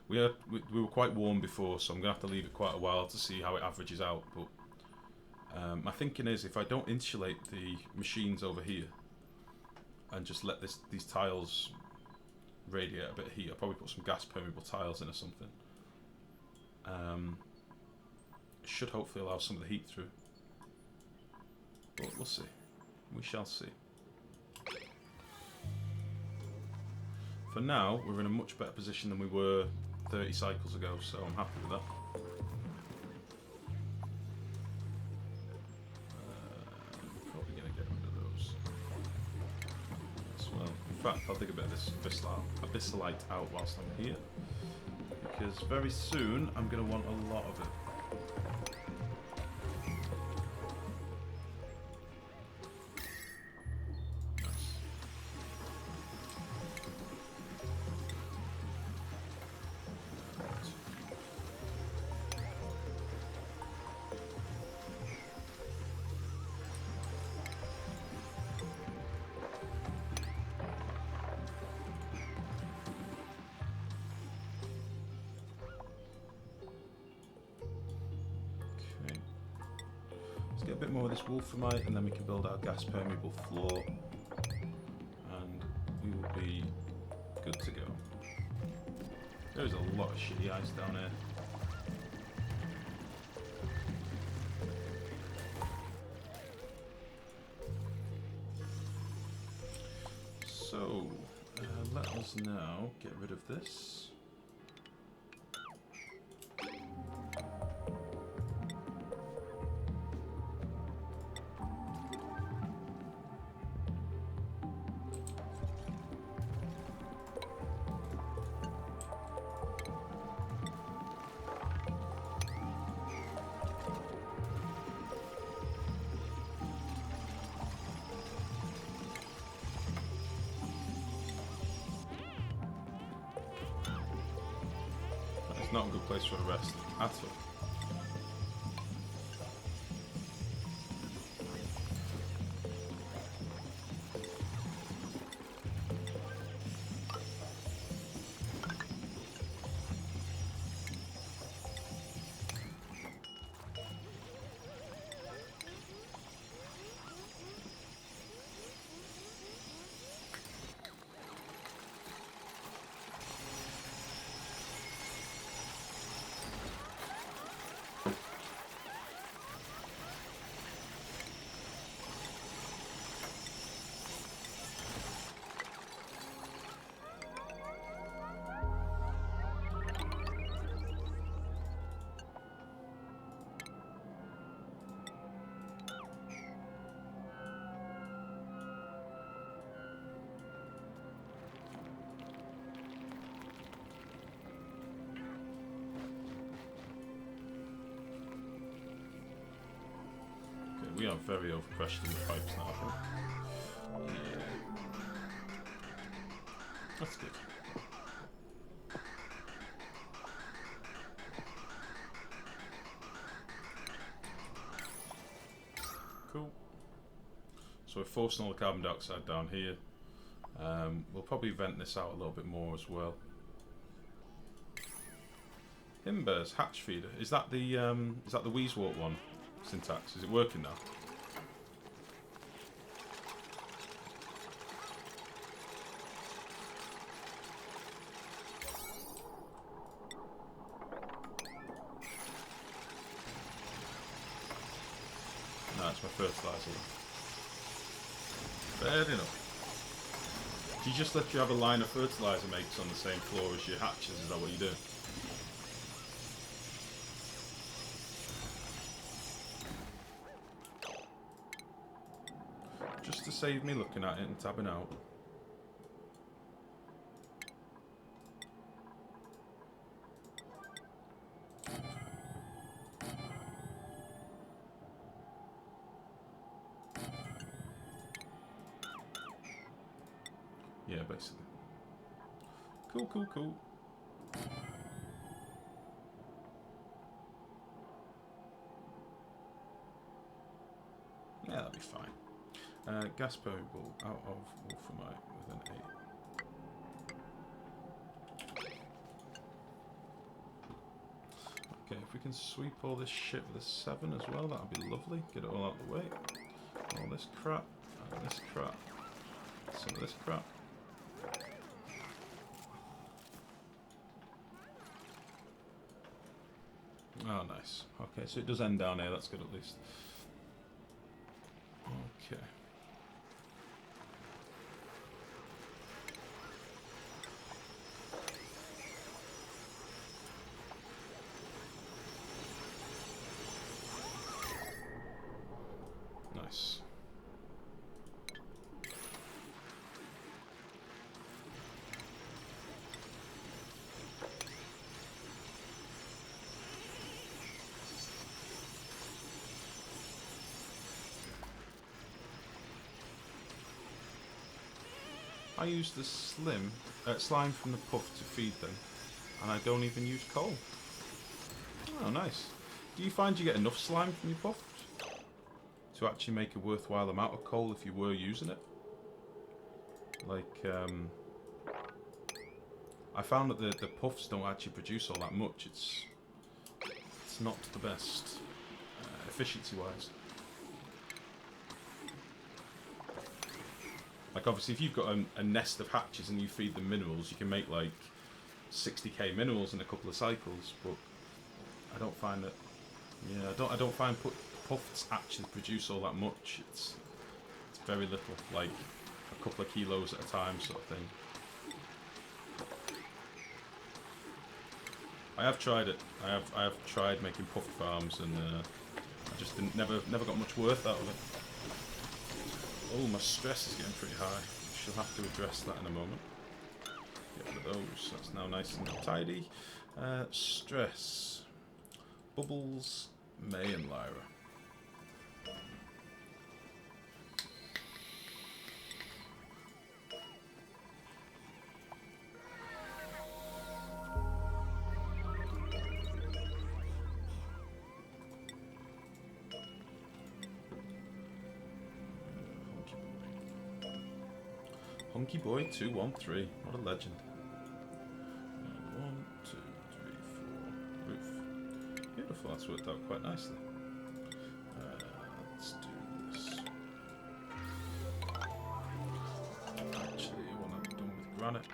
We were quite warm before, so I'm going to have to leave it quite a while to see how it averages out. But my thinking is, if I don't insulate the machines over here, and just let these tiles radiate a bit of heat. I'll probably put some gas permeable tiles in or something. It should hopefully allow some of the heat through. But we'll see. We shall see. For now, we're in a much better position than we were 30 cycles ago, so I'm happy with that. Probably going to get rid of those. Well, in fact, I'll dig a bit of this abyssalite out whilst I'm here, because very soon I'm going to want a lot of it. Nice. get a bit more of this wolframite, and then we can build our gas permeable floor, and we will be good to go. There's a lot of shitty ice down here. So, let us now get rid of this. Not a good place for a rest at all. We are very overpressured in the pipes now, I think. Yeah. That's good. Cool. So we're forcing all the carbon dioxide down here. We'll probably vent this out a little bit more as well. Himbers, hatch feeder. Is that the Weezewort one? Syntax, is it working now? No, it's my fertilizer. Fair enough. Do you just let you have a line of fertilizer makes on the same floor as your hatches? Is that what you do? Just to save me looking at it and tabbing out. Yeah, basically. Cool, cool, cool. Yeah, that'll be fine. Gas permeable out of wolframite with an 8. Okay, if we can sweep all this shit with a 7 as well, that'd be lovely. Get it all out of the way. All this crap, and this crap, some of this crap. Oh, nice. Okay, so it does end down here, that's good at least. Okay. Nice. I use the slime from the puff to feed them, and I don't even use coal. Oh, nice. Do you find you get enough slime from your puff to actually make a worthwhile amount of coal if you were using it? Like, I found that the puffs don't actually produce all that much. It's not the best efficiency-wise. Like obviously, if you've got a nest of hatches and you feed them minerals, you can make like 60k minerals in a couple of cycles. But I don't find that. Yeah, I don't find puffs actually produce all that much. It's very little, like a couple of kilos at a time, sort of thing. I have tried it. I have tried making puff farms, and I just never got much worth out of it. Oh, my stress is getting pretty high. She'll have to address that in a moment. Get rid of those. That's now nice and tidy. Stress. Bubbles, May and Lyra. Hunky Boy 213. What a legend. 1, 2, 3, 4. Roof. Beautiful. That's worked out quite nicely. Let's do this. Actually, I want that done with granite.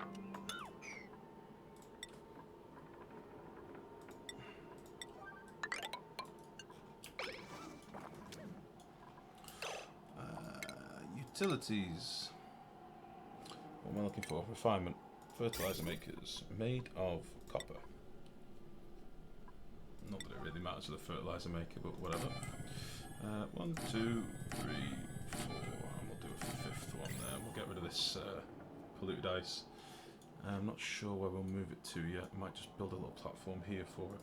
Utilities. What am I looking for? Refinement. Fertilizer makers. Made of copper. Not that it really matters with a fertilizer maker, but whatever. 1, 2, 3, 4. And we'll do a 5th one there. We'll get rid of this polluted ice. I'm not sure where we'll move it to yet. I might just build a little platform here for it.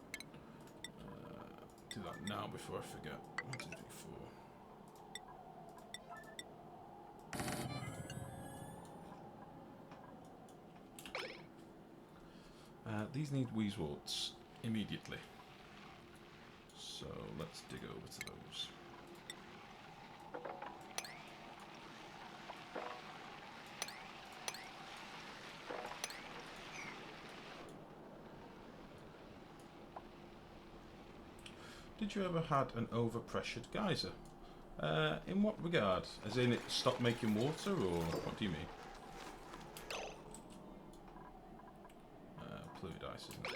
Do that now before I forget. 1, 2, 3, 4. These need Weezeworts immediately. So let's dig over to those. Did you ever had an overpressured geyser? In what regard? As in it stopped making water, or what do you mean? Polluted ice, isn't it?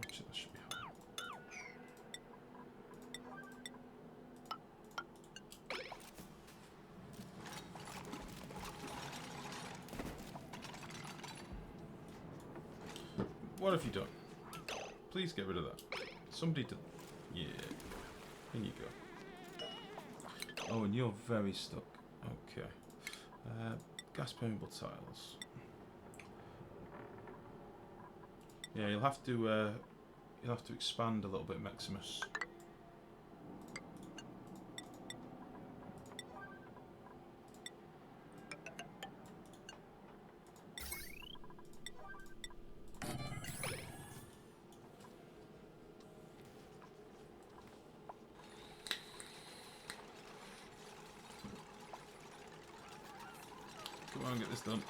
That should be high. What have you done? Please get rid of that. Somebody did. Yeah. In you go. Oh, and you're very stuck. Okay. Gas permeable tiles. Yeah, you'll have to expand a little bit, Maximus. Come on, get this done.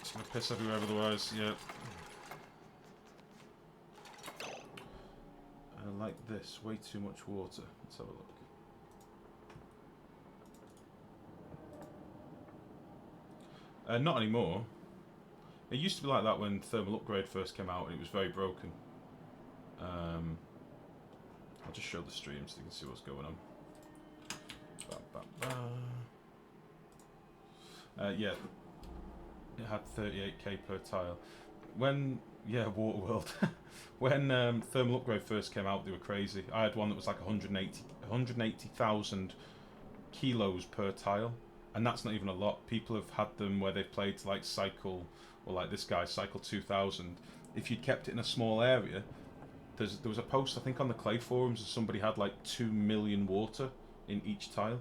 It's gonna piss everywhere otherwise, yeah. Like this, way too much water. Let's have a look. Not anymore. It used to be like that when Thermal Upgrade first came out and it was very broken. I'll just show the stream so you can see what's going on. Yeah, it had 38k per tile. When, yeah, Waterworld. When Thermal Upgrade first came out, they were crazy. I had one that was like 180,000 kilos per tile, and that's not even a lot. People have had them where they've played to like cycle, or like this guy, cycle 2000. If you'd kept it in a small area, there was a post I think on the clay forums, and somebody had like 2 million water in each tile,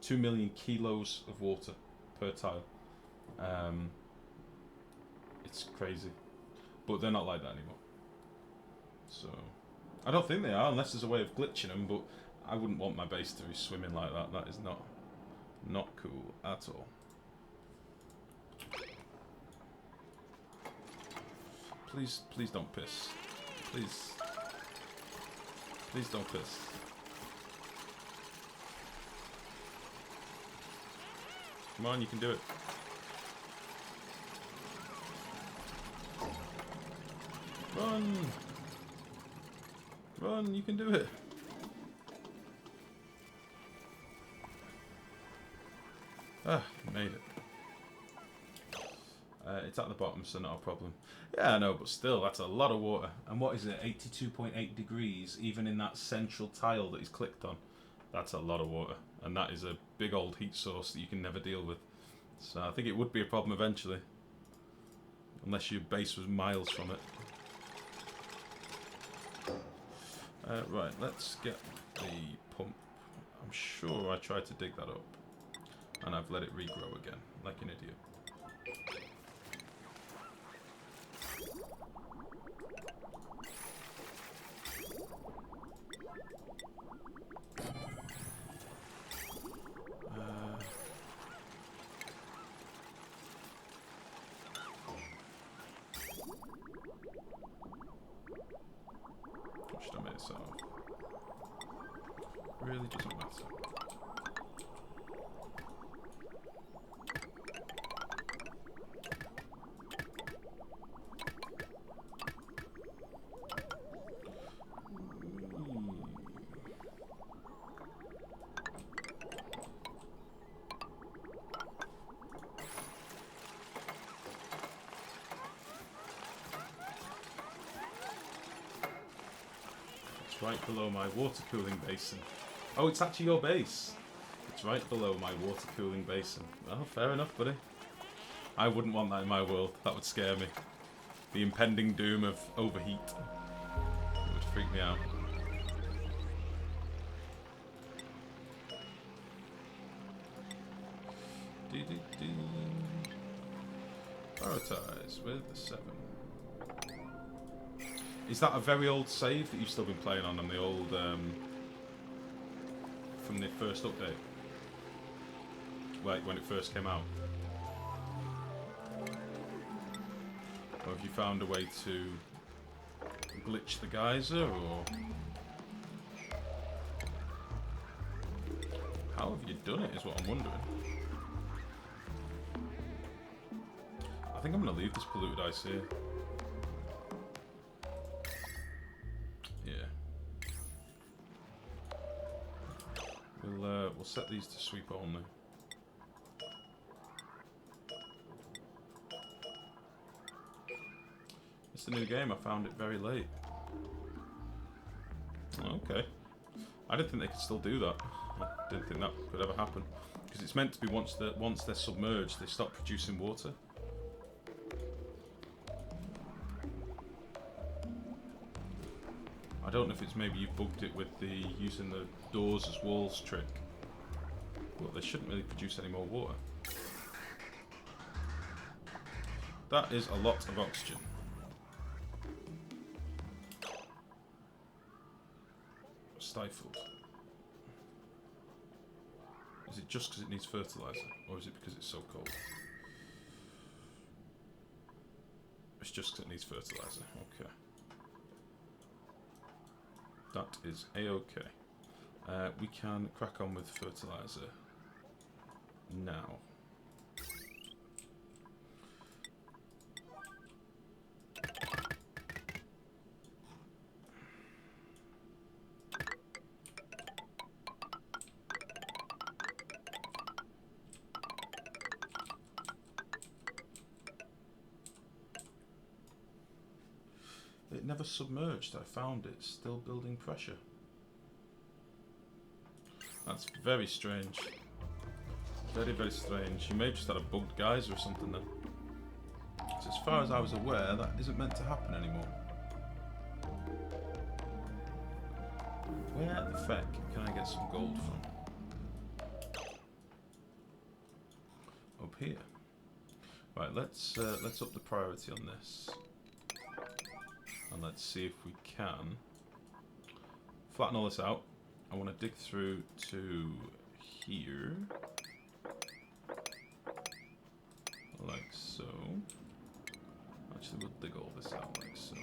2 million kilos of water per tile. It's crazy, but they're not like that anymore. So I don't think they are, unless there's a way of glitching them. But I wouldn't want my base to be swimming like that. That is not cool at all. Please don't piss. Please don't piss. Come on, you can do it. Run! Run, you can do it. Ah, made it. It's at the bottom, so not a problem. Yeah, I know, but still, that's a lot of water. And what is it, 82.8 degrees, even in that central tile that he's clicked on? That's a lot of water. And that is a big old heat source that you can never deal with. So I think it would be a problem eventually. Unless your base was miles from it. Right, let's get the pump. I'm sure I tried to dig that up. And I've let it regrow again, like an idiot. Should I make this off? Really doesn't matter. Right below my water cooling basin. Oh, it's actually your base. It's right below my water cooling basin. Well, fair enough, buddy. I wouldn't want that in my world. That would scare me. The impending doom of overheat. It would freak me out. Prioritize with the 7. Is that a very old save that you've still been playing on the old, from the first update? Like when it first came out? Or have you found a way to glitch the geyser, or... How have you done it is what I'm wondering. I think I'm going to leave this polluted ice here. We'll set these to sweep only. It's a new game. I found it very late. Okay. I didn't think they could still do that. I didn't think that could ever happen, because it's meant to be once they're submerged, they stop producing water. I don't know if it's maybe you've bugged it with the using the doors as walls trick. But they shouldn't really produce any more water. That is a lot of oxygen. Stifled. Is it just because it needs fertilizer, or is it because it's so cold? It's just because it needs fertilizer. Okay. That is a-okay. We can crack on with fertilizer now. It never submerged. I found it still building pressure. That's very strange. Very, very strange. You may have just had a bugged geyser or something then. So as far as I was aware, that isn't meant to happen anymore. Where the feck can I get some gold from? Up here. Right, let's up the priority on this. And let's see if we can flatten all this out. I want to dig through to here. Like so. Actually, we'll dig all this out like so.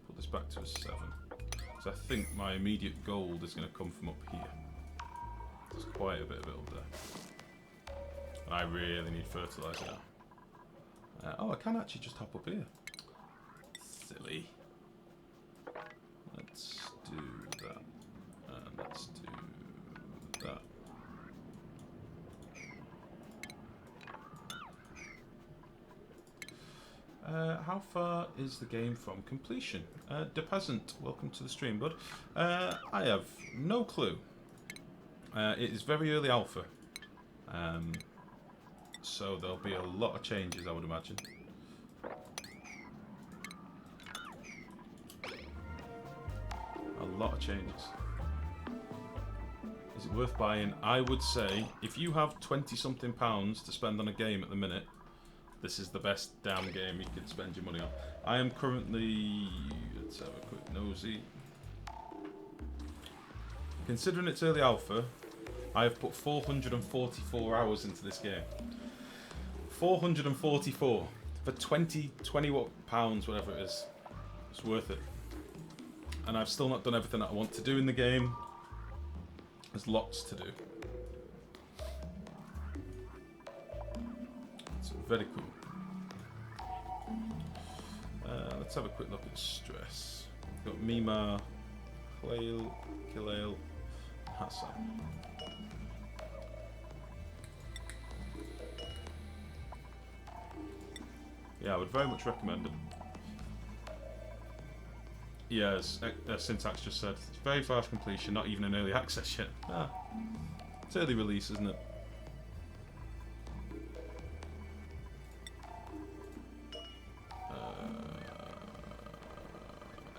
Put this back to a 7. So I think my immediate gold is going to come from up here. There's quite a bit of it up there. And I really need fertilizer now. Oh, I can actually just hop up here. Silly. Let's do that. And let's do that. How far is the game from completion? DePeasant, welcome to the stream, bud. I have no clue. It is very early alpha. So there'll be a lot of changes, I would imagine. A lot of changes. Is it worth buying? I would say, if you have 20-something pounds to spend on a game at the minute, this is the best damn game you could spend your money on. I am currently... Let's have a quick nosy. Considering it's early alpha, I have put 444 hours into this game. 444 for 20 what pounds, whatever it is. It's worth it. And I've still not done everything that I want to do in the game. There's lots to do. It's very cool. Let's have a quick look at stress. We've got Mima, Khalil, Kilale, Hassan. Yeah, I would very much recommend it. Yeah, as Syntax just said, it's very fast completion, not even an early access yet. Ah, it's early release, isn't it?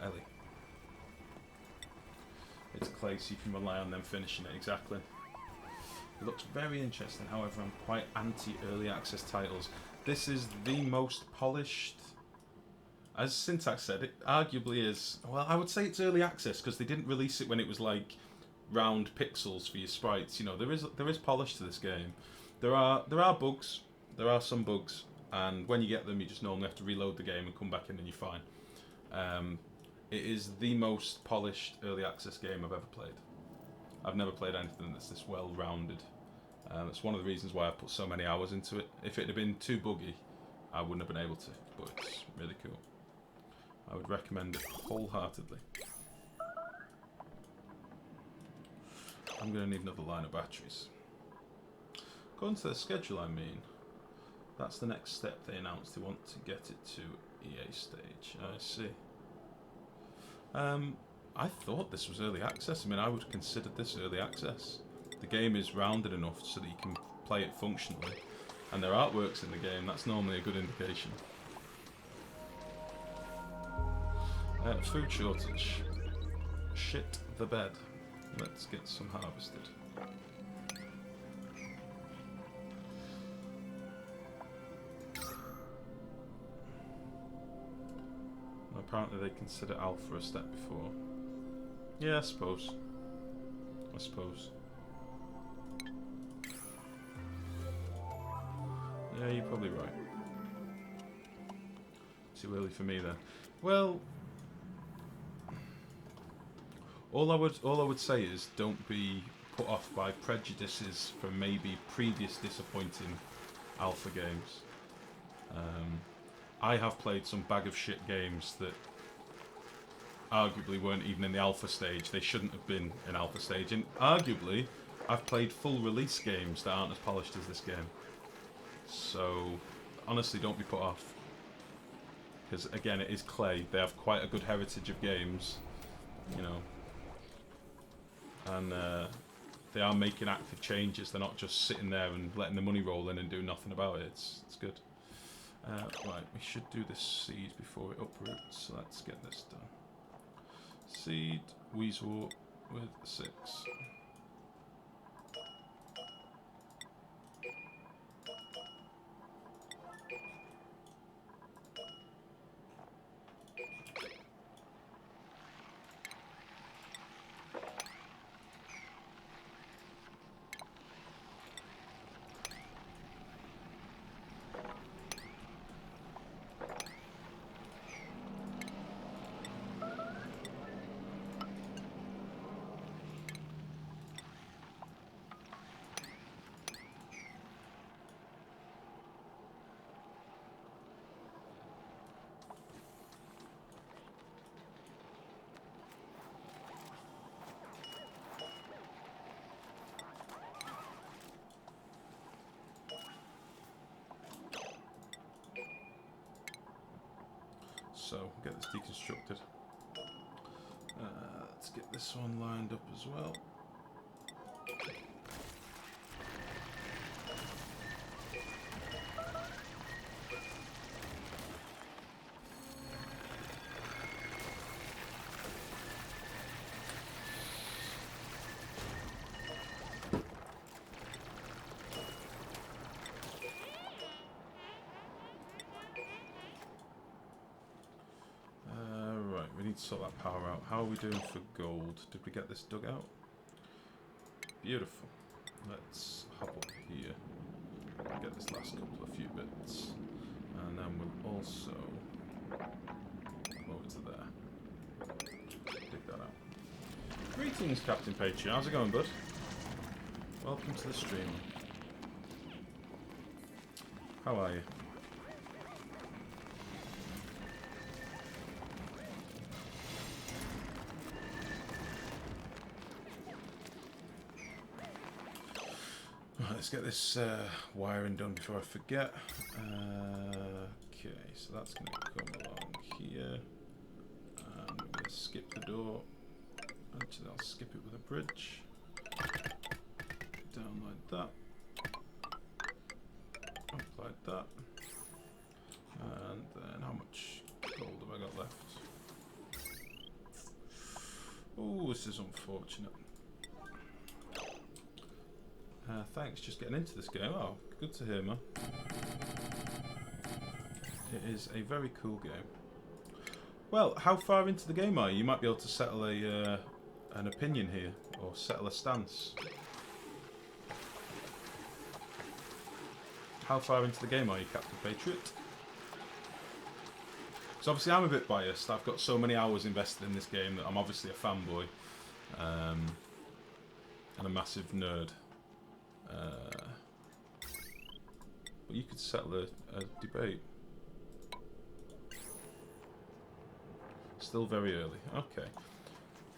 Ellie. It's clay, so you can rely on them finishing it, exactly. It looks very interesting, however, I'm quite anti-early access titles. This is the most polished... As Syntax said, it arguably is... Well, I would say it's early access, because they didn't release it when it was like round pixels for your sprites. You know, there is polish to this game. There are bugs. There are some bugs. And when you get them, you just normally have to reload the game and come back in and you're fine. It is the most polished early access game I've ever played. I've never played anything that's this well-rounded. It's one of the reasons why I've put so many hours into it. If it had been too buggy, I wouldn't have been able to, but it's really cool. I would recommend it wholeheartedly. I'm going to need another line of batteries. According to the schedule, I mean, that's the next step they announced. They want to get it to EA stage. I see. I thought this was early access. I mean, I would consider this early access. The game is rounded enough so that you can play it functionally. And there are artworks in the game. That's normally a good indication. Food shortage. Shit the bed. Let's get some harvested. Apparently they consider alpha a step before. Yeah, I suppose. Yeah, you're probably right. Too early for me then. Well, all I would say is don't be put off by prejudices from maybe previous disappointing alpha games. I have played some bag of shit games that arguably weren't even in the alpha stage. They shouldn't have been in alpha stage. And arguably, I've played full release games that aren't as polished as this game. So, honestly, don't be put off. Because, again, it is clay. They have quite a good heritage of games, you know. And they are making active changes. They're not just sitting there and letting the money roll in and doing nothing about it. It's good. Right, we should do this seed before it uproots, so let's get this done. Seed, weasel with 6. So, get this deconstructed. Let's get this one lined up as well. We need to sort that power out. How are we doing for gold? Did we get this dug out? Beautiful. Let's hop up here. Get this last couple of few bits. And then we'll also come over to there. Dig that out. Greetings, Captain Patreon. How's it going, bud? Welcome to the stream. How are you? Let's get this wiring done before I forget. Okay, so that's going to come along here. And we're going to skip the door. Actually, I'll skip it with a bridge. Down like that. Up like that. And then how much gold have I got left? Oh, this is unfortunate. Thanks, just getting into this game. Oh, good to hear, man. It is a very cool game. Well, how far into the game are you? You might be able to settle a an opinion here, or settle a stance. How far into the game are you, Captain Patriot? So obviously I'm a bit biased. I've got so many hours invested in this game that I'm obviously a fanboy. And a massive nerd. But you could settle a debate. Still very early. Okay.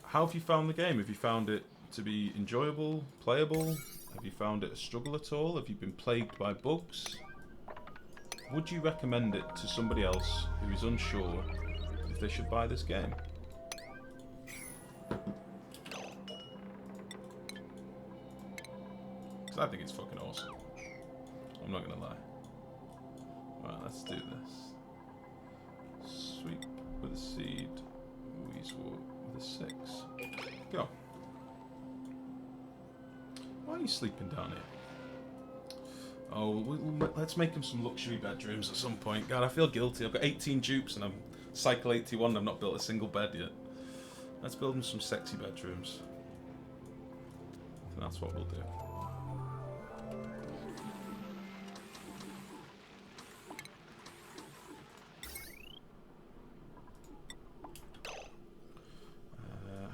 How have you found the game? Have you found it to be enjoyable, playable? Have you found it a struggle at all? Have you been plagued by bugs? Would you recommend it to somebody else who is unsure if they should buy this game? Because I think it's fucking awesome. I'm not gonna lie. Right, let's do this. Sweep with a seed. Weasel with a 6. Go. Why are you sleeping down here? Oh, let's make him some luxury bedrooms at some point. God, I feel guilty. I've got 18 dupes and I'm cycle 81 and I've not built a single bed yet. Let's build him some sexy bedrooms. And that's what we'll do.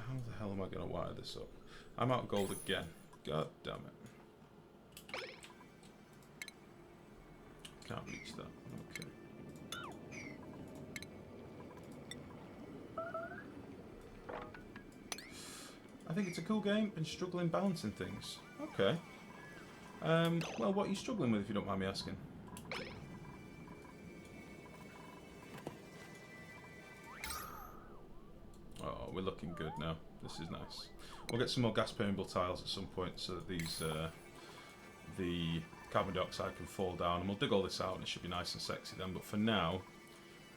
How the hell am I going to wire this up? I'm out of gold again. God damn it. Can't reach that. Okay. I think it's a cool game. Been struggling balancing things. Okay. Well, what are you struggling with, if you don't mind me asking? Oh, we're looking good now. This is nice. We'll get some more gas permeable tiles at some point so that these the carbon dioxide can fall down, and we'll dig all this out and it should be nice and sexy then. But for now,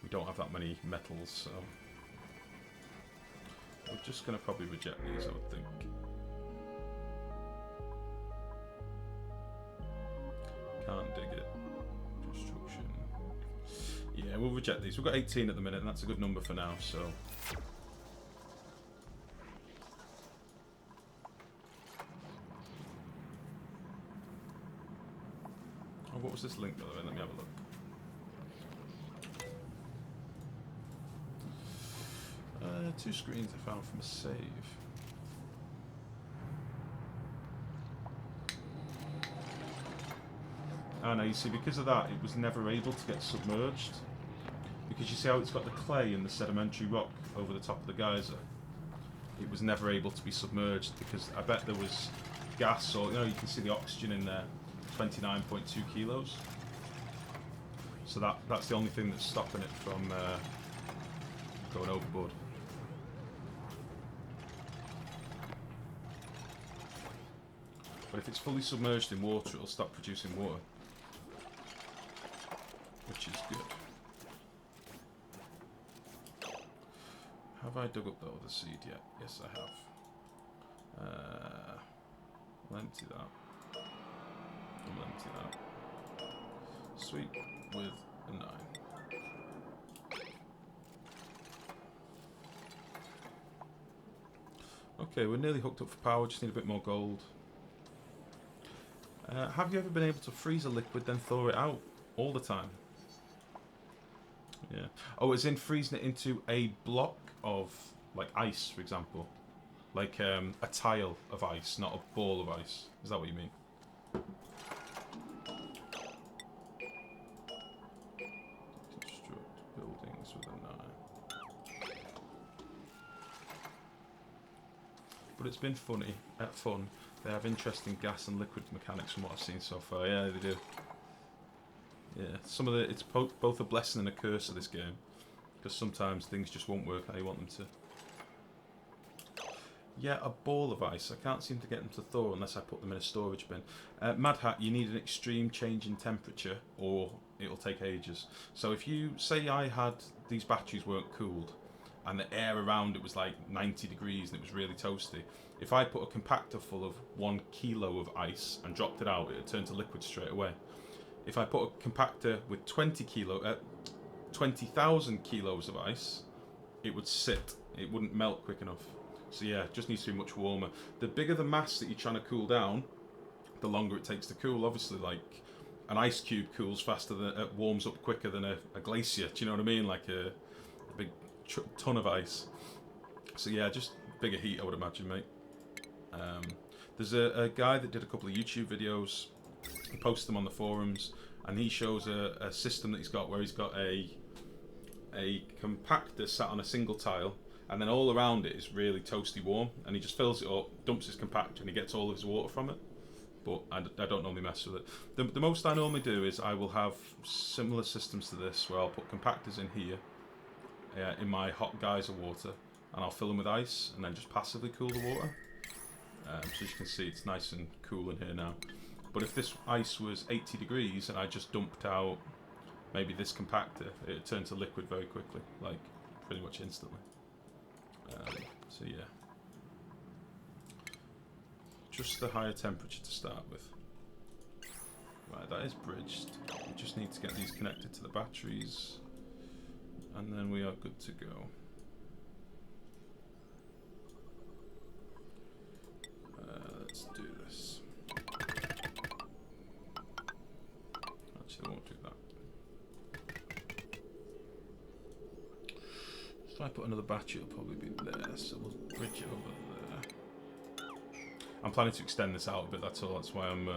we don't have that many metals, so we're just going to probably reject these, I would think. Can't dig it. Destruction. Yeah, we'll reject these. We've got 18 at the minute, and that's a good number for now, so... Oh, what was this link, by the way? Let me have a look. Two screens I found from a save. Ah, now you see, because of that, it was never able to get submerged. Because you see how it's got the clay and the sedimentary rock over the top of the geyser? It was never able to be submerged because I bet there was gas, or, you know, you can see the oxygen in there, 29.2 kilos. So that's the only thing that's stopping it from going overboard. But if it's fully submerged in water, it'll stop producing water, which is good. Have I dug up the other seed yet? Yes, I have. I'll empty that. I'll empty that. Sweet, with a 9. Okay, we're nearly hooked up for power, just need a bit more gold. Have you ever been able to freeze a liquid then thaw it out all the time? Yeah. Oh, it's in freezing it into a block of, like, ice, for example. Like a tile of ice, not a ball of ice. Is that what you mean? Construct buildings with a 9. But it's been fun. They have interesting gas and liquid mechanics from what I've seen so far. Yeah, they do. Yeah, some of it's both a blessing and a curse of this game, because sometimes things just won't work how you want them to. Yeah, a ball of ice. I can't seem to get them to thaw unless I put them in a storage bin. Mad Hat, you need an extreme change in temperature, or it'll take ages. So if you say I had these batteries weren't cooled, and the air around it was like 90 degrees and it was really toasty. If I put a compactor full of 1 kilo of ice and dropped it out, it would turn to liquid straight away. If I put a compactor with 20,000 kilos of ice, it would sit. It wouldn't melt quick enough. So yeah, it just needs to be much warmer. The bigger the mass that you're trying to cool down, the longer it takes to cool. Obviously, like an ice cube cools faster than it warms up quicker than a glacier. Do you know what I mean? Like a big ton of ice. So yeah, just bigger heat, I would imagine, mate. There's a guy that did a couple of YouTube videos. He posts them on the forums, and he shows a system that he's got where he's got a compactor sat on a single tile, and then all around it is really toasty warm, and he just fills it up, dumps his compactor, and he gets all of his water from it. But I don't normally mess with it. The most I normally do is I will have similar systems to this, where I'll put compactors in here, in my hot geyser water, and I'll fill them with ice, and then just passively cool the water. So as you can see, it's nice and cool in here now. But if this ice was 80 degrees and I just dumped out maybe this compactor, it would turn to liquid very quickly, like pretty much instantly. So yeah, just the higher temperature to start with. Right, that is bridged. We just need to get these connected to the batteries, and then we are good to go. Let's do this. Actually, I won't do that. If I put another battery, it'll probably be there, so we'll bridge it over there. I'm planning to extend this out a bit, that's all. That's why I'm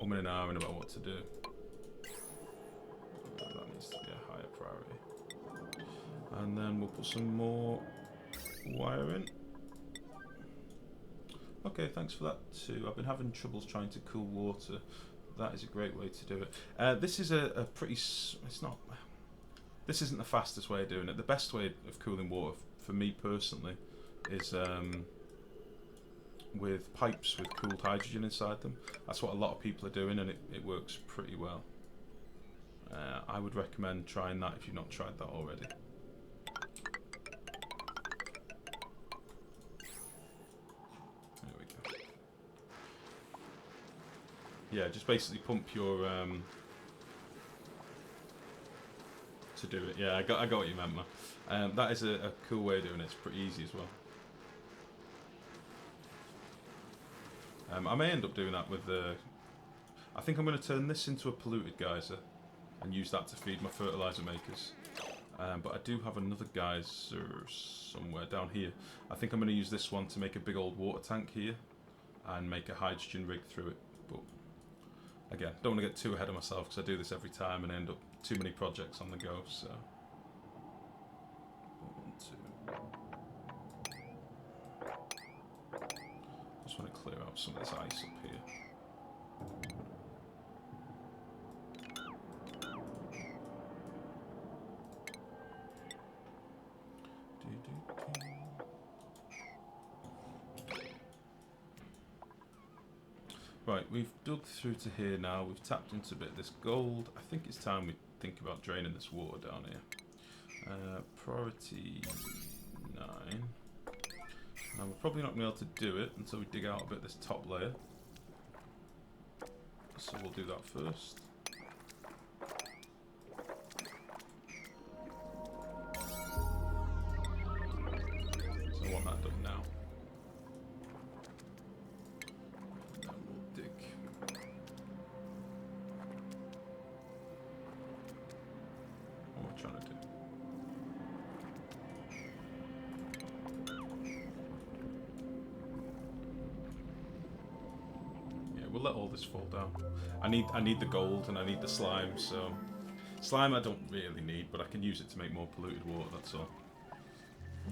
umming and ahhing about what to do. That needs to be a higher priority. And then we'll put some more wire in. Okay, thanks for that too. I've been having troubles trying to cool water. That is a great way to do it. This is a pretty... It's not... This isn't the fastest way of doing it. The best way of cooling water, for me personally, is with pipes with cooled hydrogen inside them. That's what a lot of people are doing, and it works pretty well. I would recommend trying that if you've not tried that already. There we go. Yeah, just basically pump your to do it. Yeah, I got what you meant, man. That is a cool way of doing it. It's pretty easy as well. I may end up doing that with the... I think I'm going to turn this into a polluted geyser and use that to feed my fertilizer makers. But I do have another geyser somewhere down here. I think I'm going to use this one to make a big old water tank here and make a hydrogen rig through it. But again, don't want to get too ahead of myself because I do this every time and end up too many projects on the go. So, 1, 2. Just want to clear out some of this ice up here. Right, we've dug through to here now. We've tapped into a bit of this gold. I think it's time we think about draining this water down here. Priority 9. Now we're probably not going to be able to do it until we dig out a bit of this top layer. So we'll do that first. So I want that done now. And we'll dig. What am I trying to do? We'll let all this fall down. I need the gold and I need the slime, so slime I don't really need, but I can use it to make more polluted water, that's all.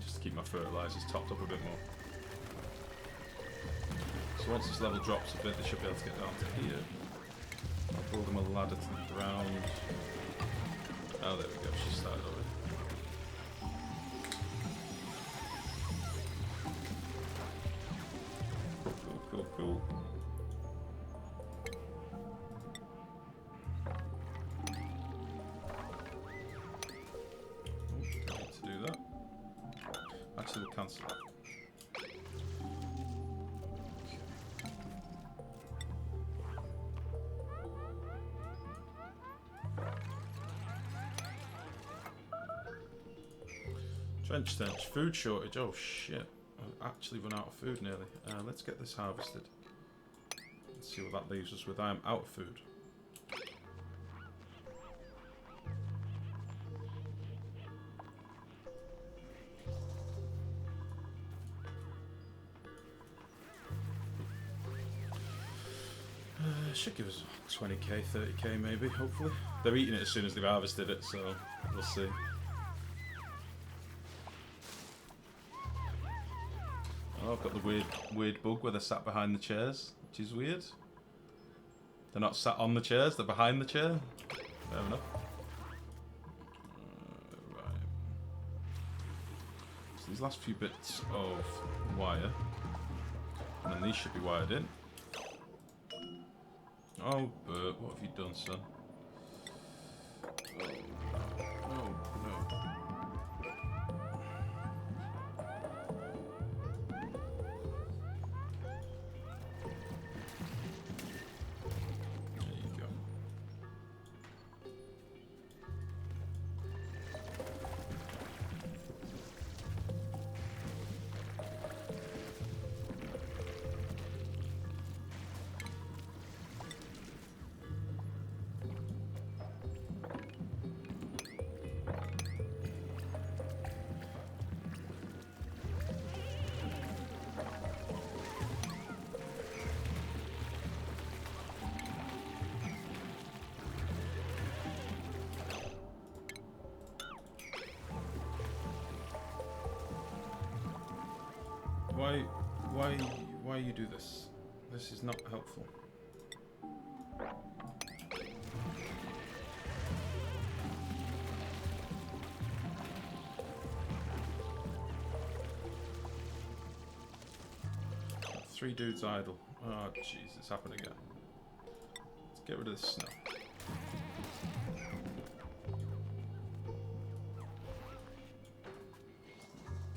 Just to keep my fertilizers topped up a bit more. So once this level drops a bit, they should be able to get down to here. I'll build them a ladder to the ground. Oh, there we go, she started already. Cool. We'll cancel that. Trench stench, food shortage. Oh shit! I've actually run out of food nearly. Let's get this harvested. Let's see what that leaves us with. I am out of food. Should give us 20k, 30k maybe, hopefully. They're eating it as soon as they've harvested it, so we'll see. Oh, I've got the weird bug where they're sat behind the chairs, which is weird. They're not sat on the chairs, they're behind the chair. Fair enough. Right. So these last few bits of wire, and then these should be wired in. Oh, Bert, what have you done, son? Oh, no. There you go. Why you do this? This is not helpful. 3 dudes idle. Oh, jeez, it's happened again. Let's get rid of this snow.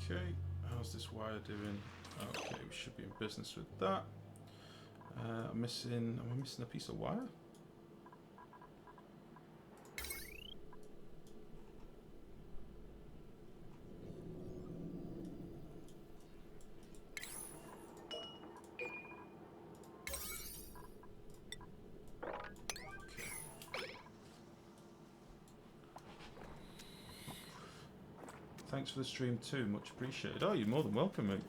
Okay, how's this wire doing? Okay, we should be in business with that. Am I missing a piece of wire? Thanks for the stream too, much appreciated. Oh, you're more than welcome, mate.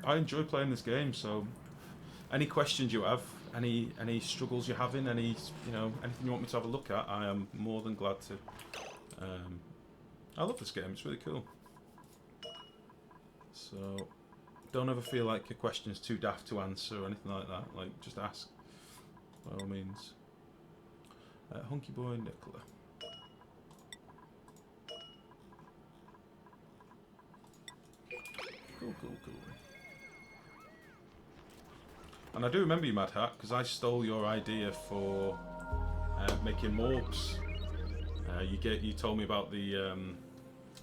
I enjoy playing this game, so any questions you have, any struggles you're having, anything you want me to have a look at, I am more than glad to. I love this game, it's really cool. So don't ever feel like your question is too daft to answer or anything like that. Like, just ask, by all means. Hunky Boy Nicola. Cool. And I do remember you, Mad Hat, because I stole your idea for making morbs. You told me about the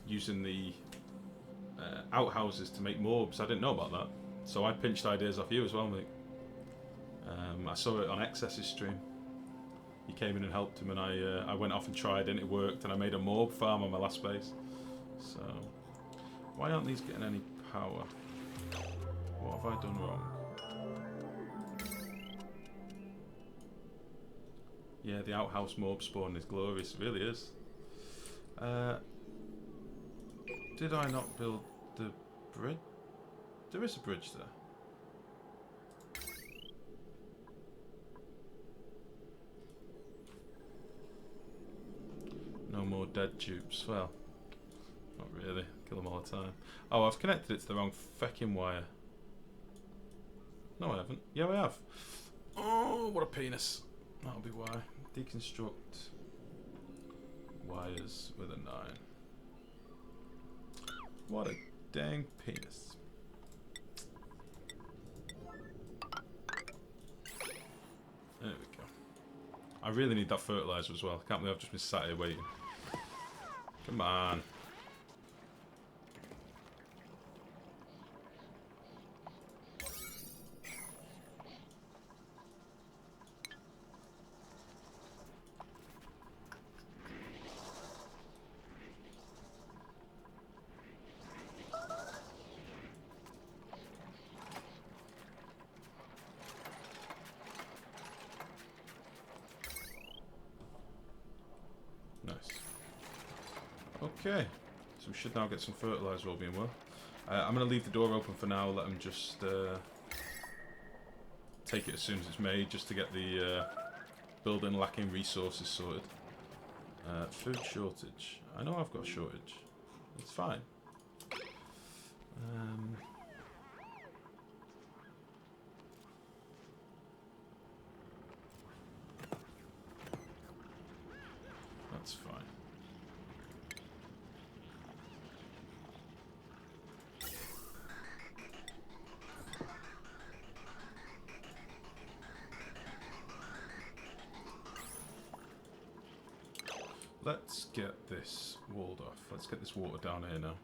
using the outhouses to make morbs. I didn't know about that, so I pinched ideas off you as well, mate. I saw it on Excess's stream. He came in and helped him, and I went off and tried, and it worked, and I made a morb farm on my last base. So why aren't these getting any power? What have I done wrong? Yeah, the outhouse morb spawn is glorious, it really is. Did I not build the bridge? There is a bridge there. No more dead dupes. Well, not really. Kill them all the time. Oh, I've connected it to the wrong feckin' wire. No, I haven't. Yeah, I have. Oh, what a penis. That'll be why. Deconstruct wires with a 9. What a dang penis. There we go. I really need that fertilizer as well. I can't believe I've just been sat here waiting. Come on. Okay, so we should now get some fertilizer all being well. I'm going to leave the door open for now, let them just take it as soon as it's made, just to get the building lacking resources sorted. Food shortage. I know I've got a shortage. It's fine. That's fine. Let's get this walled off. Let's get this water down here now.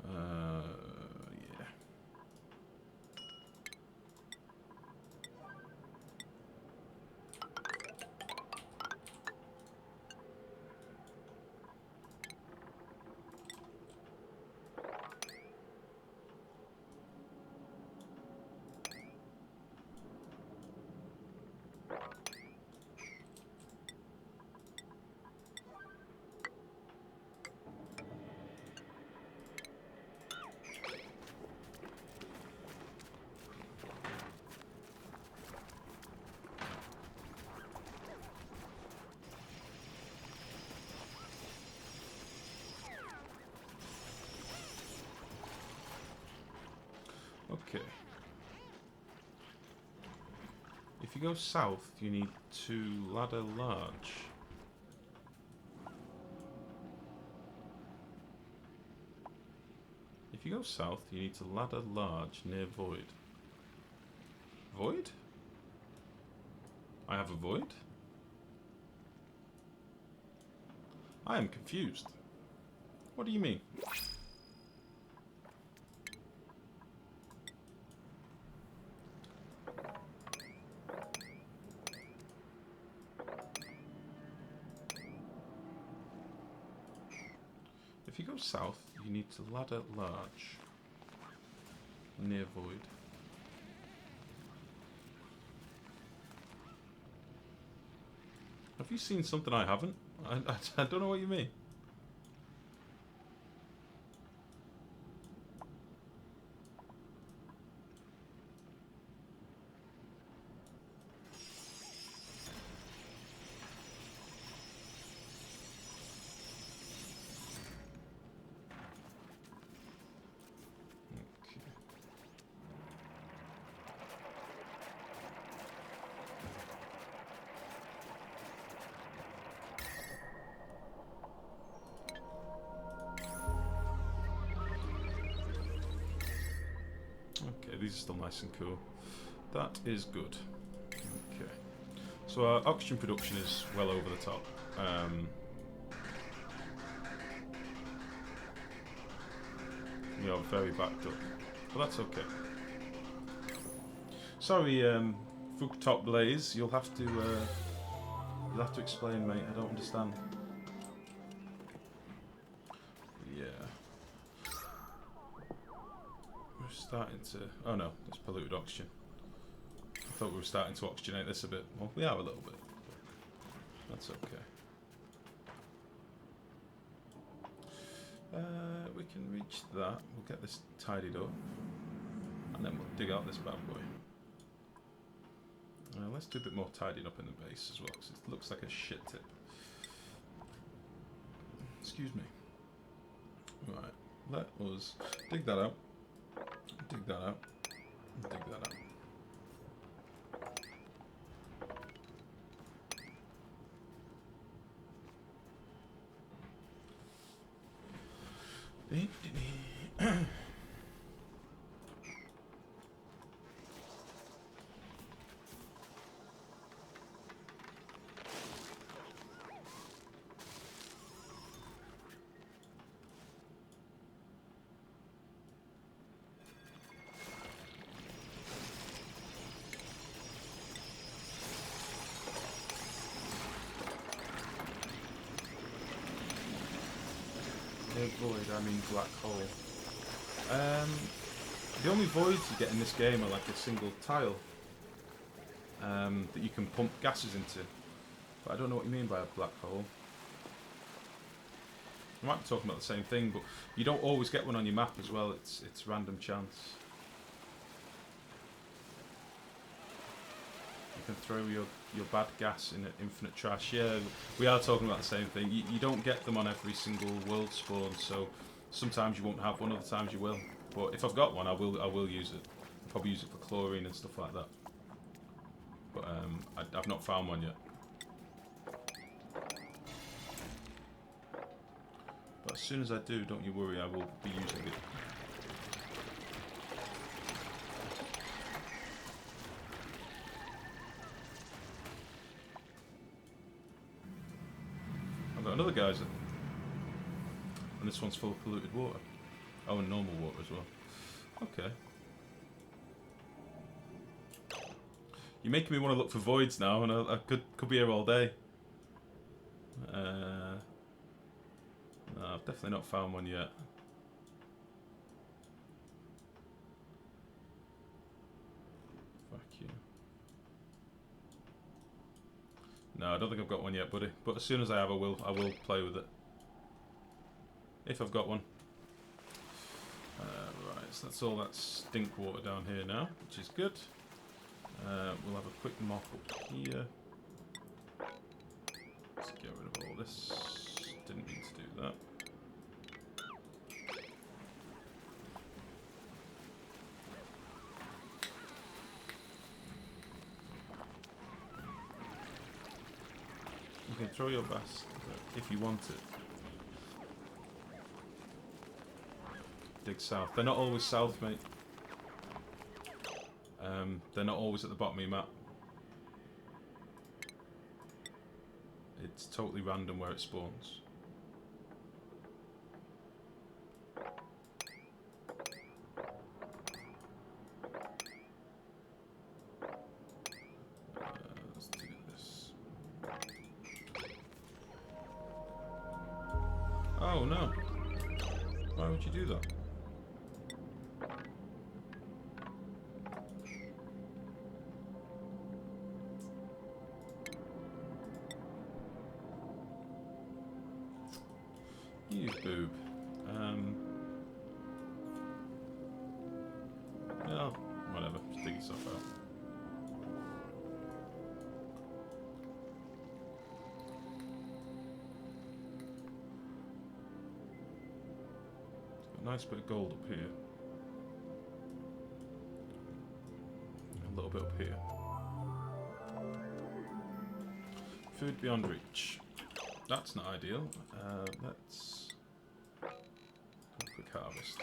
Yeah. Okay. If you go south, you need to ladder large. If you go south, you need to ladder large near void. void? I have a void? I am confused. What do you mean? If you go south, you need to ladder large. Near void. Have you seen something I haven't? I don't know what you mean. Okay, these are still nice and cool. That is good. Okay. So our oxygen production is well over the top. We are very backed up. But that's okay. Sorry, Top Blaze, you'll have to explain, mate. I don't understand. Yeah. We're starting to... Oh no, it's polluted oxygen. I thought we were starting to oxygenate this a bit. Well, we are a little bit. That's okay. We can reach that. We'll get this tidied up. And then we'll dig out this bad boy. Let's do a bit more tidying up in the base as well, because it looks like a shit tip. Excuse me. Right, let us dig that out. Dig that out. Dig that out. Void, I mean black hole. The only voids you get in this game are like a single tile that you can pump gases into. But I don't know what you mean by a black hole. I might be talking about the same thing, but you don't always get one on your map as well. It's random chance. You can throw your bad gas in infinite trash. Yeah, we are talking about the same thing. You don't get them on every single world spawn, so sometimes you won't have one, other times you will. But if I've got one, I will use it. I'll probably use it for chlorine and stuff like that. But I've not found one yet. But as soon as I do, don't you worry, I will be using it. I've got another geyser. And this one's full of polluted water. Oh, and normal water as well. Okay. You're making me want to look for voids now, and I could be here all day. No, I've definitely not found one yet. Fuck you. No, I don't think I've got one yet, buddy. But as soon as I have, I will play with it. If I've got one. Right, so that's all that stink water down here now, which is good. We'll have a quick mop up here. Let's get rid of all this. Didn't mean to do that. You can throw your best if you want it. Dig south. They're not always south, mate. They're not always at the bottom of your map. It's totally random where it spawns. Let's do this. Oh no! Why would you do that? You boob. Well, whatever. Just dig yourself out. It's got a nice bit of gold up here. A little bit up here. Food beyond reach. That's not ideal. Let's do a quick harvest.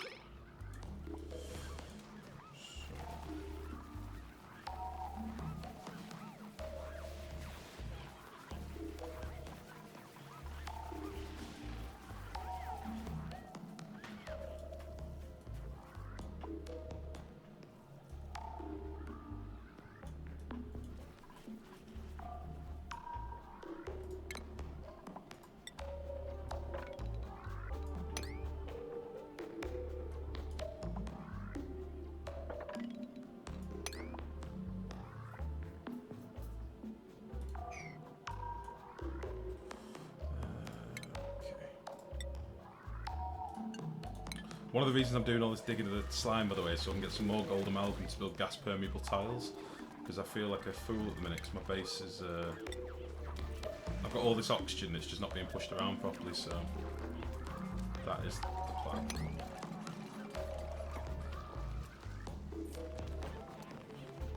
One of the reasons I'm doing all this digging of the slime, by the way, is so I can get some more gold amalgam to build gas permeable tiles. Because I feel like a fool at the minute, because my base is... I've got all this oxygen that's just not being pushed around properly, so... That is the plan.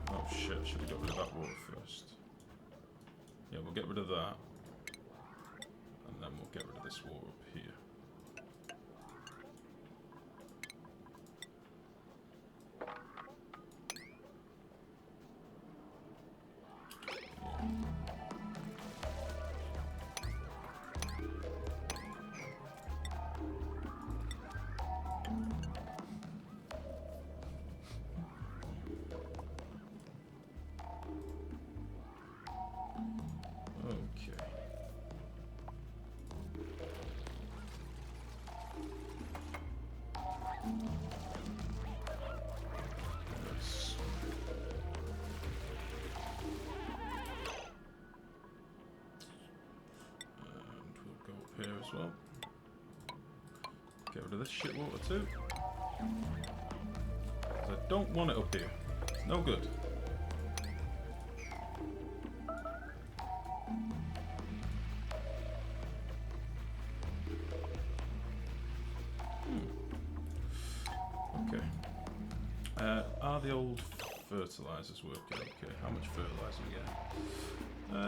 Oh shit, I should have got rid of that water first. Yeah, we'll get rid of that. And then we'll get rid of this water up here. Here as well. Get rid of this shit water too. Because I don't want it up here. It's no good. Okay. Are the old fertilizers working? Okay, how much fertilizer are we getting?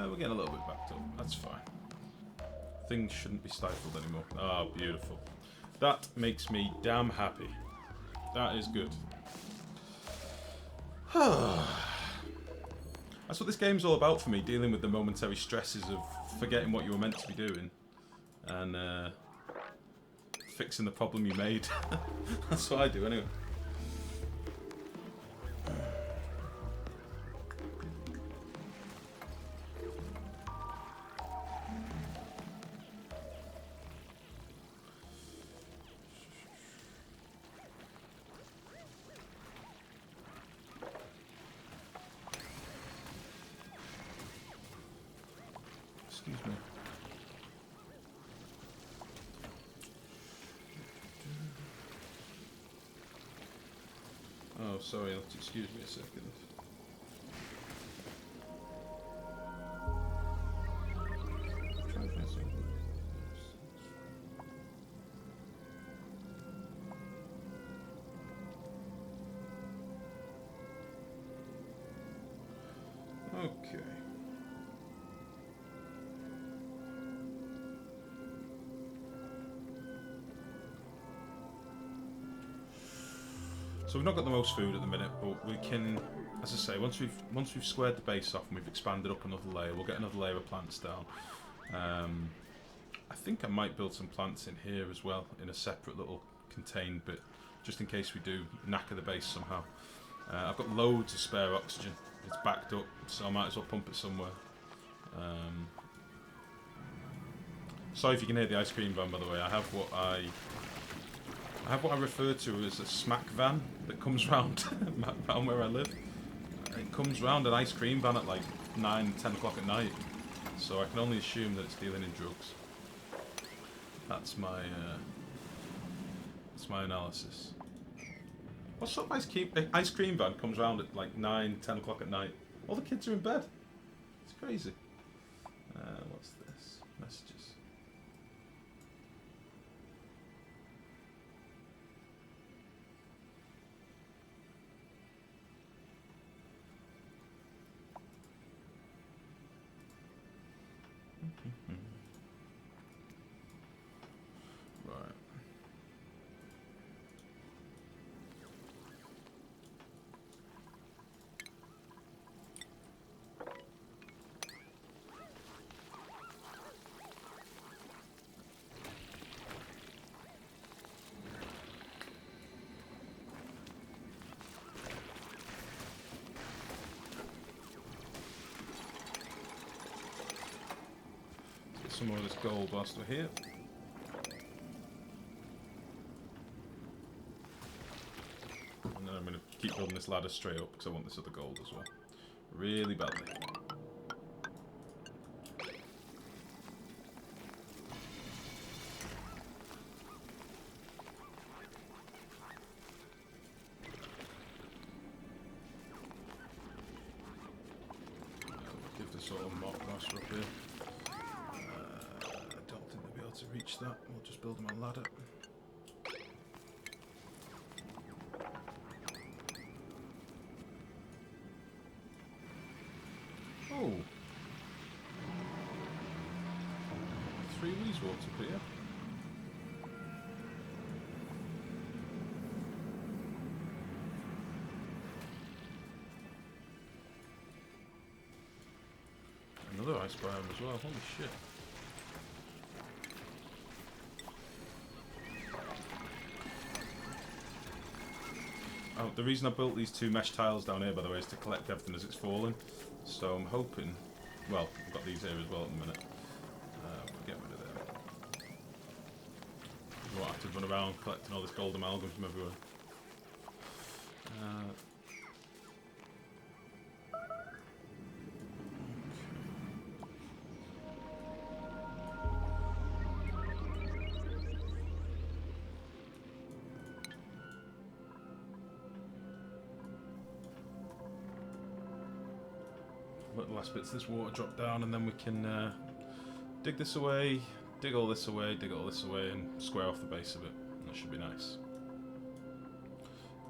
We're getting a little bit backed up. That's fine. Things shouldn't be stifled anymore. Ah, beautiful. That makes me damn happy. That is good. That's what this game's all about for me, dealing with the momentary stresses of forgetting what you were meant to be doing. And fixing the problem you made. That's what I do anyway. Excuse me. Oh, sorry, you'll have to excuse me a second. Try and find something. Okay. So we've not got the most food at the minute, but we can, as I say, once we've squared the base off and we've expanded up another layer, we'll get another layer of plants down. I think I might build some plants in here as well, in a separate little contained bit, just in case we do knacker the base somehow. I've got loads of spare oxygen. It's backed up, so I might as well pump it somewhere. Sorry if you can hear the ice cream van, by the way. I have what I refer to as a smack van that comes round around where I live. It comes round an ice cream van at like 9, 10 o'clock at night. So I can only assume that it's dealing in drugs. That's my analysis. What sort of ice cream van comes round at like 9, 10 o'clock at night? All the kids are in bed. It's crazy. What's this? Messages. Right. Get some more of this gold whilst we're here. And then I'm going to keep building this ladder straight up because I want this other gold as well. Really badly. Give this all a mock master up here. I don't think they'll be able to reach that. We'll just build them a ladder. Oh! 3 leaves walked up here. Another ice biome as well, holy shit. Oh, the reason I built these 2 mesh tiles down here, by the way, is to collect everything as it's falling. So I'm hoping... Well, I've got these here as well at the minute. We'll get rid of them. You won't have to run around collecting all this gold amalgam from everywhere. Let the last bits of this water drop down, and then we can dig this away, dig all this away, dig all this away, and square off the base of it. That should be nice.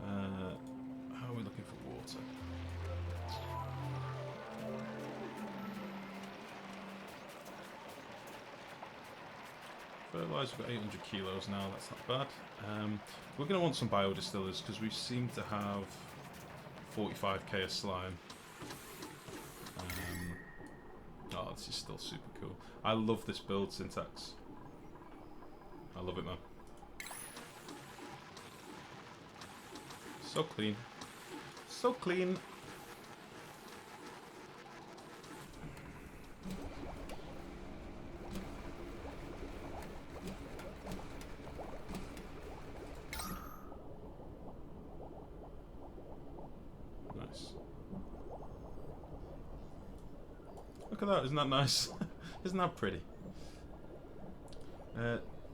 How are we looking for water? Fertilizer, we've got 800 kilos now, that's not bad. We're going to want some biodistillers because we seem to have 45k of slime. Oh, this is still super cool. I love this build syntax. I love it, man. So clean. So clean. Nice. Look at that, isn't that nice? Isn't that pretty?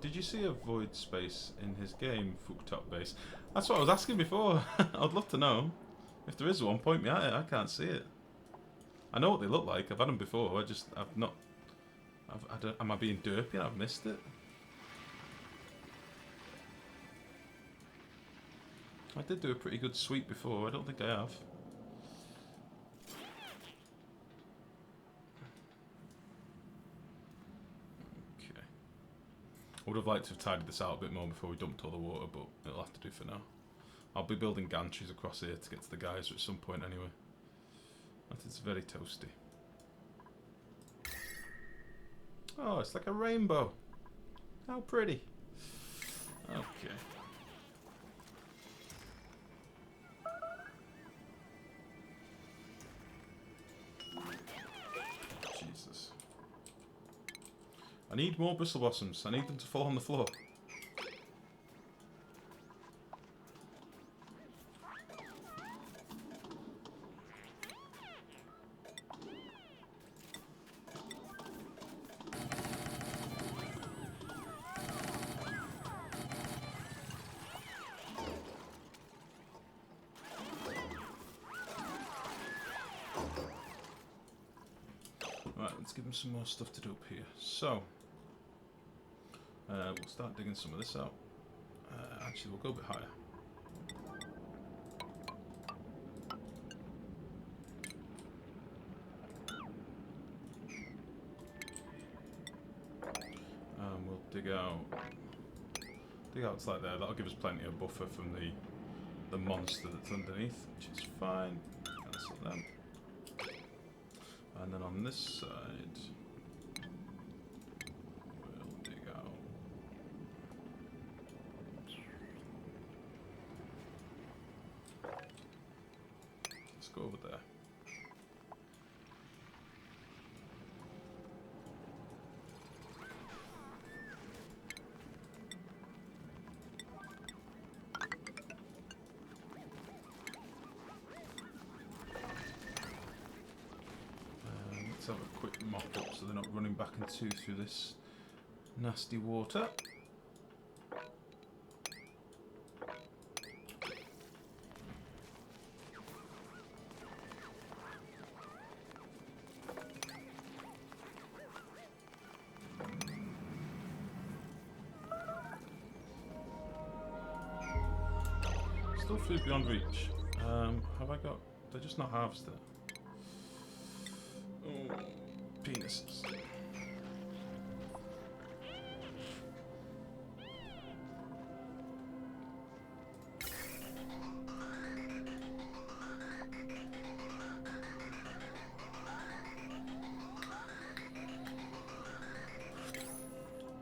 Did you see a void space in his game, Fuktop base? That's what I was asking before. I'd love to know. If there is one, point me at it. I can't see it. I know what they look like. I've had them before. I've not... am I being derpy and I've missed it? I did do a pretty good sweep before. I don't think I have. I would have liked to have tidied this out a bit more before we dumped all the water, but it'll have to do for now. I'll be building gantries across here to get to the geyser at some point anyway. That is very toasty. Oh, it's like a rainbow. How pretty. Okay. Jesus. I need more bristle blossoms. I need them to fall on the floor. Right, let's give them some more stuff to do up here. So, we'll start digging some of this out. Actually, we'll go a bit higher. We'll dig out to like there. That'll give us plenty of buffer from the monster that's underneath, which is fine. Cancel them. And then on this side, we'll dig out. Let's go over there. Let's have a quick mop up so they're not running back and through this nasty water. Still food beyond reach. Have I got... They're just not harvested. Oh, penises.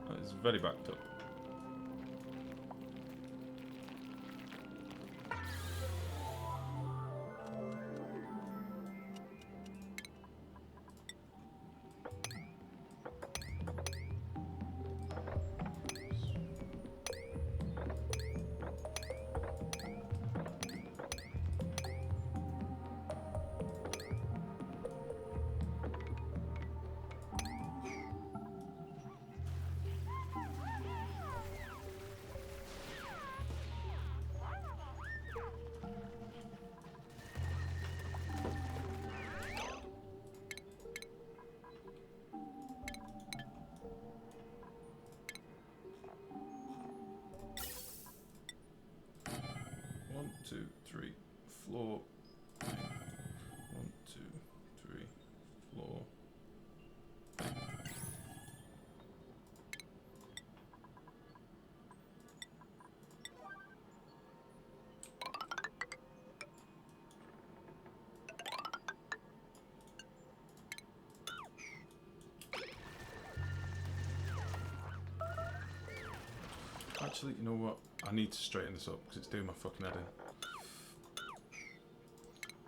That is very backed up. One, two, three, floor. 1, 2, 3, floor. Actually, you know what? I need to straighten this up because it's doing my fucking head in.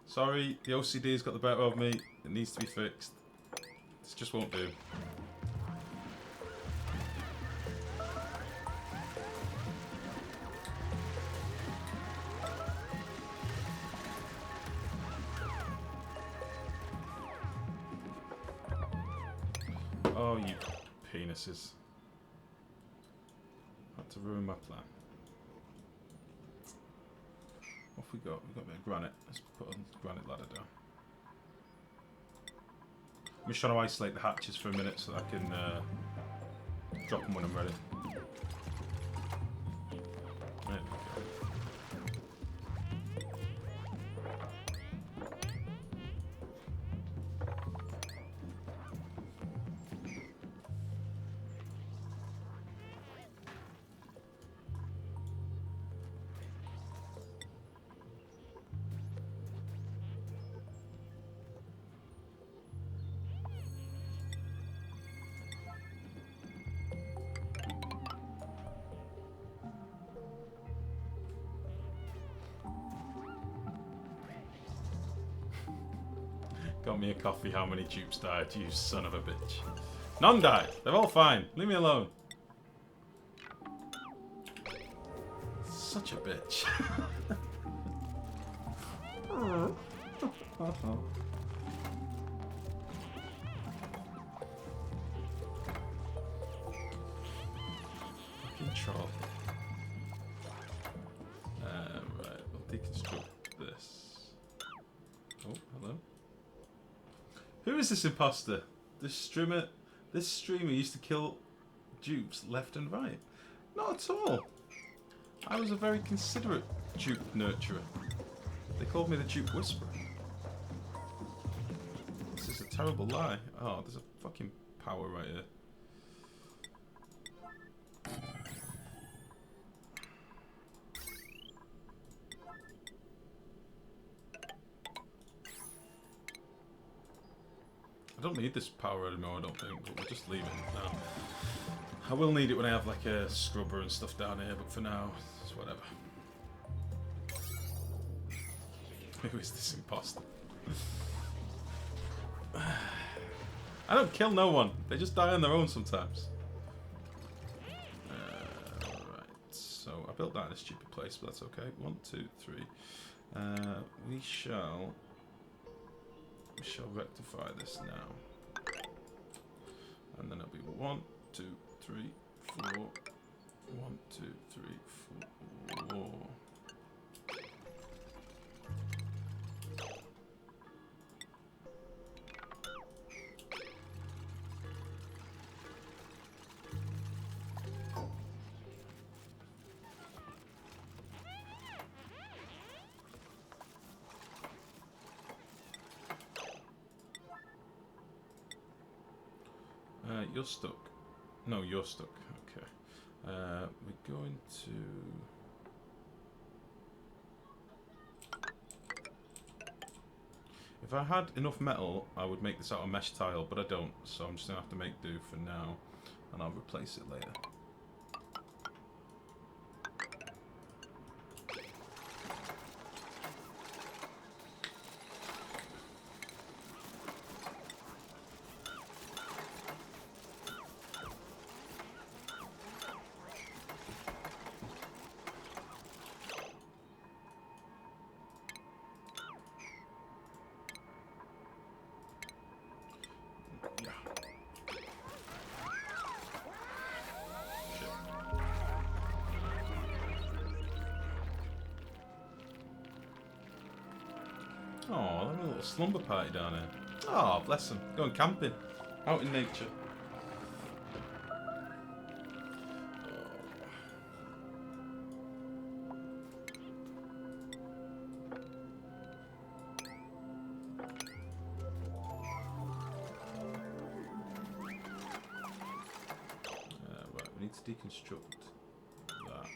Sorry, the OCD's got the better of me. It needs to be fixed. This just won't do. Oh, you penises. Had to ruin my plan. What have we got? We've got a bit of granite. Let's put a granite ladder down. I'm just trying to isolate the hatches for a minute so that I can drop them when I'm ready. There we go. Got me a coffee. How many dupes died? You son of a bitch. None died. They're all fine. Leave me alone. Such a bitch. Fucking troll. Right, we'll deconstruct this. Oh, hello. Who is this imposter? This streamer used to kill dupes left and right. Not at all. I was a very considerate dupe nurturer. They called me the dupe whisperer. This is a terrible lie. Oh, there's a fucking power right here. I don't need this power anymore, I don't think, but we'll just leave it now. I will need it when I have like a scrubber and stuff down here, but for now, it's whatever. Who is this imposter? I don't kill no one. They just die on their own sometimes. Right, so I built that in a stupid place, but that's okay. 1, 2, 3. We shall rectify this now. And then it'll be 1, 2, 3, 4. 1, 2, 3, 4. You're stuck. No, you're stuck. Okay. We're going to... If I had enough metal, I would make this out of mesh tile, but I don't, so I'm just going to have to make do for now, and I'll replace it later. Oh, they're a little slumber party down here. Oh, bless them. Going camping. Out in nature. Right, we need to deconstruct that.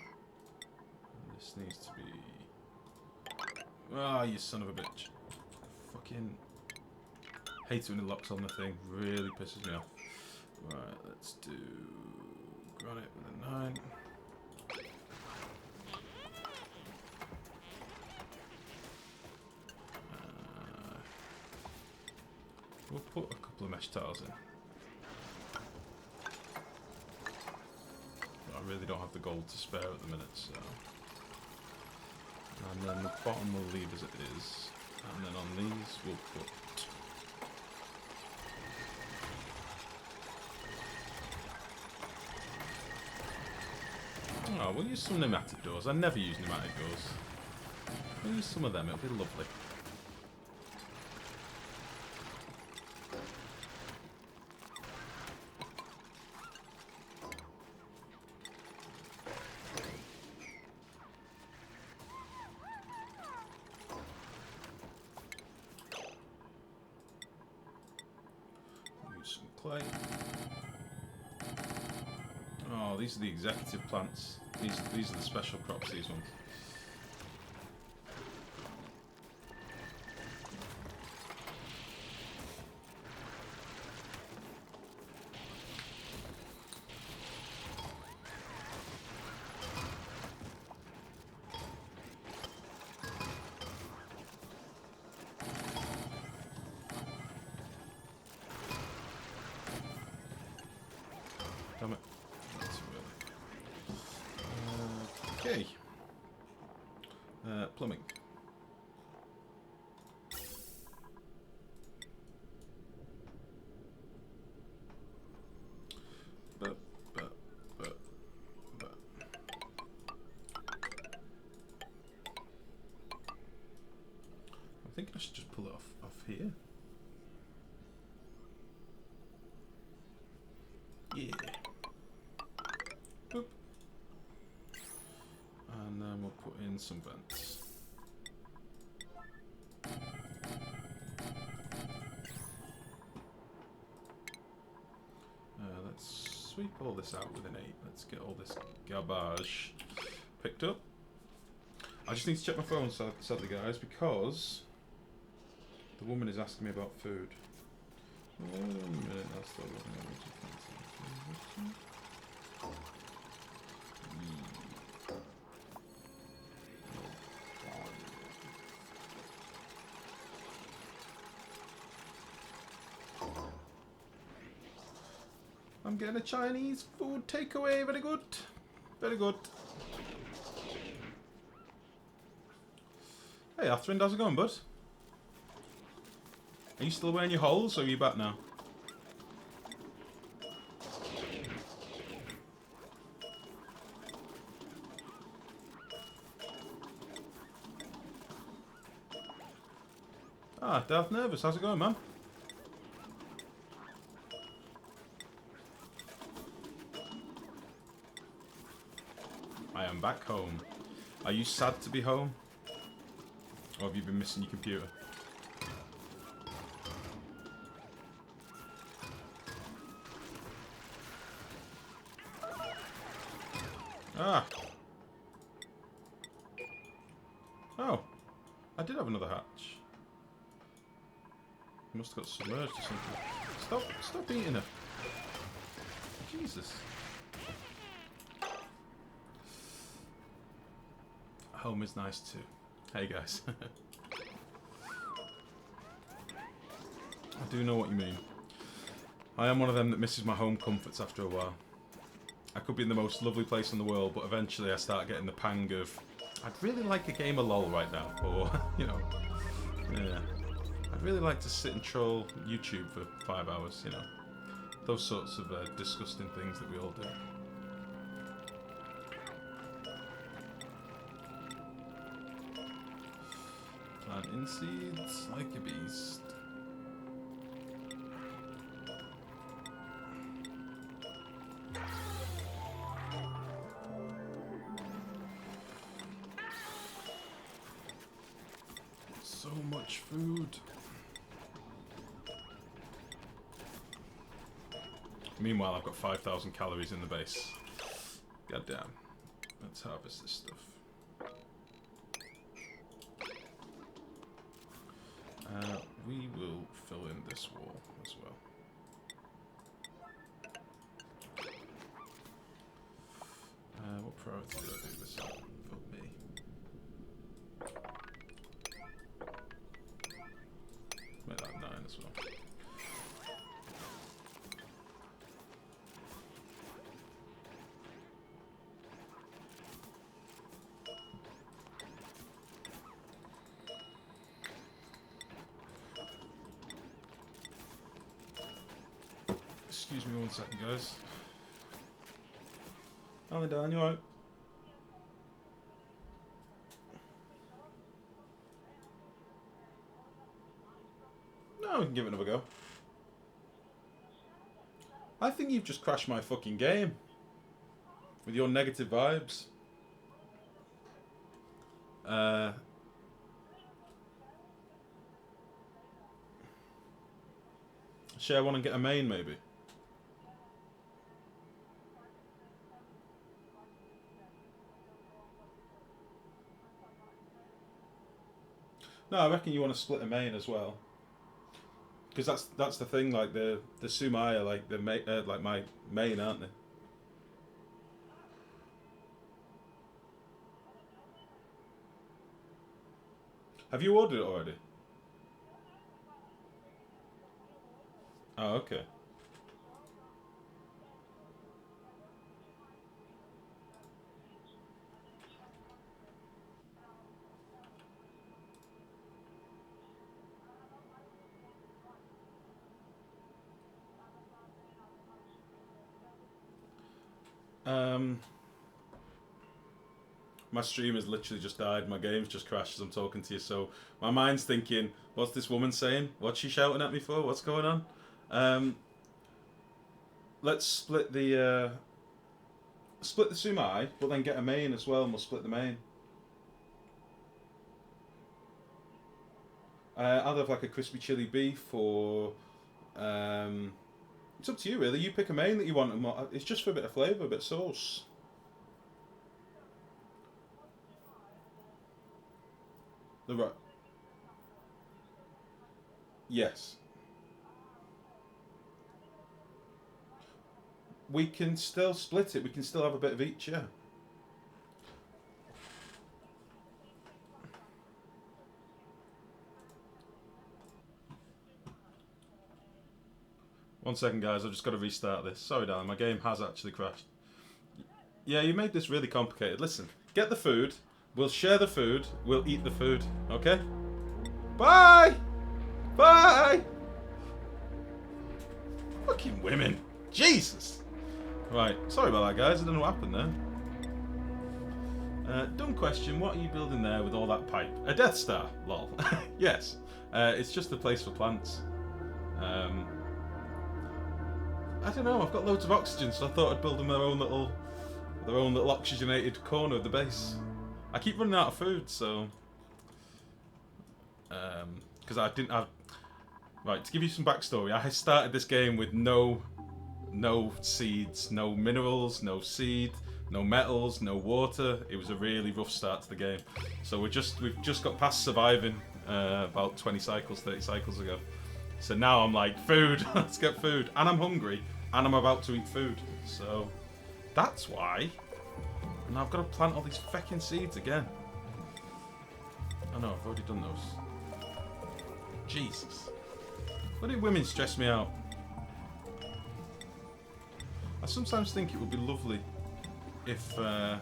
And this needs to be... Ah, you son of a bitch. Fucking hate it when it locks on the thing. Really pisses me off. Right, let's do granite with a 9. We'll put a couple of mesh tiles in. But I really don't have the gold to spare at the minute, so... And then the bottom we'll leave as it is. And then on these we'll put... Oh, we'll use some pneumatic doors. I never use pneumatic doors. We'll use some of them, it'll be lovely. Clay. Oh, these are the executive plants. These are the special crops, these ones. Damn it. That's really. Okay. Plumbing. But. I think I should just pull it off here. Yeah. Boop. And then we'll put in some vents. Let's sweep all this out with an 8. Let's get all this garbage picked up. I just need to check my phone, sadly, guys, because the woman is asking me about food. Wait a minute, that's the I'm getting a Chinese food takeaway. Very good. Very good. Hey, Athrin, how's it going, bud? Are you still wearing your holes, or are you back now? Ah, Darth Nervous, how's it going, man? I am back home. Are you sad to be home? Or have you been missing your computer? Ah! Oh! I did have another hatch. Must have got submerged or something. Stop eating her. Jesus. Home is nice too. Hey guys. I do know what you mean. I am one of them that misses my home comforts after a while. I could be in the most lovely place in the world, but eventually I start getting the pang of, I'd really like a game of LOL right now, or, you know, yeah. I'd really like to sit and troll YouTube for 5 hours, you know. Those sorts of disgusting things that we all do. Plant in seeds like a beast. So much food. Meanwhile, I've got 5,000 calories in the base. God damn. Let's harvest this stuff. We will fill in this wall as well. What priority did I do this on? Fuck me. Make that 9 as well. Excuse me 1 second, guys. Hi, Dan, you alright? No, we can give it another go. I think you've just crashed my fucking game. With your negative vibes. Share one and get a main, maybe. No, I reckon you want to split a main as well. Because that's the thing, like the Sumai are like like my main, aren't they? Have you ordered it already? Oh, okay. Um, my stream has literally just died. My game's just crashed as I'm talking to you. So my mind's thinking, what's this woman saying? What's she shouting at me for? What's going on? Let's split the sumai, but then get a main as well, and we'll split the main. I'll have like a crispy chili beef, or it's up to you really. You pick a main that you want, and it's just for a bit of flavour, a bit of sauce. The right. Yes. We can still split it. We can still have a bit of each, yeah. One second, guys. I've just got to restart this. Sorry, darling. My game has actually crashed. Yeah, you made this really complicated. Listen, get the food. We'll share the food. We'll eat the food. Okay? Bye! Bye! Fucking women. Jesus! Right. Sorry about that, guys. I don't know what happened there. Dumb question. What are you building there with all that pipe? A Death Star. Lol. Yes. It's just a place for plants. I don't know. I've got loads of oxygen, so I thought I'd build them their own little oxygenated corner of the base. I keep running out of food, so because I didn't have. Right, to give you some backstory, I started this game with no seeds, no minerals, no seed, no metals, no water. It was a really rough start to the game. So we've just got past surviving about 20 cycles, 30 cycles ago. So now I'm like, food, let's get food. And I'm hungry, and I'm about to eat food. So that's why. And I've got to plant all these feckin' seeds again. Oh no, I've already done those. Jesus. Why do women stress me out? I sometimes think it would be lovely if I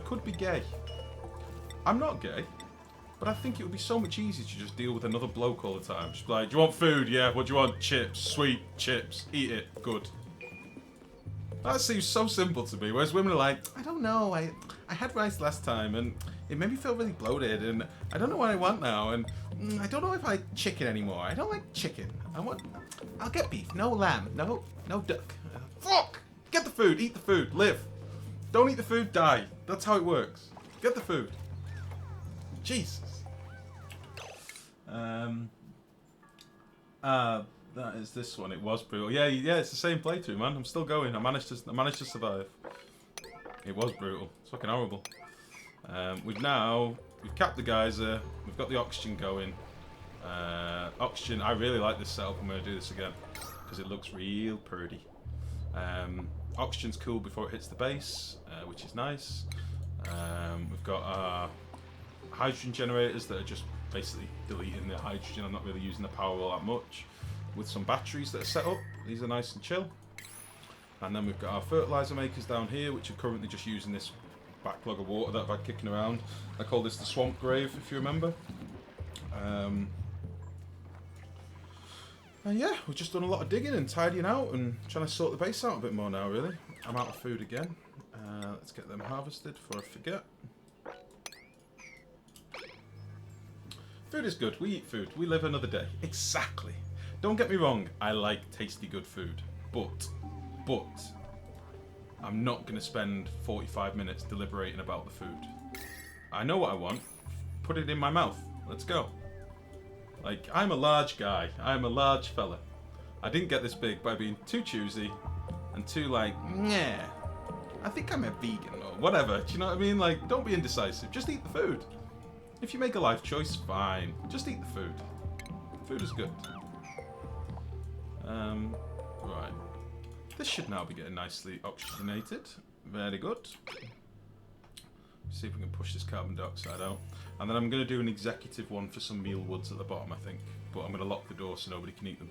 could be gay. I'm not gay. But I think it would be so much easier to just deal with another bloke all the time. Just be like, do you want food? Yeah. What do you want? Chips. Sweet. Chips. Eat it. Good. That seems so simple to me. Whereas women are like, I don't know. I had rice last time and it made me feel really bloated and I don't know what I want now and I don't know if I like chicken anymore. I don't like chicken. I'll get beef. No lamb. No duck. Fuck! Get the food. Eat the food. Live. Don't eat the food. Die. That's how it works. Get the food. Jesus. That is this one. It was brutal. Yeah, it's the same playthrough, man. I'm still going. I managed to survive. It was brutal. It's fucking horrible. We've capped the geyser. We've got the oxygen going. Oxygen. I really like this setup. I'm going to do this again because it looks real pretty. Oxygen's cool before it hits the base, which is nice. We've got our hydrogen generators that are just basically deleting the hydrogen. I'm not really using the power all that much. With some batteries that are set up. These are nice and chill. And then we've got our fertilizer makers down here, which are currently just using this backlog of water that I've had kicking around. I call this the swamp grave, if you remember. And yeah, we've just done a lot of digging and tidying out and trying to sort the base out a bit more now, really. I'm out of food again. Let's get them harvested before I forget. Food is good. We eat food. We live another day. Exactly. Don't get me wrong. I like tasty, good food. But I'm not going to spend 45 minutes deliberating about the food. I know what I want. Put it in my mouth. Let's go. Like, I'm a large guy. I'm a large fella. I didn't get this big by being too choosy and too like, nah, I think I'm a vegan or whatever. Do you know what I mean? Like, don't be indecisive. Just eat the food. If you make a life choice, fine. Just eat the food. Food is good. Right. This should now be getting nicely oxygenated. Very good. See if we can push this carbon dioxide out. And then I'm going to do an executive one for some mealwoods at the bottom, I think. But I'm going to lock the door so nobody can eat them.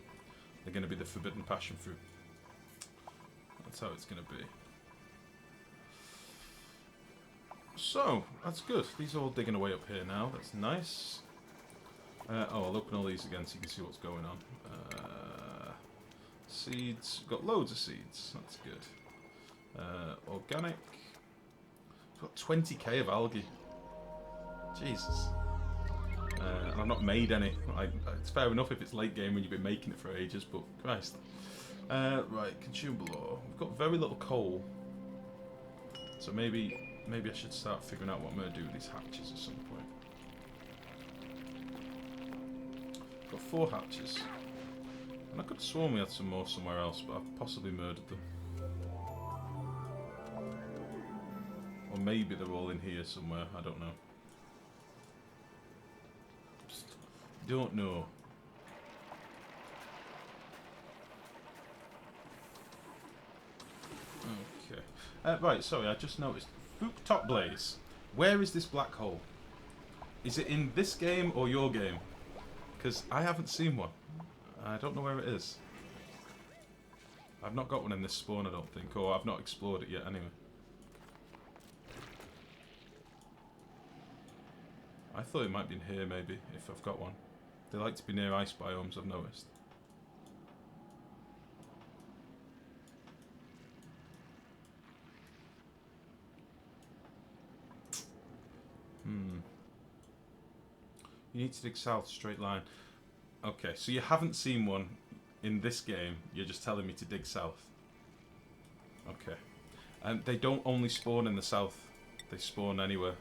They're going to be the forbidden passion fruit. That's how it's going to be. So, that's good. These are all digging away up here now. That's nice. I'll open all these again so you can see what's going on. Seeds. Got loads of seeds. That's good. Organic. I've got 20k of algae. Jesus. And I've not made any. It's fair enough if it's late game when you've been making it for ages, but Christ. Right, consumable ore. We've got very little coal. So maybe I should start figuring out what I'm going to do with these hatches at some point. Got 4 hatches. And I could have sworn we had some more somewhere else, but I've possibly murdered them. Or maybe they're all in here somewhere, I don't know. Don't know. Okay. Right, sorry, I just noticed. Top Blaze. Where is this black hole? Is it in this game or your game? Because I haven't seen one. I don't know where it is. I've not got one in this spawn, I don't think. Or I've not explored it yet, anyway. I thought it might be in here, maybe, if I've got one. They like to be near ice biomes, I've noticed. You need to dig south, straight line. Okay, so you haven't seen one in this game, you're just telling me to dig south. Okay. And they don't only spawn in the south, they spawn anywhere.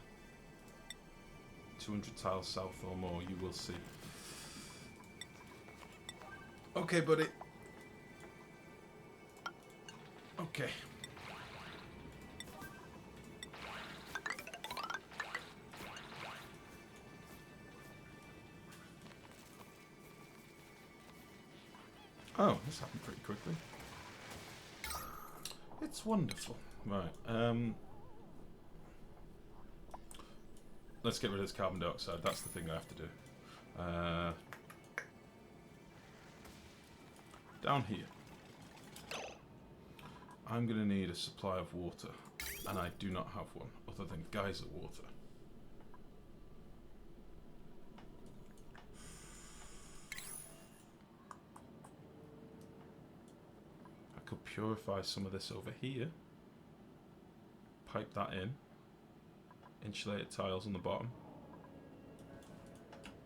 200 tiles south or more, you will see. Okay, buddy. Okay. Oh, this happened pretty quickly. It's wonderful. Right, let's get rid of this carbon dioxide. That's the thing I have to do. Down here. I'm going to need a supply of water. And I do not have one, other than geyser water. I could purify some of this over here. Pipe that in. Insulated tiles on the bottom.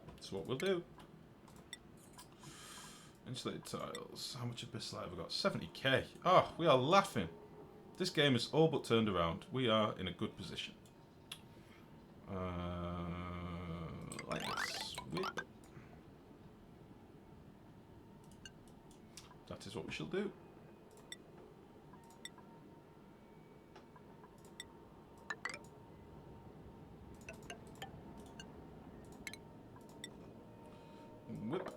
That's what we'll do. Insulated tiles. How much abyssal have I got? 70k. Oh, we are laughing. This game is all but turned around. We are in a good position. Like this. Whip. That is what we shall do. Whip.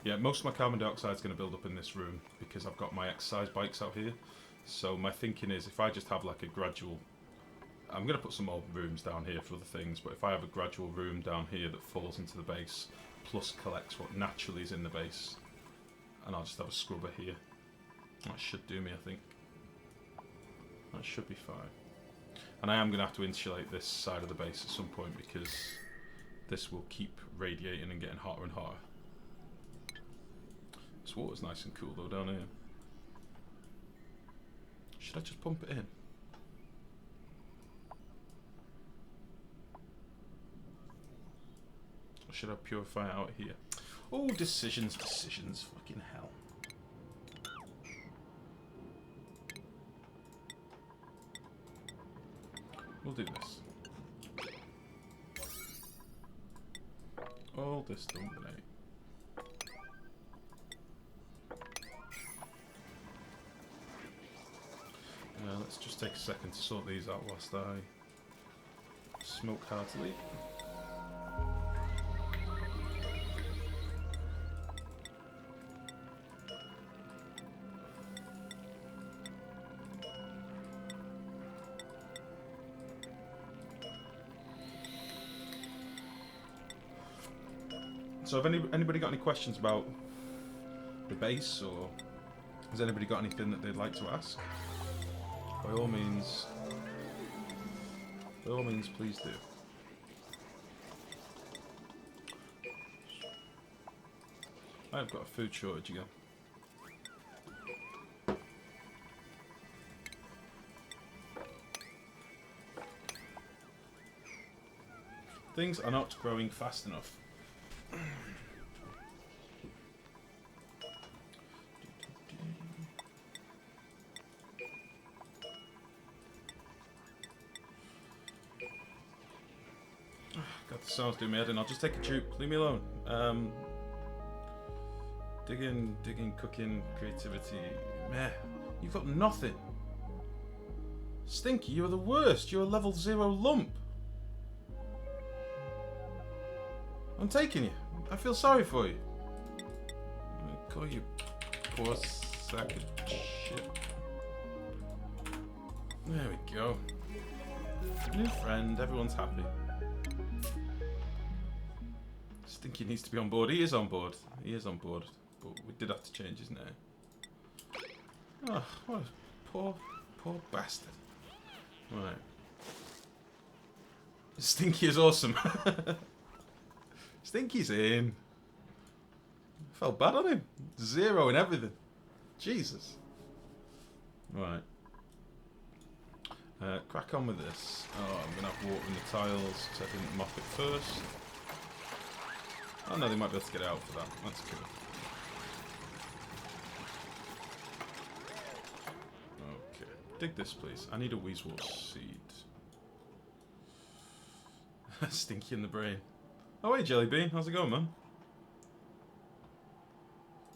Yeah, most of my carbon dioxide is going to build up in this room because I've got my exercise bikes out here. So my thinking is if I just have like a gradual... I'm going to put some more rooms down here for other things, but if I have a gradual room down here that falls into the base, plus collects what naturally is in the base, and I'll just have a scrubber here. That should do me, I think. That should be fine. And I am going to have to insulate this side of the base at some point because this will keep radiating and getting hotter and hotter. This water's nice and cool though down here. Should I just pump it in? Or should I purify it out here? Oh, decisions, fucking hell. We'll do this. All this done, mate. Let's just take a second to sort these out whilst I smoke heartily. So have anybody got any questions about the base, or has anybody got anything that they'd like to ask? By all means, By all means, please do. I've got a food shortage again. Things are not growing fast enough. God, the sound's doing me head in. I'll just take a juke. Leave me alone. Digging, cooking, creativity. Meh. You've got nothing. Stinky, you're the worst. You're a level 0 lump. I'm taking you. I feel sorry for you. I call you poor sack of shit. There we go. New friend. Everyone's happy. Stinky needs to be on board. He is on board. He is on board. But we did have to change his name. Oh, what a poor bastard. Right. Stinky is awesome. Stinky's in. Felt bad on him. 0 in everything. Jesus. Right. Crack on with this. Oh, I'm going to have water in the tiles because I didn't mop it first. Oh no, they might be able to get out for that. That's cool. Okay. Dig this, please. I need a weasel seed. Stinky in the brain. Oh, hey, Jellybean. How's it going,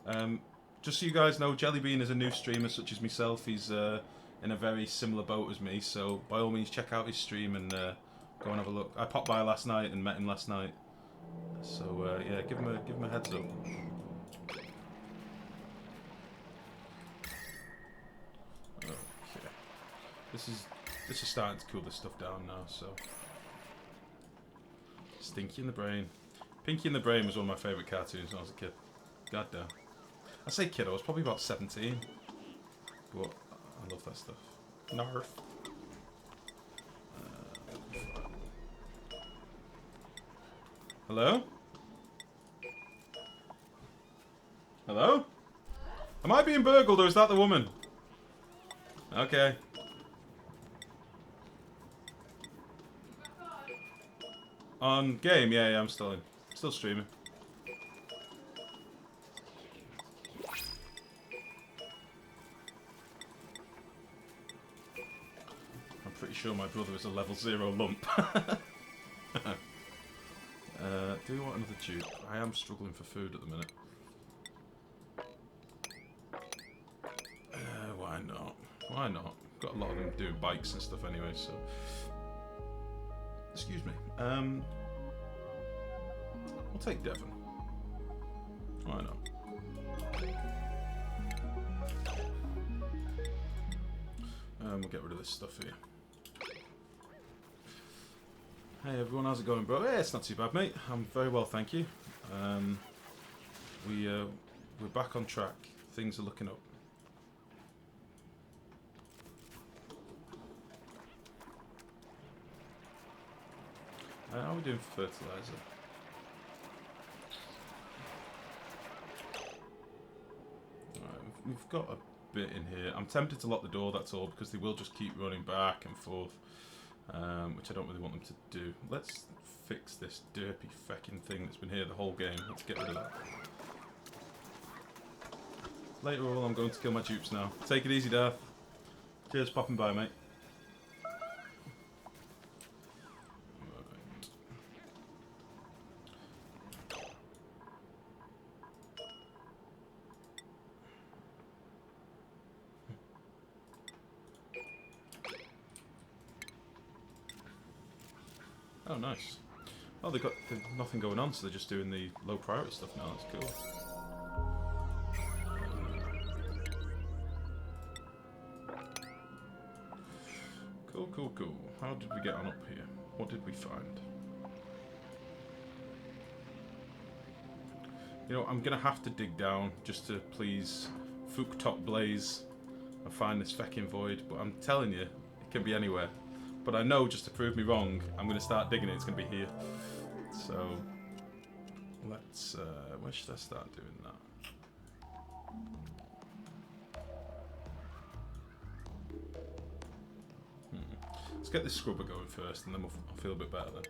man? Just so you guys know, Jellybean is a new streamer such as myself. He's in a very similar boat as me, so by all means check out his stream and go and have a look. I popped by last night and met him last night. So yeah, give him a heads up. Okay. This is starting to cool this stuff down now, so. Stinky in the Brain. Pinky in the Brain was one of my favourite cartoons when I was a kid. God damn. I say kid, I was probably about 17. But I love that stuff. Narf. Hello? Hello? Am I being burgled or is that the woman? Okay. On game? Yeah, I'm still in. Still streaming. I'm pretty sure my brother is a level 0 lump. Do we want another tube? I am struggling for food at the minute. Why not? Why not? Got a lot of them doing bikes and stuff anyway, so... Excuse me. We'll take Devon. Why not? We'll get rid of this stuff here. Hey everyone, how's it going, bro? Yeah, it's not too bad, mate. I'm very well, thank you. We're back on track. Things are looking up. How are we doing for fertilizer? Right, we've got a bit in here. I'm tempted to lock the door, that's all, because they will just keep running back and forth, which I don't really want them to do. Let's fix this derpy fecking thing that's been here the whole game. Let's get rid of that. Later on, I'm going to kill my dupes now. Take it easy, Darth. Cheers, popping by, mate. Oh, nice. Oh, they've nothing going on, so they're just doing the low priority stuff now. That's cool. Cool. How did we get on up here? What did we find? You know, I'm going to have to dig down just to please Fuktop Blaze and find this fecking void, but I'm telling you, it can be anywhere. But I know just to prove me wrong, I'm going to start digging it. It's going to be here. So let's. Where should I start doing that? Let's get this scrubber going first, and then I'll feel a bit better then.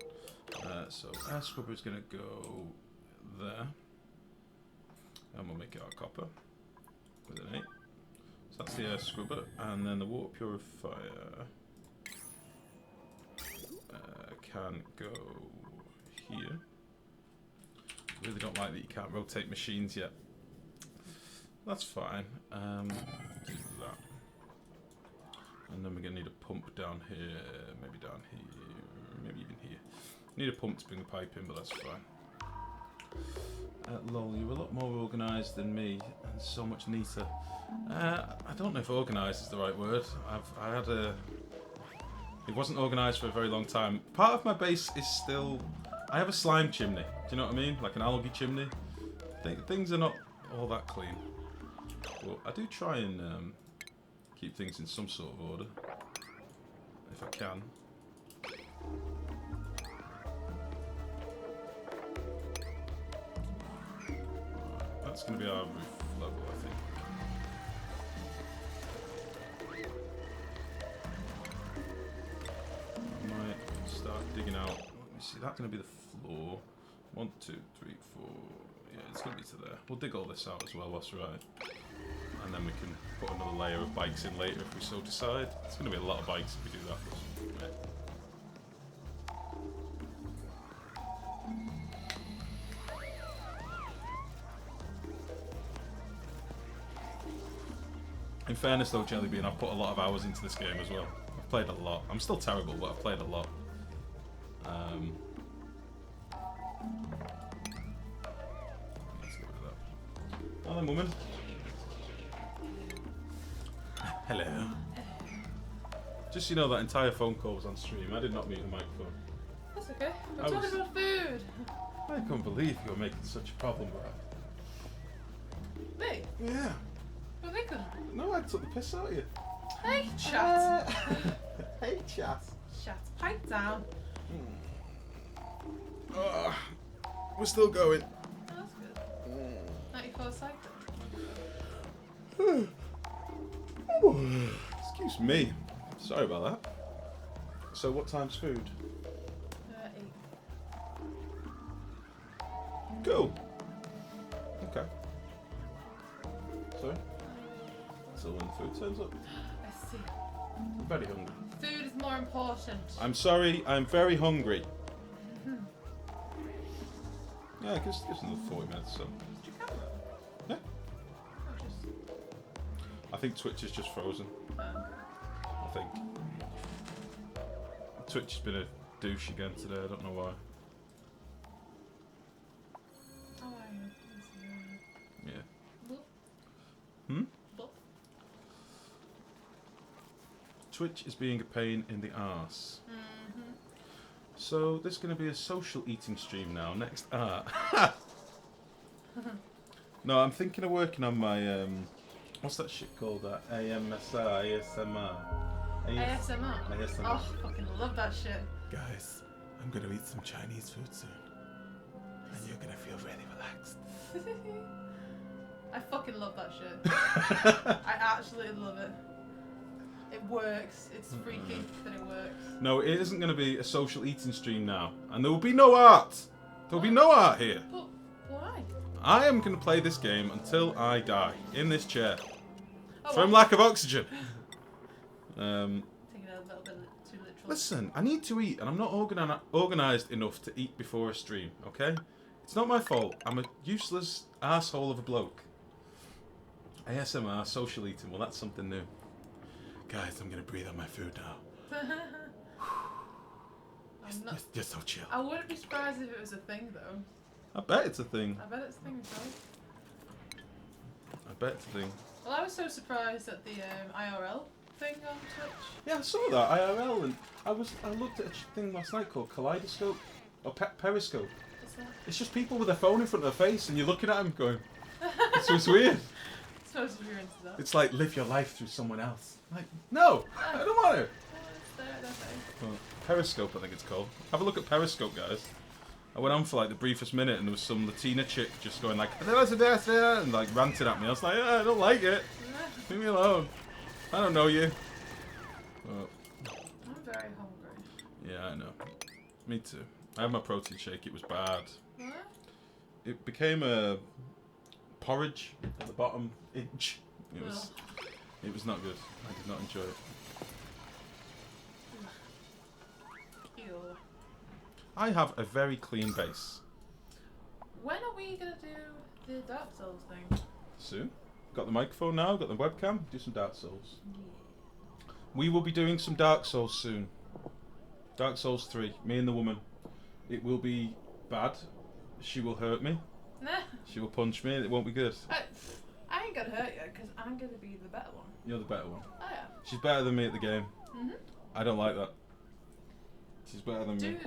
So our scrubber is going to go there, and we'll make it our copper with an 8. So that's the air scrubber, and then the water purifier can go here. Really don't like that you can't rotate machines yet. That's fine. Do that. And then we're going to need a pump down here, maybe down here, maybe even here. Need a pump to bring the pipe in, but that's fine. Lol, you're a lot more organised than me, and so much neater. I don't know if organised is the right word. It wasn't organised for a very long time. Part of my base is still... I have a slime chimney. Do you know what I mean? Like an algae chimney. Things are not all that clean. But I do try and keep things in some sort of order. If I can. That's going to be our roof level, I think. I might start digging out. Let me see, that's going to be the floor. 1, 2, 3, 4. Yeah, it's going to be to there. We'll dig all this out as well whilst we're at it. And then we can put another layer of bikes in later if we so decide. It's going to be a lot of bikes if we do that. Yeah. In fairness though, Jellybean, I've put a lot of hours into this game as well. I've played a lot. I'm still terrible, but I've played a lot. Let's get rid of that. Hello, woman. Hello. Just so you know, that entire phone call was on stream. I did not mute the microphone. That's okay. We're talking about food. I can't believe you were making such a problem about it. Me? Yeah. What they could. No, I took the piss out of you. Hey, chat. Hey, chat. Chat. Pipe down. We're still going. Oh, that's good. 94 cycle. Excuse me. Sorry about that. So, what time's food? 8. Cool. Okay. Sorry? So when the food turns up. I see. I'm very hungry. Food is more important. I'm sorry, I'm very hungry. Yeah, gives another 40 minutes, so. Did you camera? Yeah. Oh, just... I think Twitch is just frozen. I think. Twitch has been a douche again today, I don't know why. Oh, Yeah. Boop. Boop. Twitch is being a pain in the arse. So this is going to be a social eating stream now. Next art. No, I'm thinking of working on my what's that shit called? That ASMR. ASMR. ASMR. Oh, fucking love that shit. Guys, I'm going to eat some Chinese food soon, and you're going to feel really relaxed. I fucking love that shit. I absolutely love it. It works. It's freaky that it works. No, it isn't going to be a social eating stream now, and there will be no art. There will be no art here. But why? I am going to play this game until I die in this chair from well. lack of oxygen. Taking it a little bit too literal. Listen, I need to eat, and I'm not organised enough to eat before a stream. Okay, it's not my fault. I'm a useless asshole of a bloke. ASMR, social eating. Well, that's something new. Guys, I'm going to breathe on my food now. You're so chill. I wouldn't be surprised if it was a thing, though. I bet it's a thing. I bet it's a thing, right? I bet it's a thing. Well, I was so surprised at the IRL thing on Twitch. Yeah, I saw that IRL, and I looked at a thing last night called Kaleidoscope or Periscope. What's that? It's just people with their phone in front of their face, and you're looking at them going, it's weird. I suppose if you're into that. It's like live your life through someone else. Like, no, I don't want to. okay. Well, Periscope, I think it's called. Have a look at Periscope, guys. I went on for like the briefest minute, and there was some Latina chick just going like, and like ranting at me. I was like, I don't like it. Leave me alone. I don't know you. Well, I'm very hungry. yeah, I know. Me too. I had my protein shake. It was bad. What? It became a porridge at the bottom inch. It was not good. I did not enjoy it. Ew. I have a very clean base. When are we gonna do the Dark Souls thing? Soon. Got the microphone now, got the webcam, do some Dark Souls. We will be doing some Dark Souls soon. Dark Souls 3, me and the woman. It will be bad. She will hurt me. Nah. She will punch me and it won't be good. I ain't gonna hurt you because I'm gonna be the better one. You're the better one. Oh yeah. She's better than me at the game. Mhm. I don't like that. She's better than me.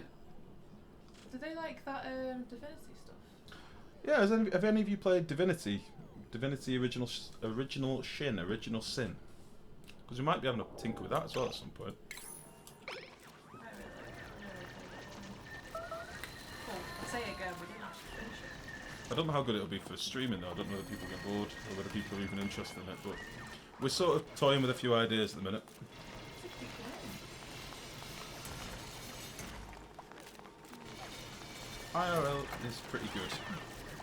Do they like that Divinity stuff? Yeah, have any of you played Divinity? Divinity Original Sin? Because we might be having a tinker with that as well at some point. I'll say it again, we didn't actually finish it. I don't know how good it'll be for streaming though. I don't know whether people get bored or whether people are even interested in it, but we're sort of toying with a few ideas at the minute. IRL is pretty good.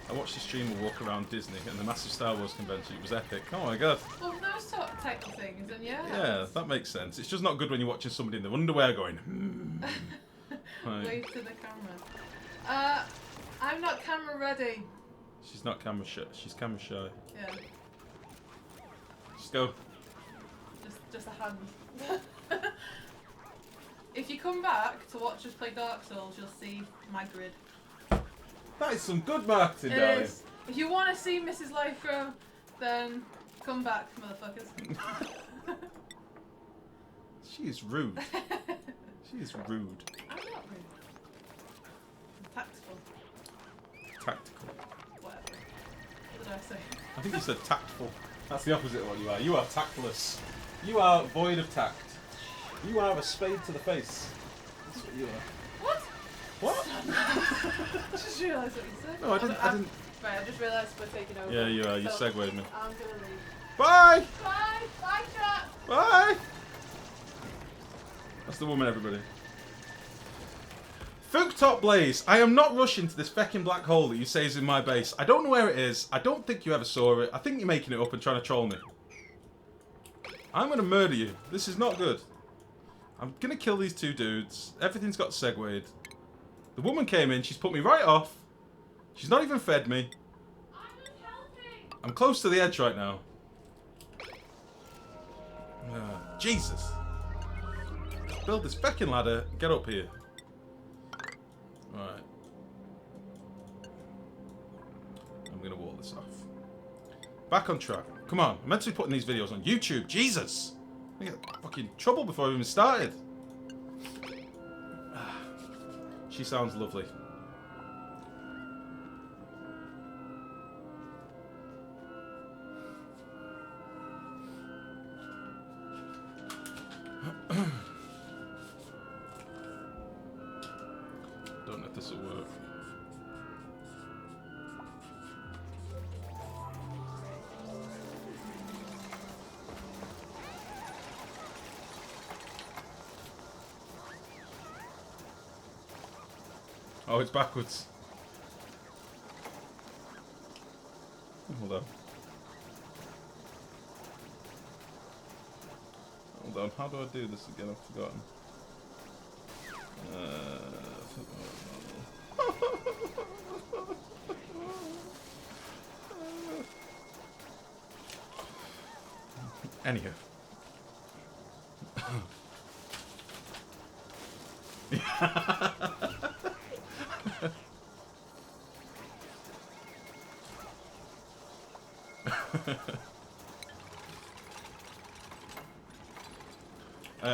I watched a streamer walk around Disney and the massive Star Wars convention. It was epic. Oh my god. Well, those sort of type of things, and yeah. Yeah, that makes sense. It's just not good when you're watching somebody in their underwear going, Like, Wave to the camera. I'm not camera ready. she's not camera shy. She's camera shy. Yeah, Just go. just a hand. If you come back to watch us play Dark Souls, you'll see my grid. That is some good marketing, It darling. is. If you want to see Mrs. Lifegrow, then come back, motherfuckers. She is rude. She is rude. I'm not rude. I'm tactful. Tactical. Whatever. What did I say? I think you said tactful. That's the opposite of what you are. You are tactless. You are void of tact. You are a spade to the face. That's what you are. What? What? I just realised what you said. No, I didn't. Right, I just realised we're taking over. Yeah, you are. You So, segued me. I'm gonna leave. Bye! Bye! Bye, chat! Bye! That's the woman, everybody. Fuktop Blaze, I am not rushing to this feckin' black hole that you say is in my base. I don't know where it is. I don't think you ever saw it. I think you're making it up and trying to troll me. I'm gonna murder you. This is not good. I'm gonna kill these two dudes. Everything's got segued. The woman came in, she's put me right off. She's not even fed me. I'm close to the edge right now. Jesus. Build this feckin' ladder, get up here. Alright. I'm gonna wall this off. Back on track. Come on, I'm meant to be putting these videos on YouTube. Jesus! I get fucking trouble before I even started. She sounds lovely. Don't know if this will work. Oh, it's backwards. Hold on. Hold on, how do I do this again? I've forgotten. Anywho.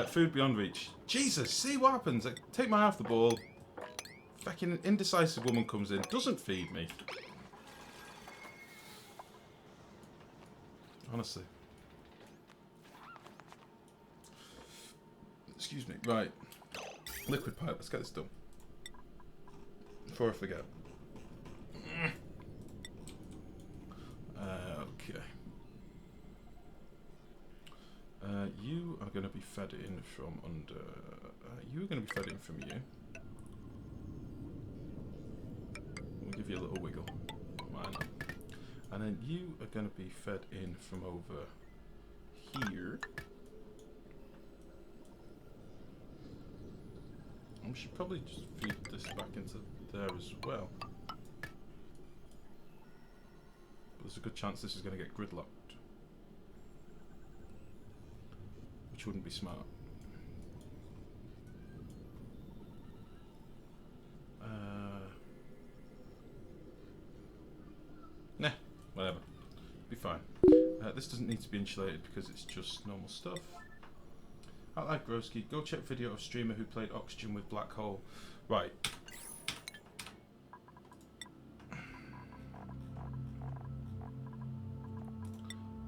Food beyond reach. Jesus, see what happens? I take my eye off the ball. Fucking indecisive woman comes in, doesn't feed me. Honestly. Excuse me. Right. Liquid pipe. Let's get this done. Before I forget. Okay. You are going to be fed in from under... you are going to be fed in from you. We'll give you a little wiggle. Why not? And then you are going to be fed in from over here. We should probably just feed this back into there as well. But there's a good chance this is going to get gridlocked. Which wouldn't be smart. Nah, whatever. Be fine. This doesn't need to be insulated because it's just normal stuff. I like Growski. Go check video of streamer who played Oxygen with Black Hole. Right.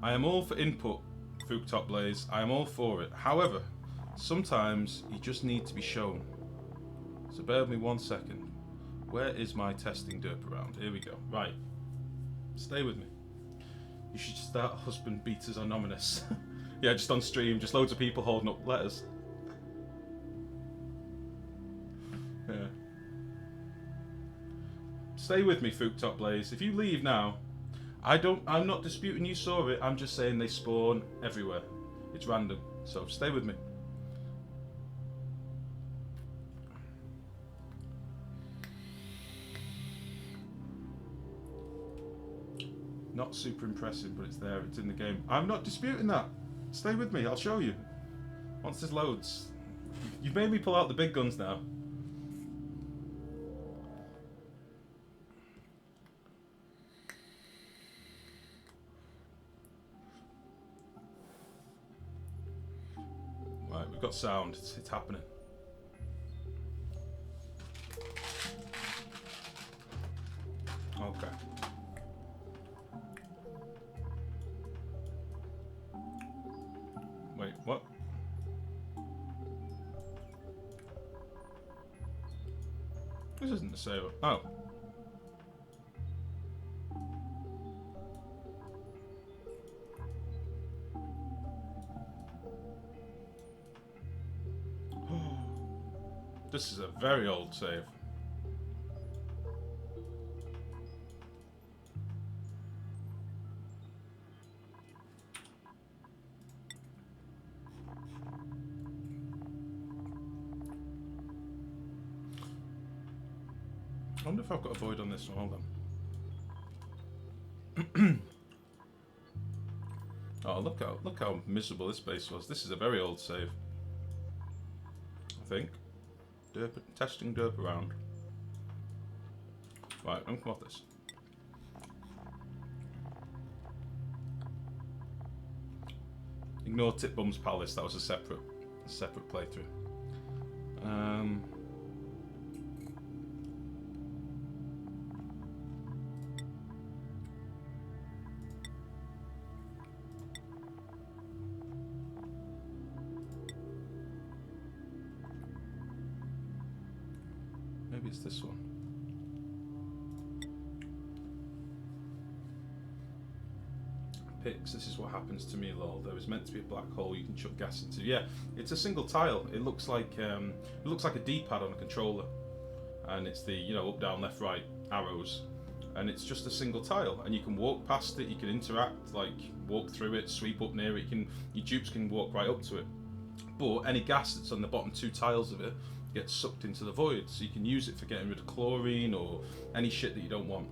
I am all for input, Fuuktop Blaze. I am all for it. However, sometimes you just need to be shown. So bear with me 1 second. Where is my testing derp around? Here we go. Right. Stay with me. You should start Husband Beaters Anonymous. Yeah, just on stream, just loads of people holding up letters. Yeah. Stay with me, Fuuktop Blaze. If you leave now, I'm not disputing you saw it, I'm just saying they spawn everywhere. It's random. So stay with me. Not super impressive, but it's there, it's in the game. I'm not disputing that. Stay with me, I'll show you. Once there's loads. You've made me pull out the big guns now. Right, we've got sound, it's happening. Okay. Wait, what? This isn't the saver. Oh. This is a very old save. I wonder if I've got a void on this one. Hold on. Oh, look how miserable this base was. This is a very old save. I think. Testing derp around. Right, I'm gonna come off this. Ignore Tip Bum's Palace. That was a separate playthrough. Maybe it's this one. Pix, this is what happens to me, lol. There was meant to be a black hole you can chuck gas into. Yeah, it's a single tile. It looks like a D-pad on a controller, and it's the up, down, left, right arrows, and it's just a single tile, and you can walk past it. You can interact, like walk through it, sweep up near it. Your dupes can walk right up to it, but any gas that's on the bottom two tiles of it gets sucked into the void, so you can use it for getting rid of chlorine or any shit that you don't want.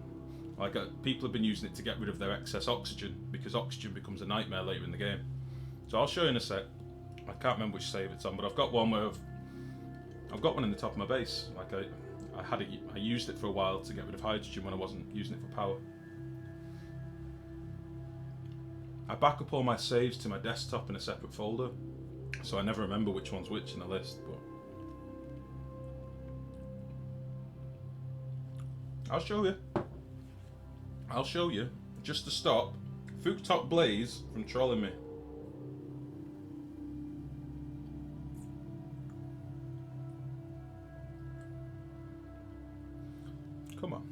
Like people have been using it to get rid of their excess oxygen, because oxygen becomes a nightmare later in the game. So I'll show you in a sec. I can't remember which save it's on, but I've got one where I've got one in the top of my base. Like I used it for a while to get rid of hydrogen when I wasn't using it for power. I back up all my saves to my desktop in a separate folder, so I never remember which one's which in the list. But I'll show you, just to stop Fuuktop Blaze from trolling me. Come on.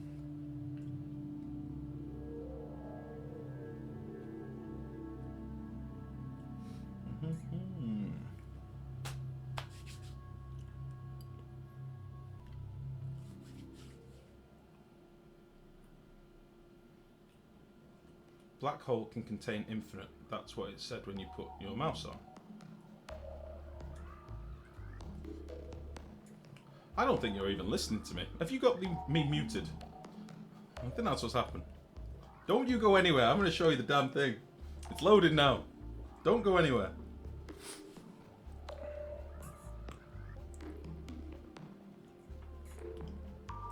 Black hole can contain infinite. That's what it said when you put your mouse on. I don't think you're even listening to me. Have you got me muted? I think that's what's happened. Don't you go anywhere. I'm going to show you the damn thing. It's loaded now. Don't go anywhere.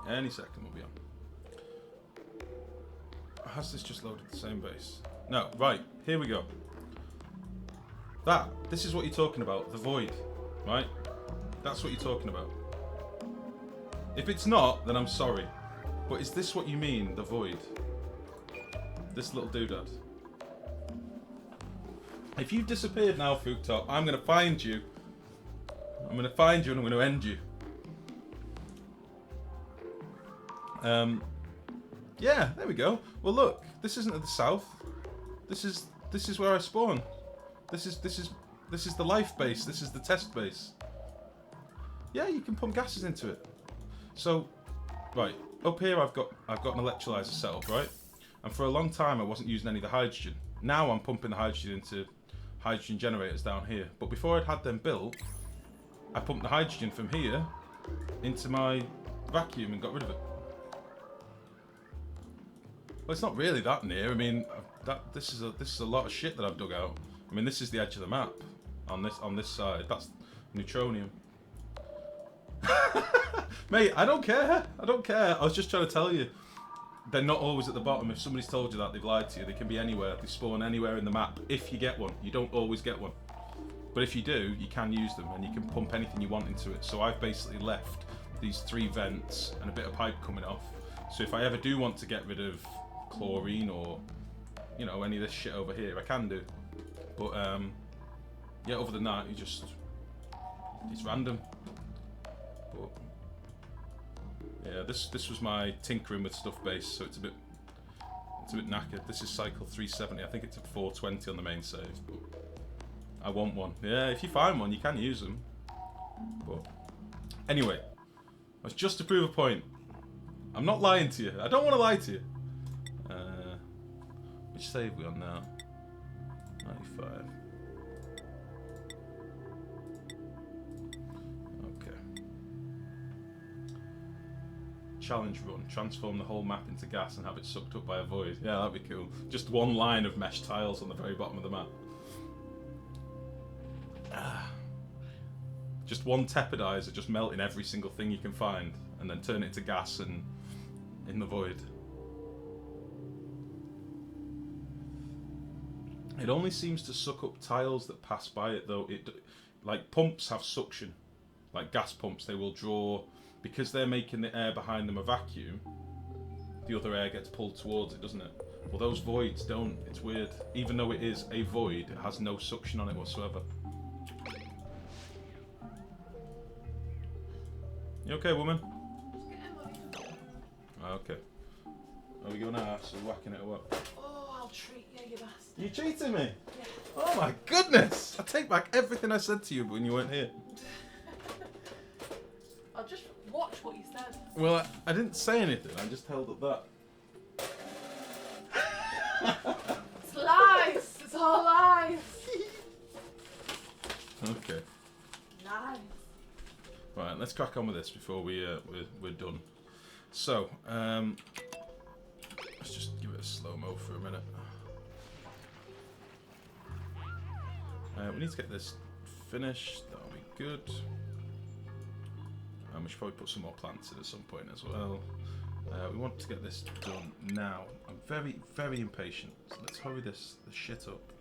Any second we'll be on. Has this just loaded the same base? No, right, here we go. This is what you're talking about, the void, right? That's what you're talking about. If it's not, then I'm sorry. But is this what you mean, the void? This little doodad? If you've disappeared now, Fuuktop, I'm going to find you. I'm going to find you and I'm going to end you. Yeah, there we go. Well, look, this isn't at the south. This is where I spawn. This is the life base. This is the test base. Yeah, you can pump gases into it. So, right up here, I've got an electrolyzer set up, right? And for a long time, I wasn't using any of the hydrogen. Now I'm pumping the hydrogen into hydrogen generators down here. But before I'd had them built, I pumped the hydrogen from here into my vacuum and got rid of it. Well, it's not really that near. I mean, this is a lot of shit that I've dug out. I mean, this is the edge of the map on this side. That's neutronium. Mate, I don't care. I don't care. I was just trying to tell you. They're not always at the bottom. If somebody's told you that, they've lied to you. They can be anywhere. They spawn anywhere in the map if you get one. You don't always get one. But if you do, you can use them and you can pump anything you want into it. So I've basically left these 3 vents and a bit of pipe coming off. So if I ever do want to get rid of chlorine or, you know, any of this shit over here, I can do. But, yeah, other than that, it's random. But, yeah, this was my tinkering with stuff base, so it's a bit knackered. This is cycle 370. I think it's at 420 on the main save, but I want one. Yeah, if you find one, you can use them. But anyway, that's just to prove a point. I'm not lying to you. I don't want to lie to you. Which save we on now? 95. Challenge run. Transform the whole map into gas and have it sucked up by a void. Yeah, that'd be cool. Just one line of mesh tiles on the very bottom of the map. Just one tepidizer just melting every single thing you can find and then turn it into gas and in the void. It only seems to suck up tiles that pass by it though. Like pumps have suction. Like gas pumps, they will draw. Because they're making the air behind them a vacuum, the other air gets pulled towards it, doesn't it? Well, those voids don't. It's weird. Even though it is a void, it has no suction on it whatsoever. You okay, woman? Okay. Are we going out? So whacking it or what? Oh, I'll treat you, you bastard. You cheating me? Yeah. Oh my goodness! I take back everything I said to you when you weren't here. I'll just watch what you said. Well, I didn't say anything. I just held up that. It's lies. It's all lies. Okay. Nice. Right, let's crack on with this before we're done. So, let's just give it a slow-mo for a minute. We need to get this finished. That'll be good. We should probably put some more plants in at some point as well. We want to get this done now. I'm very, very impatient. So let's hurry this shit up.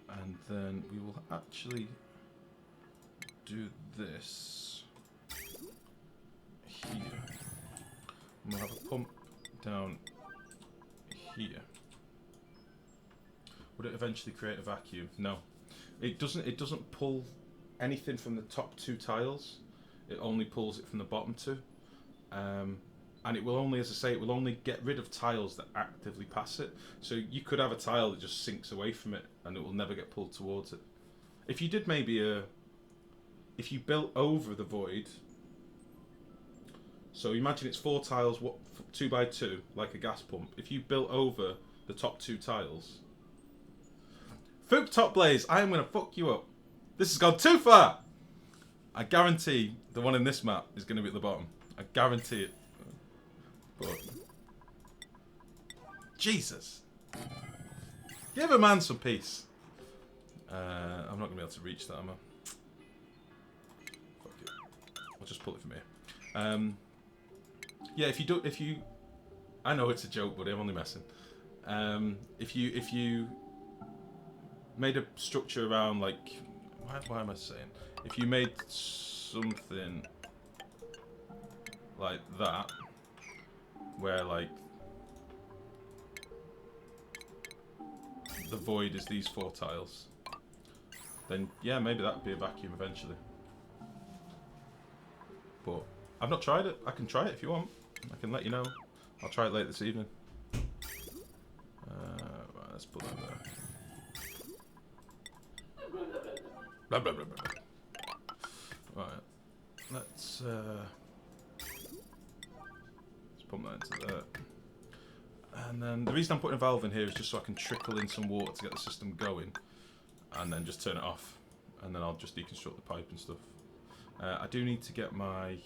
And then we will actually do this here. And we'll have a pump down here. Would it eventually create a vacuum? No. It doesn't pull anything from the top 2 tiles. It only pulls it from the bottom 2. And it will only, as I say, it will only get rid of tiles that actively pass it. So you could have a tile that just sinks away from it and it will never get pulled towards it. If you did maybe if you built over the void, so imagine it's 4 tiles, 2 by 2, like a gas pump. If you built over the top 2 tiles, Fook Top Blaze, I am going to fuck you up. This has gone too far. I guarantee the one in this map is going to be at the bottom. I guarantee it. But Jesus, give a man some peace. I'm not gonna be able to reach that, am I? Fuck it. I'll just pull it from here. Yeah, if you, I know it's a joke, buddy. I'm only messing. If you made a structure around like, why am I saying? If you made something like that. Where like the void is these 4 tiles, then yeah, maybe that would be a vacuum eventually. But I've not tried it. I can try it if you want. I can let you know. I'll try it later this evening. Right, let's put that there. Blah, blah, blah, blah. Right, let's put that into there. And then the reason I'm putting a valve in here is just so I can trickle in some water to get the system going, and then just turn it off, and then I'll just deconstruct the pipe and stuff. I do need to get my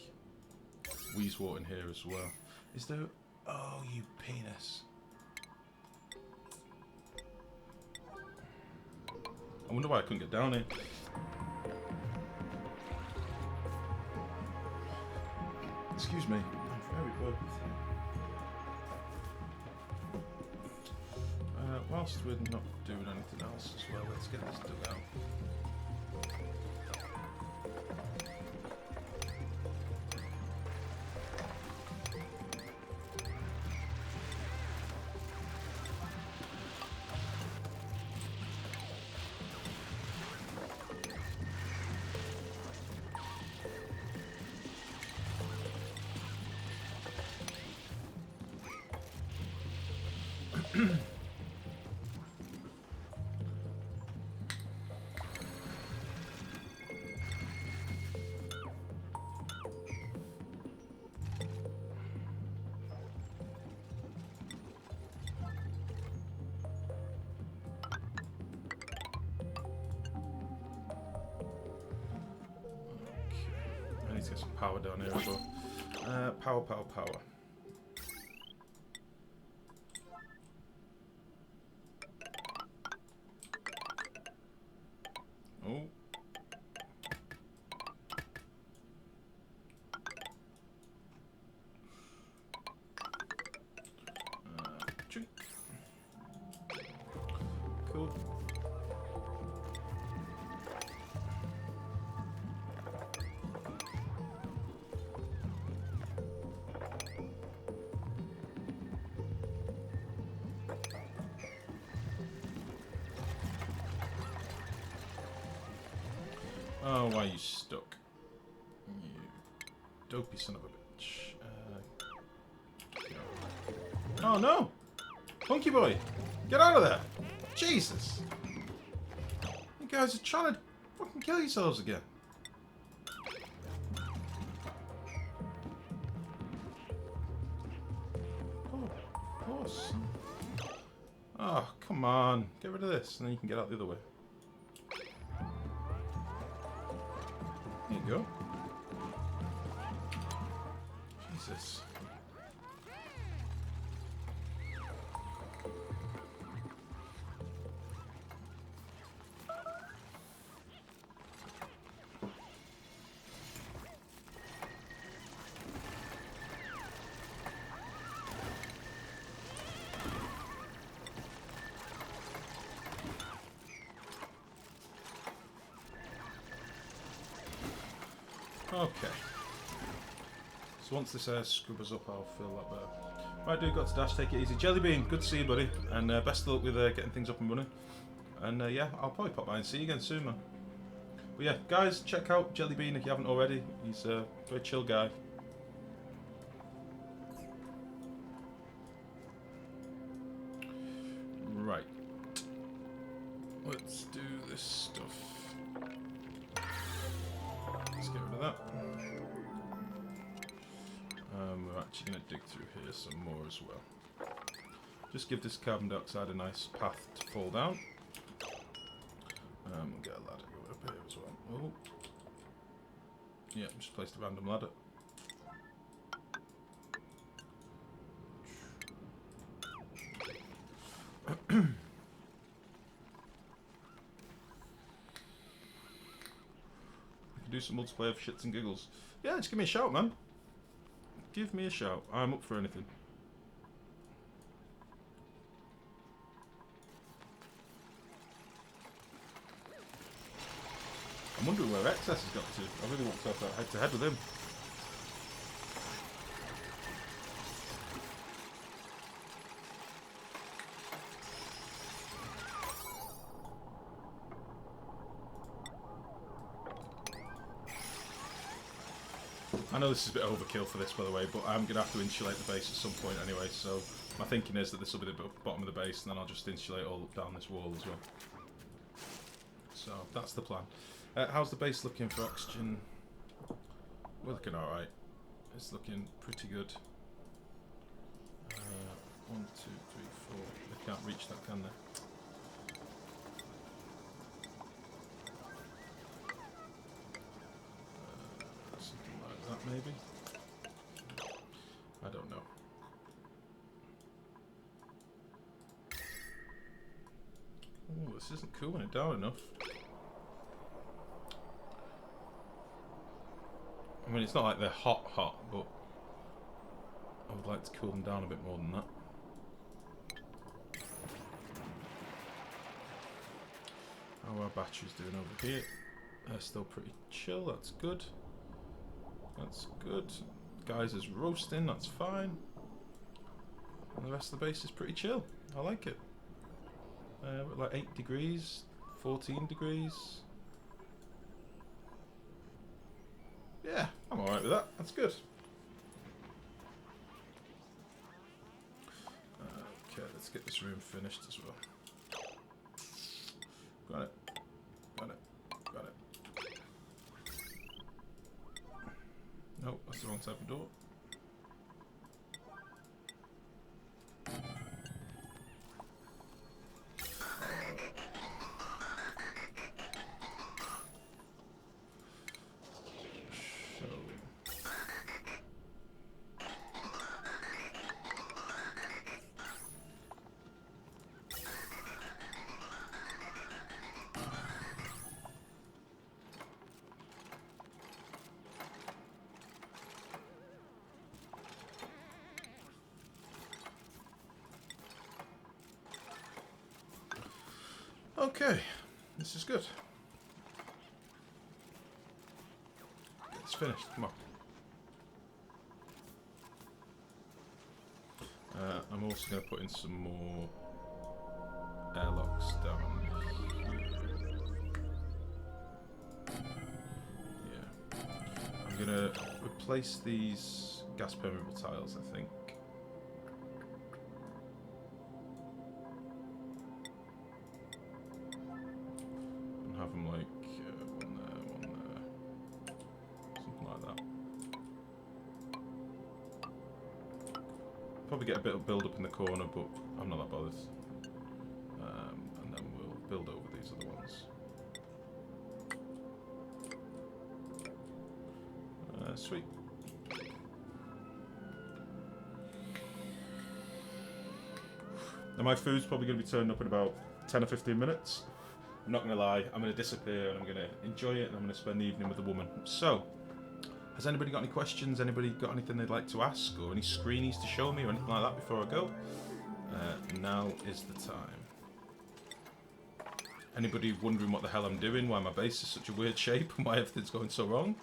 wheeze water in here as well. Is there... Oh, you penis. I wonder why I couldn't get down here. Excuse me. I'm very bored. Whilst we're not doing anything else as well, let's get this dug out. I need to get some power down here as well. Power. Oh. Cool. Oh, why are you stuck? You dopey son of a bitch. Oh no! Hunky boy! Get out of there! Jesus! You guys are trying to fucking kill yourselves again. Oh, poor son. Oh, come on. Get rid of this and then you can get out the other way. There you go. Jesus. Okay. So once this scrubbers up, I'll fill that better. Right, dude, got to dash. Take it easy. Jellybean, good to see you, buddy. And best of luck with getting things up and running. And yeah, I'll probably pop by and see you again soon, man. But yeah, guys, check out Jellybean if you haven't already. He's a very chill guy. let's do this stuff. Let's get rid of that. We're actually going to dig through here some more as well. Just give this carbon dioxide a nice path to fall down. We'll get a ladder going up here as well. Oh. Yeah, just placed a random ladder. Do some multiplayer for shits and giggles. Yeah, just give me a shout, man. Give me a shout. I'm up for anything. I'm wondering where Excess has got to. I really want to have that head-to-head with him. I know this is a bit overkill for this, by the way, but I'm going to have to insulate the base at some point anyway, so my thinking is that this will be the bottom of the base, and then I'll just insulate all up down this wall as well. So, that's the plan. How's the base looking for oxygen? We're looking alright. It's looking pretty good. 1, 2, 3, 4. They can't reach that, can they? Something like that, maybe? I don't know. Oh, this isn't cooling it down enough. I mean, it's not like they're hot, but I would like to cool them down a bit more than that. How are our batteries doing over here? They're still pretty chill, that's good. That's good. Guys is roasting, that's fine. And the rest of the base is pretty chill. I like it. We're at like 8 degrees, 14 degrees. Yeah, I'm alright with that. That's good. Okay, let's get this room finished as well. Got it. Got it. Got it. Nope, that's the wrong type of door. Okay, this is good. It's finished, come on. I'm also going to put in some more airlocks down here. Yeah. I'm going to replace these gas permeable tiles, I think. Have them like one there, something like that. Probably get a bit of build up in the corner, but I'm not that bothered. And then we'll build over these other ones. Sweet. Now my food's probably going to be turning up in about 10 or 15 minutes. I'm not going to lie, I'm going to disappear and I'm going to enjoy it and I'm going to spend the evening with the woman. So, has anybody got any questions? Anybody got anything they'd like to ask or any screenies to show me or anything like that before I go? Now is the time. Anybody wondering what the hell I'm doing, why my base is such a weird shape and why everything's going so wrong?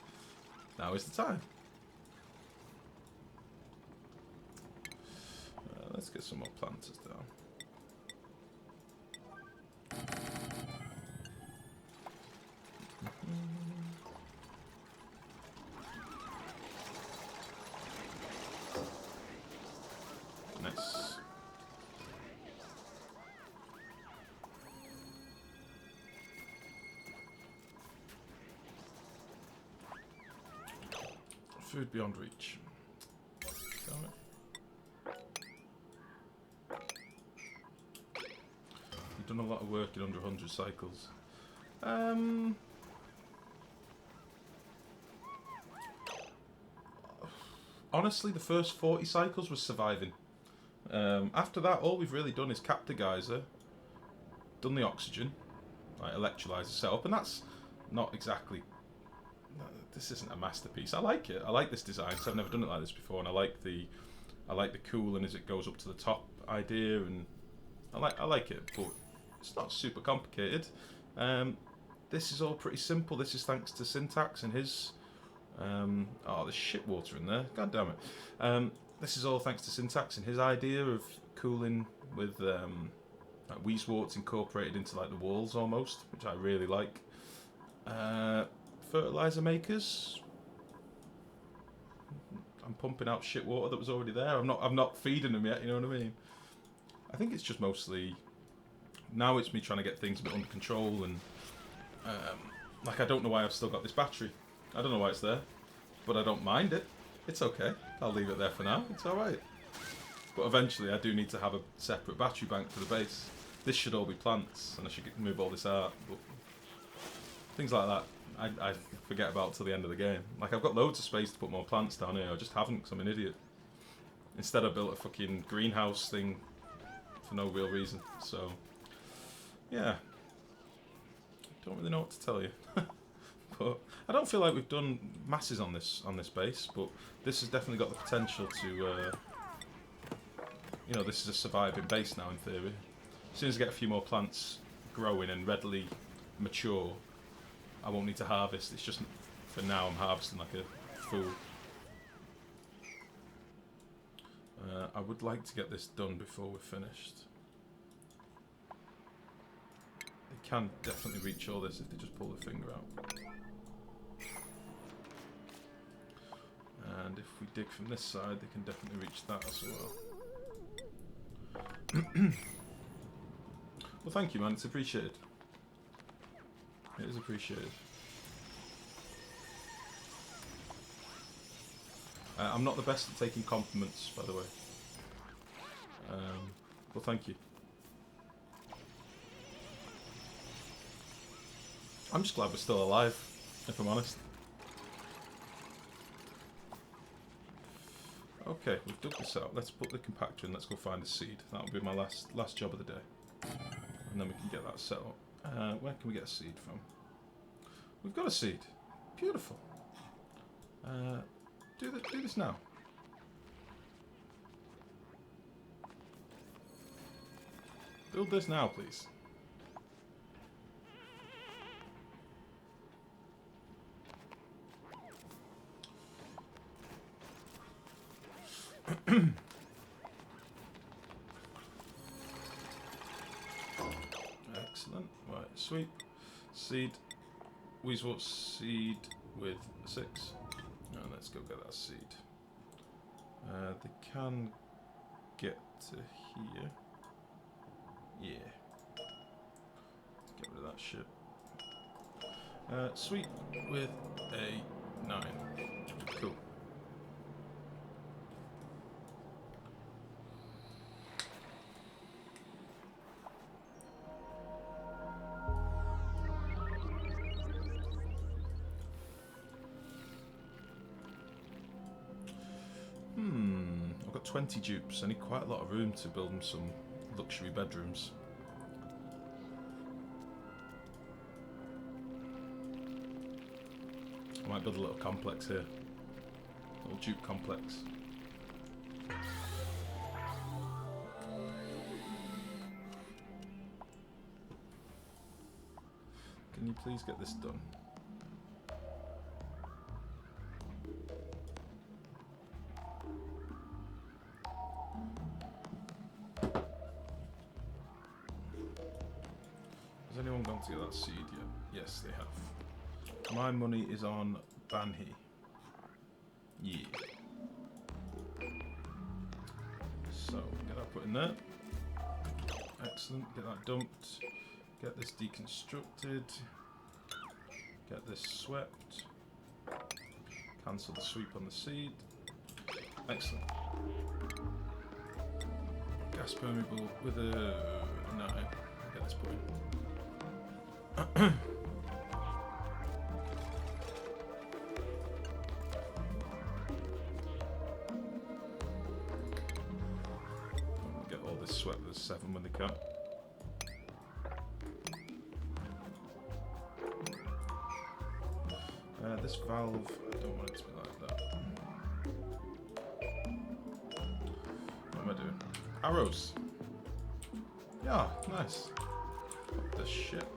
Now is the time. Let's get some more planters down. Nice. Food beyond reach. Damn it. You've done a lot of work in under 100 cycles. Honestly, the first 40 cycles was surviving. After that, all we've really done is capped a geyser, done the oxygen, like electrolyzer setup, and that's not exactly. This isn't a masterpiece. I like it. I like this design because I've never done it like this before, and I like the cooling as it goes up to the top idea, and I like it, but it's not super complicated. This is all pretty simple. This is thanks to Syntax and his. Oh, there's shit water in there. God damn it. This is all thanks to Syntax and his idea of cooling with like Weezeworts incorporated into like the walls almost, which I really like. Fertilizer makers. I'm pumping out shit water that was already there. I'm not feeding them yet. You know what I mean? I think it's just mostly now it's me trying to get things a bit under control and like I don't know why I've still got this battery. I don't know why it's there, but I don't mind it. It's okay. I'll leave it there for now. It's alright. But eventually I do need to have a separate battery bank for the base. This should all be plants, and I should move all this out. But things like that, I forget about till the end of the game. Like, I've got loads of space to put more plants down here. I just haven't because I'm an idiot. Instead I built a fucking greenhouse thing for no real reason. So, yeah. Don't really know what to tell you. But I don't feel like we've done masses on this base, but this has definitely got the potential to, you know, this is a surviving base now in theory. As soon as I get a few more plants growing and readily mature, I won't need to harvest. It's just, for now, I'm harvesting like a fool. I would like to get this done before we're finished. They can definitely reach all this if they just pull the finger out. And if we dig from this side, they can definitely reach that as well. Well, thank you, man. It's appreciated. It is appreciated. I'm not the best at taking compliments, by the way. Well, thank you. I'm just glad we're still alive, if I'm honest. Okay, we've dug this out. Let's put the compactor in. Let's go find a seed. That'll be my last job of the day, and then we can get that set up. Where can we get a seed from? We've got a seed. Beautiful. Do this now. Build this now, please. Excellent. Right, sweet. Seed. Weezewort seed with 6. Now let's go get that seed. They can get to here. Yeah. Get rid of that shit. Sweet with a 9. Cool. I've got 20 dupes. I need quite a lot of room to build them some luxury bedrooms. I might build a little complex here. A little dupe complex. Can you please get this done? Has anyone gone to get that seed yet? Yes, they have. My money is on Banhi. Yeah. So, get that put in there. Excellent. Get that dumped. Get this deconstructed. Get this swept. Cancel the sweep on the seed. Excellent. Gas permeable with a... No, I'll get this point. Get all this sweat with a 7 when they can. This valve, I don't want it to be like that. What am I doing? Arrows! Yeah, nice. What the shit?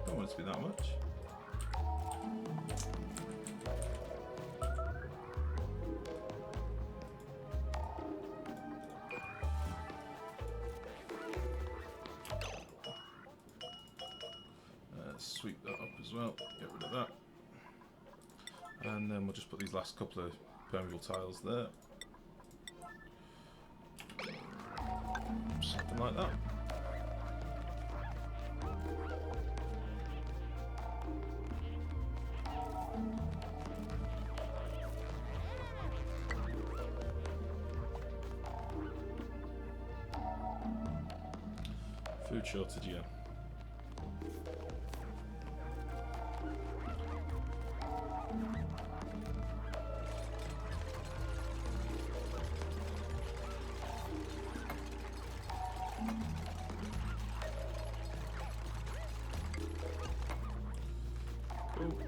Don't want it to be that much. Sweep that up as well, get rid of that. And then we'll just put these last couple of permeable tiles there. Something like that. Food shortage, yeah. Cool.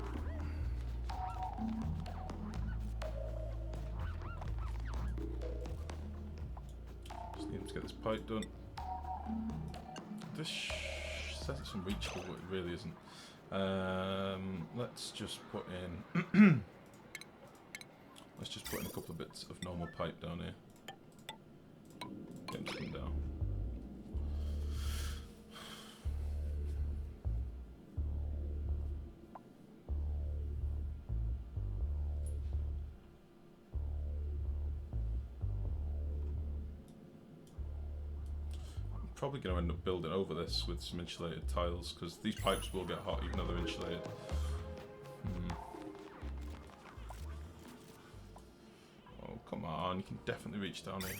Just need to get this pipe done. This says it's unreachable, but it really isn't. Let's just put in. Let's just put in a couple of bits of normal pipe down here. Get them down. Probably going to end up building over this with some insulated tiles because these pipes will get hot even though they're insulated. Oh, come on, you can definitely reach down here.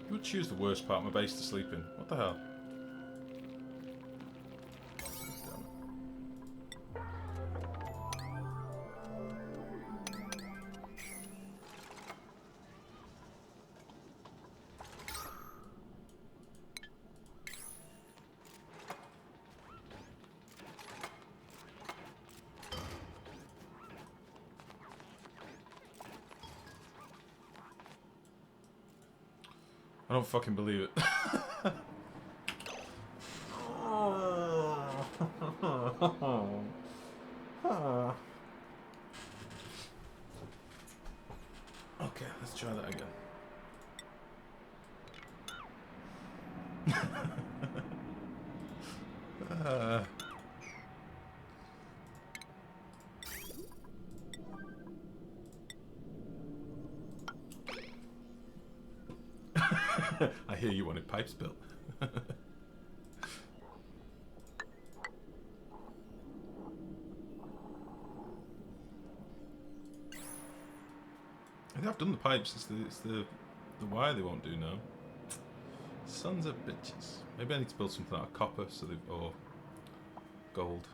Who would choose the worst part of my base to sleep in? What the hell? I don't fucking believe it. Okay, let's try that again. I hear you wanted pipes built. I've done the pipes, it's the wire they won't do now. Sons of bitches. Maybe I need to build something out of copper so they or gold.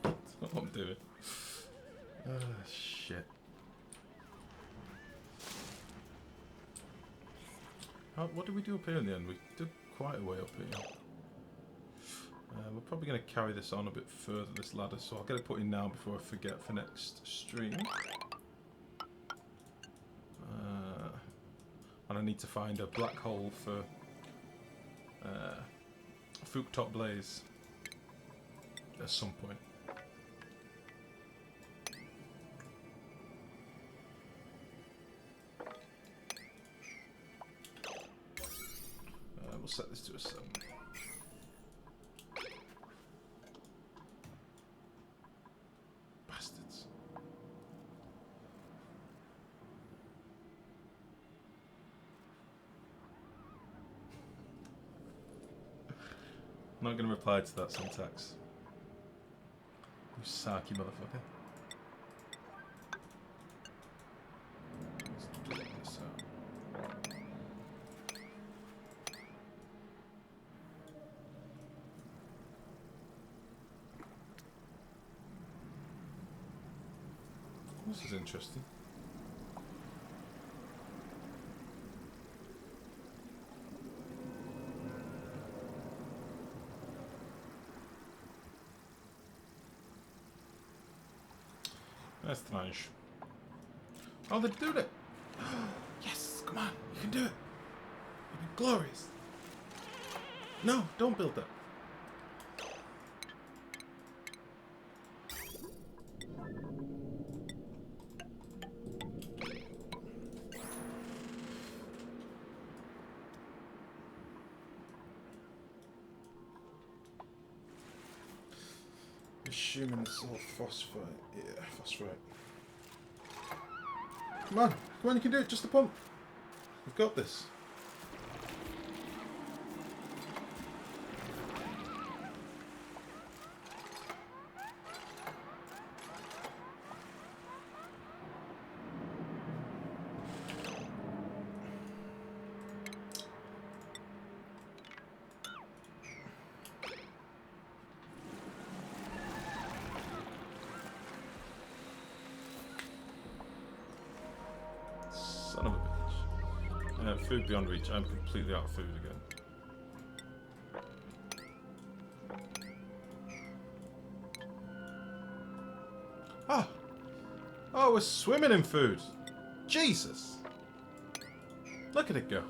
That's not what I'm doing. Shit. What did we do up here in the end? We did quite a way up here. probably going to carry this on a bit further, this ladder, so I'll get it put in now before I forget for next stream. And I need to find a black hole for Fook Top Blaze at some point. We'll set this to a 7. Bastards. I'm not going to reply to that syntax. You sarky motherfucker. Let's delete this out. This is interesting. That's strange. Oh, they did it! Yes, come on, you can do it. It'll be glorious. No, don't build that. Assuming it's all phosphite. Yeah, phosphite. Come on, you can do it, just a pump. We've got this. Son of a bitch. Food beyond reach. I'm completely out of food again. Ah! Oh, we're swimming in food. Jesus! Look at it go.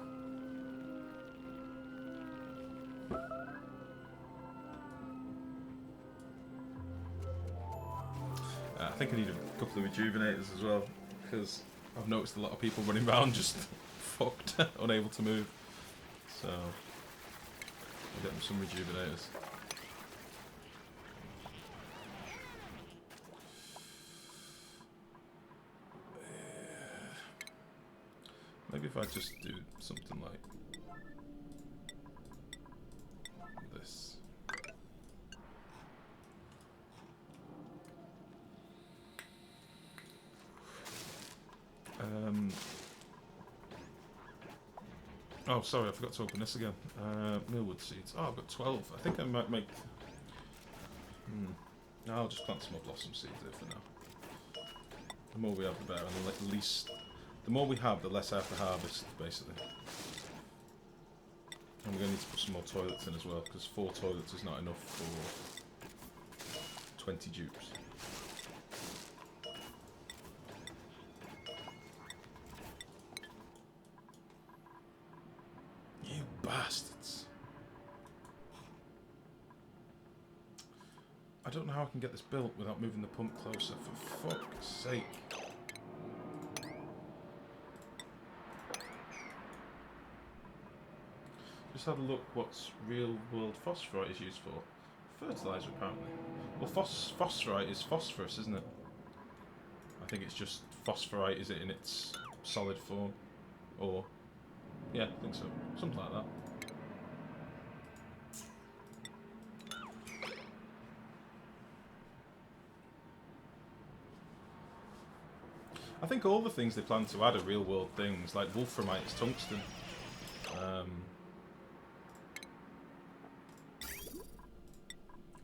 I think I need a couple of rejuvenators as well, because I've noticed a lot of people running around just fucked, unable to move. So, I'll get them some rejuvenators. Maybe if I just do something like this. Oh, sorry, I forgot to open this again. Millwood seeds. Oh, I've got 12. I think I might make... No, I'll just plant some more blossom seeds there for now. The more we have, the better. And the least... The more we have, the less I have to harvest, basically. And we're going to need to put some more toilets in as well, because 4 toilets is not enough for 20 dupes. You bastards. I don't know how I can get this built without moving the pump closer, for fuck's sake. Just had a look what's real world phosphorite is used for. Fertilizer, apparently. Well, phosphorite is phosphorus, isn't it? I think it's just phosphorite, is it in its solid form? Or... yeah, I think so. Something like that. I think all the things they plan to add are real world things, like wolframite is tungsten.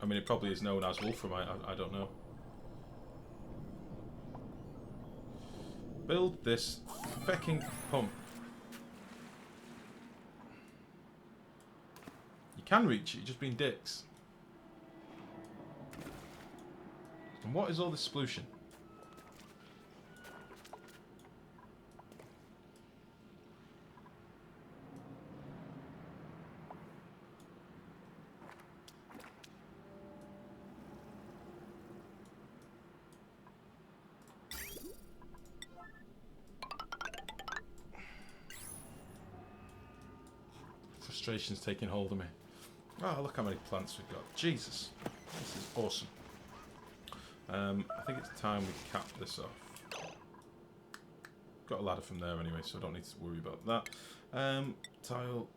I mean, it probably is known as wolframite, I don't know. Build this fucking pump. You can reach it, you're just being dicks. And what is all this splution? Frustration's taking hold of me. Oh, look how many plants we've got. Jesus. This is awesome. I think it's time we cap this off. Got a ladder from there anyway, so I don't need to worry about that. Tile.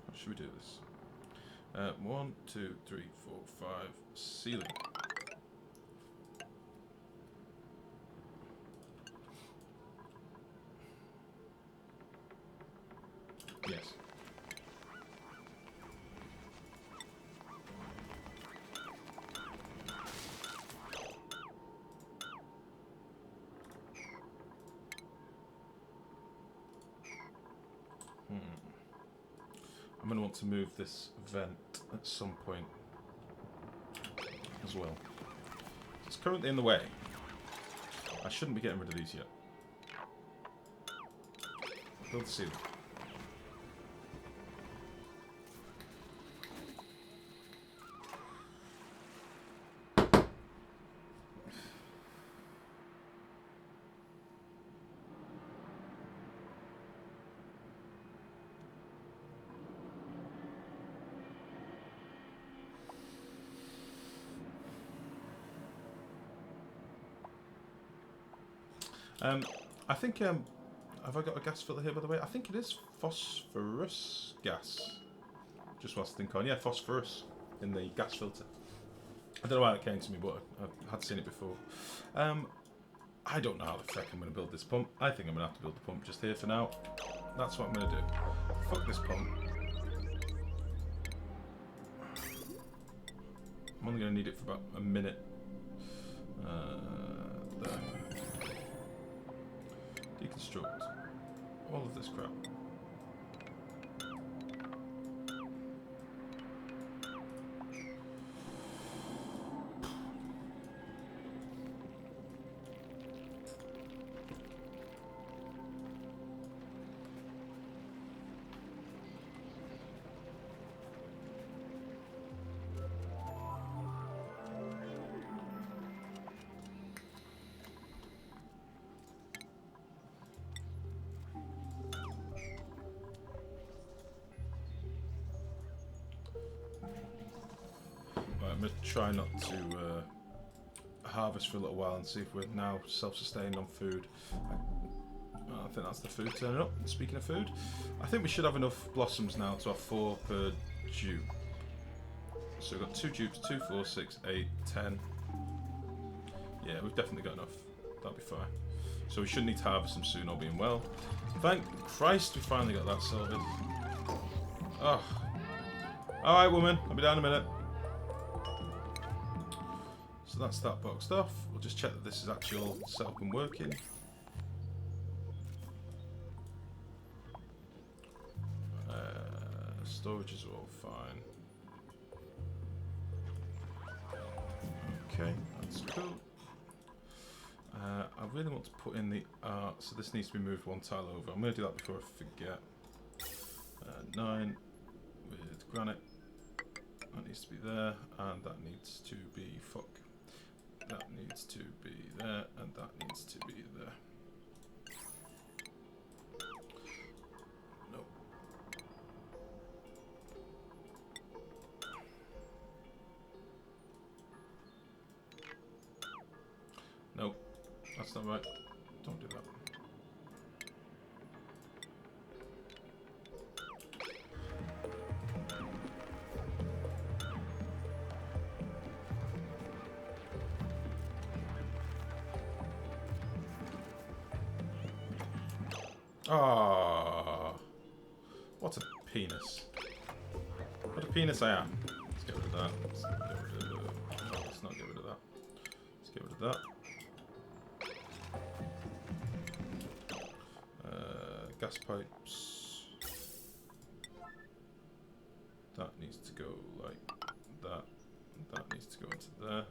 How should we do this? 1, 2, 3, 4, 5. Ceiling. Yes. I'm going to want to move this vent at some point as well. It's currently in the way. I shouldn't be getting rid of these yet. Build the ceiling. I think, have I got a gas filter here by the way? I think it is phosphorus gas. Just whilst I think on, yeah, phosphorus in the gas filter. I don't know why that came to me, but I had seen it before. I don't know how the fuck I'm going to build this pump. I think I'm going to have to build the pump just here for now. That's what I'm going to do. Fuck this pump. I'm only going to need it for about a minute. There. Deconstruct all of this crap. I'm going to try not to harvest for a little while and see if we're now self-sustained on food. I think that's the food turning up. Speaking of food, I think we should have enough blossoms now to have 4 per dupe. So we've got 2 dupes, 2, 4, 6, 8, 10. Yeah, we've definitely got enough. That'll be fine. So we shouldn't need to harvest them soon, all being well. Thank Christ we finally got that sorted. Oh. Alright, woman. I'll be down in a minute. So that's that boxed off. We'll just check that this is actually all set up and working. Storage is all fine. Okay, that's cool. I really want to put in the art, so this needs to be moved 1 tile over. I'm going to do that before I forget. 9 with granite. That needs to be there, and that needs to be That needs to be there, and that needs to be there. Nope. Nope. That's not right. Don't do that. Ah, what a penis. What a penis I am. Let's get rid of that. Let's get rid of... No, let's not get rid of that. Gas pipes. That needs to go like that. That needs to go into there.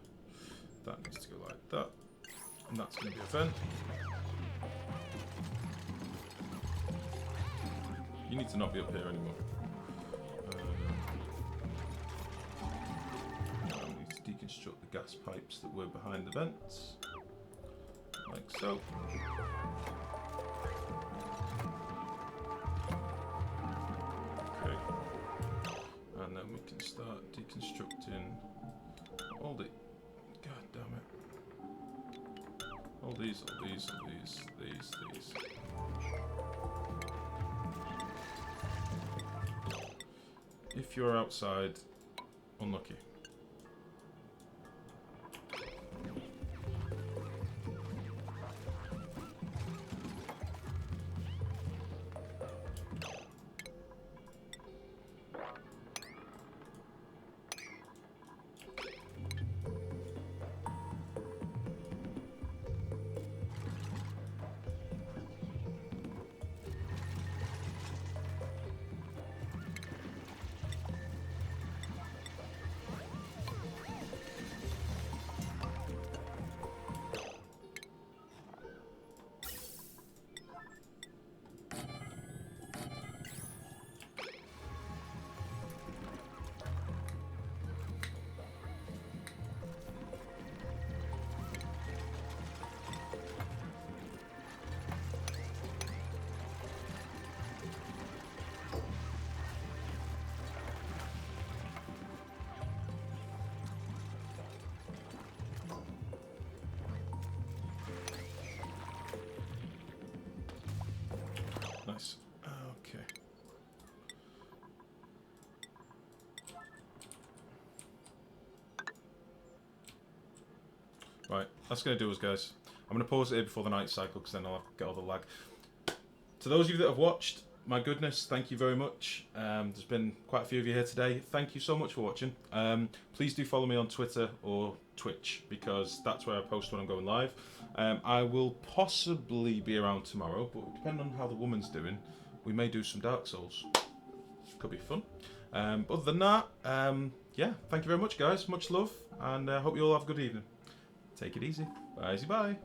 That needs to go like that. And that's going to be a vent. You need to not be up here anymore. Now we need to deconstruct the gas pipes that were behind the vents. Like so. Okay. And then we can start deconstructing all the... God damn it. All these. If you're outside, unlucky. Nice. Okay. Right, that's going to do us, guys. I'm going to pause it here before the night cycle because then I'll have to get all the lag. To those of you that have watched, my goodness, thank you very much. There's been quite a few of you here today. Thank you so much for watching. Please do follow me on Twitter or Twitch because that's where I post when I'm going live. I will possibly be around tomorrow, but depending on how the woman's doing, we may do some Dark Souls. Could be fun. But other than that, yeah, thank you very much, guys. Much love, and hope you all have a good evening. Take it easy. Bye.